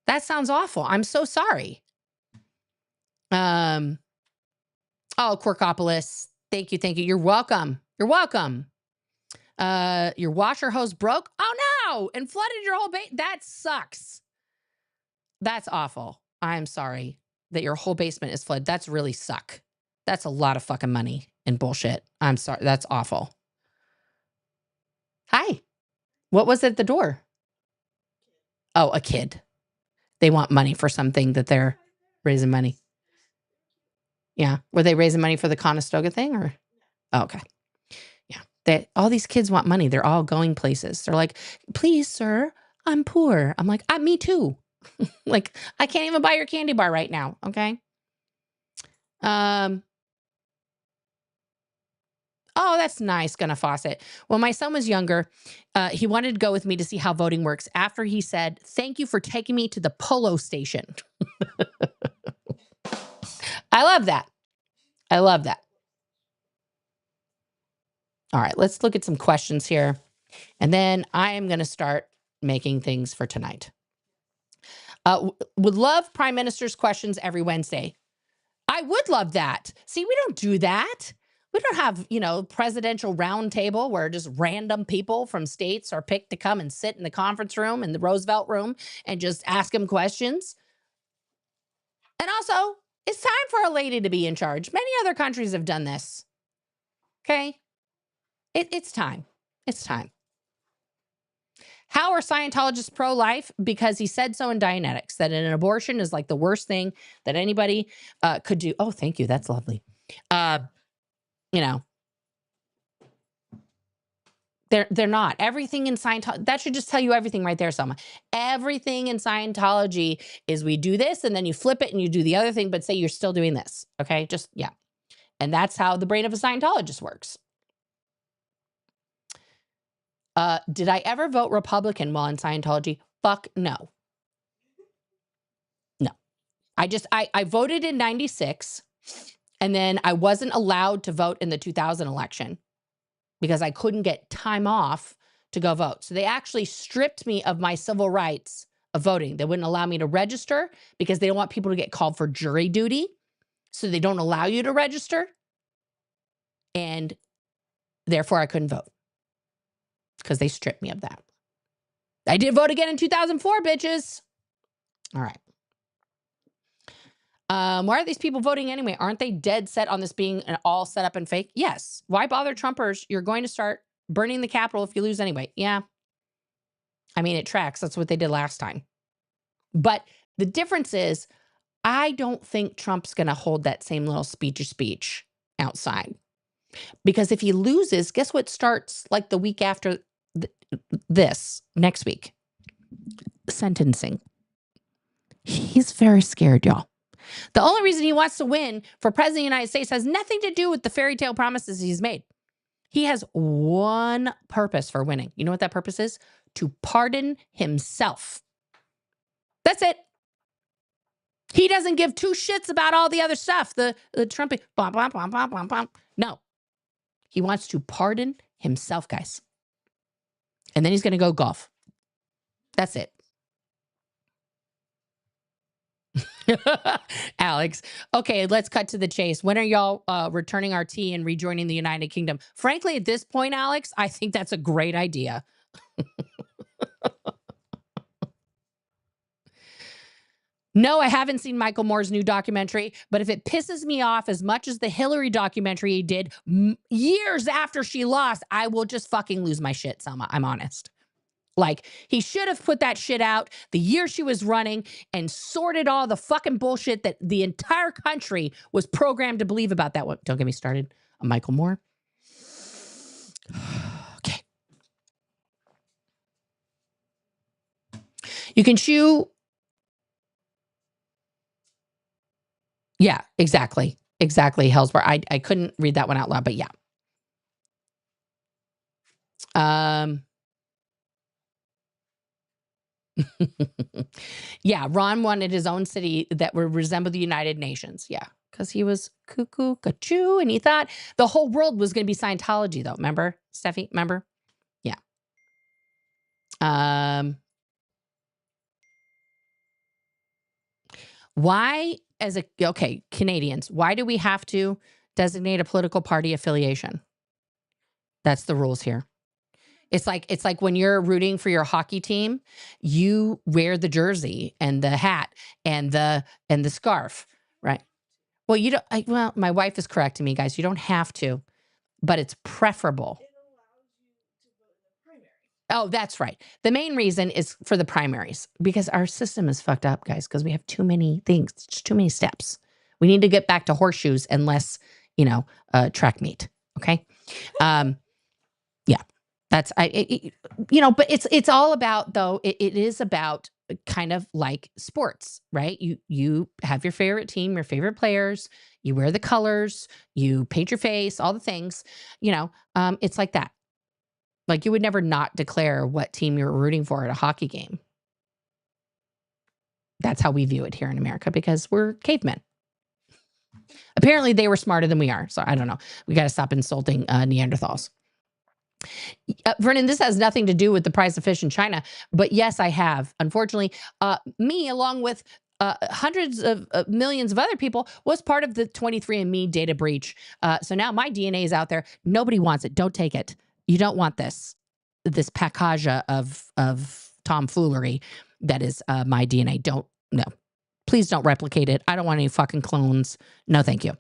That sounds awful. I'm so sorry. Oh, Corkopolis. Thank you. You're welcome. Your washer hose broke. Oh no, and flooded your whole basement. That sucks. That's awful. I'm sorry that your whole basement is flooded. That's really suck. That's a lot of fucking money and bullshit. I'm sorry. That's awful. Hi. What was at the door? Oh, a kid. They want money for something that they're raising money. Yeah. Were they raising money for the Conestoga thing or? Oh, okay. Yeah. All these kids want money. They're all going places. They're like, please, sir, I'm poor. I'm like, me too. Like, I can't even buy your candy bar right now. Okay. Oh, that's nice, Gunna Fawcett. When my son was younger, he wanted to go with me to see how voting works after he said, thank you for taking me to the polo station. I love that. All right, let's look at some questions here. And then I am going to start making things for tonight. Would love Prime Minister's questions every Wednesday. I would love that. See, we don't do that. We don't have, presidential roundtable where just random people from states are picked to come and sit in the conference room in the Roosevelt room and just ask them questions. And also, it's time for a lady to be in charge. Many other countries have done this. Okay? It's time. It's time. How are Scientologists pro-life? Because he said so in Dianetics, that an abortion is like the worst thing that anybody could do. Oh, thank you. That's lovely. You know, they're not. Everything in Scientology, that should just tell you everything right there, Selma. Everything in Scientology is we do this and then you flip it and you do the other thing, but say you're still doing this. Okay, just, yeah. And that's how the brain of a Scientologist works. Did I ever vote Republican while in Scientology? Fuck no. No. I voted in 96, and then I wasn't allowed to vote in the 2000 election because I couldn't get time off to go vote. So they actually stripped me of my civil rights of voting. They wouldn't allow me to register because they don't want people to get called for jury duty. So they don't allow you to register. And therefore I couldn't vote because they stripped me of that. I did vote again in 2004, bitches. All right. Why are these people voting anyway? Aren't they dead set on this being an all set up and fake? Yes. Why bother Trumpers? You're going to start burning the Capitol if you lose anyway. Yeah. I mean, it tracks. That's what they did last time. But the difference is, I don't think Trump's going to hold that same little speech outside. Because if he loses, guess what starts like the week after this, next week? Sentencing. He's very scared, y'all. The only reason he wants to win for president of the United States has nothing to do with the fairy tale promises he's made. He has one purpose for winning. You know what that purpose is? To pardon himself. That's it. He doesn't give two shits about all the other stuff. The Trump, blah, blah, blah, blah, blah, blah. No. He wants to pardon himself, guys. And then he's going to go golf. That's it. Alex. Okay, let's cut to the chase. When are y'all returning our tea and rejoining the United Kingdom? Frankly, at this point, Alex, I think that's a great idea. No, I haven't seen Michael Moore's new documentary, but if it pisses me off as much as the Hillary documentary he did years after she lost, I will just fucking lose my shit, Selma. I'm honest. Like, he should have put that shit out the year she was running and sorted all the fucking bullshit that the entire country was programmed to believe about that one. Don't get me started on Michael Moore. Okay. You can chew. Yeah, exactly. Exactly, Hellsbar. I couldn't read that one out loud, but yeah. Yeah, Ron wanted his own city that would resemble the United Nations. Yeah, because he was cuckoo, cachoo, and he thought the whole world was going to be Scientology, though. Remember, Steffi? Remember? Yeah. Why, okay, Canadians, why do we have to designate a political party affiliation? That's the rules here. It's like when you're rooting for your hockey team, you wear the jersey and the hat and the scarf, right? Well, you don't. Well, my wife is correcting me, guys. You don't have to, but it's preferable. Oh, that's right. The main reason is for the primaries because our system is fucked up, guys. Because we have too many things, just too many steps. We need to get back to horseshoes and less, track meet. Okay. Yeah. That's but it's all about though. It is about kind of like sports, right? You have your favorite team, your favorite players. You wear the colors. You paint your face. All the things. It's like that. Like you would never not declare what team you're rooting for at a hockey game. That's how we view it here in America because we're cavemen. Apparently, they were smarter than we are. So I don't know. We got to stop insulting Neanderthals. Vernon, this has nothing to do with the price of fish in China, but yes, I have. Unfortunately, me, along with hundreds of millions of other people, was part of the 23andMe data breach. So now my DNA is out there. Nobody wants it. Don't take it. You don't want this package of tomfoolery that is my DNA. No. Please don't replicate it. I don't want any fucking clones. No, thank you.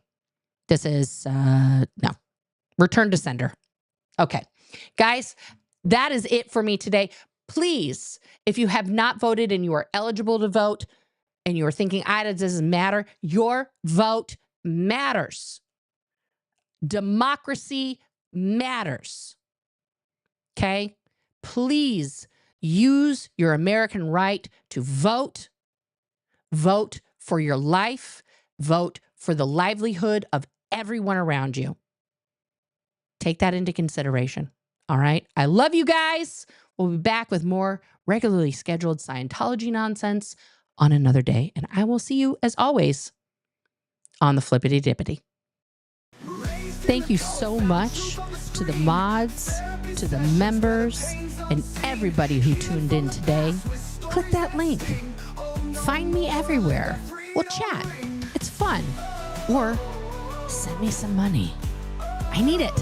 This is, no. Return to sender. Okay. Guys, that is it for me today. please, if you have not voted and you are eligible to vote and you're thinking, it doesn't matter, your vote matters. Democracy matters. Okay? Please use your American right to vote. Vote for your life. Vote for the livelihood of everyone around you. Take that into consideration. All right? I love you guys. We'll be back with more regularly scheduled Scientology nonsense on another day. And I will see you, as always, on the Flippity Dippity. Thank you so much to the mods, to the members, and everybody who tuned in today. Click that link. Find me everywhere. We'll chat. It's fun. Or send me some money. I need it.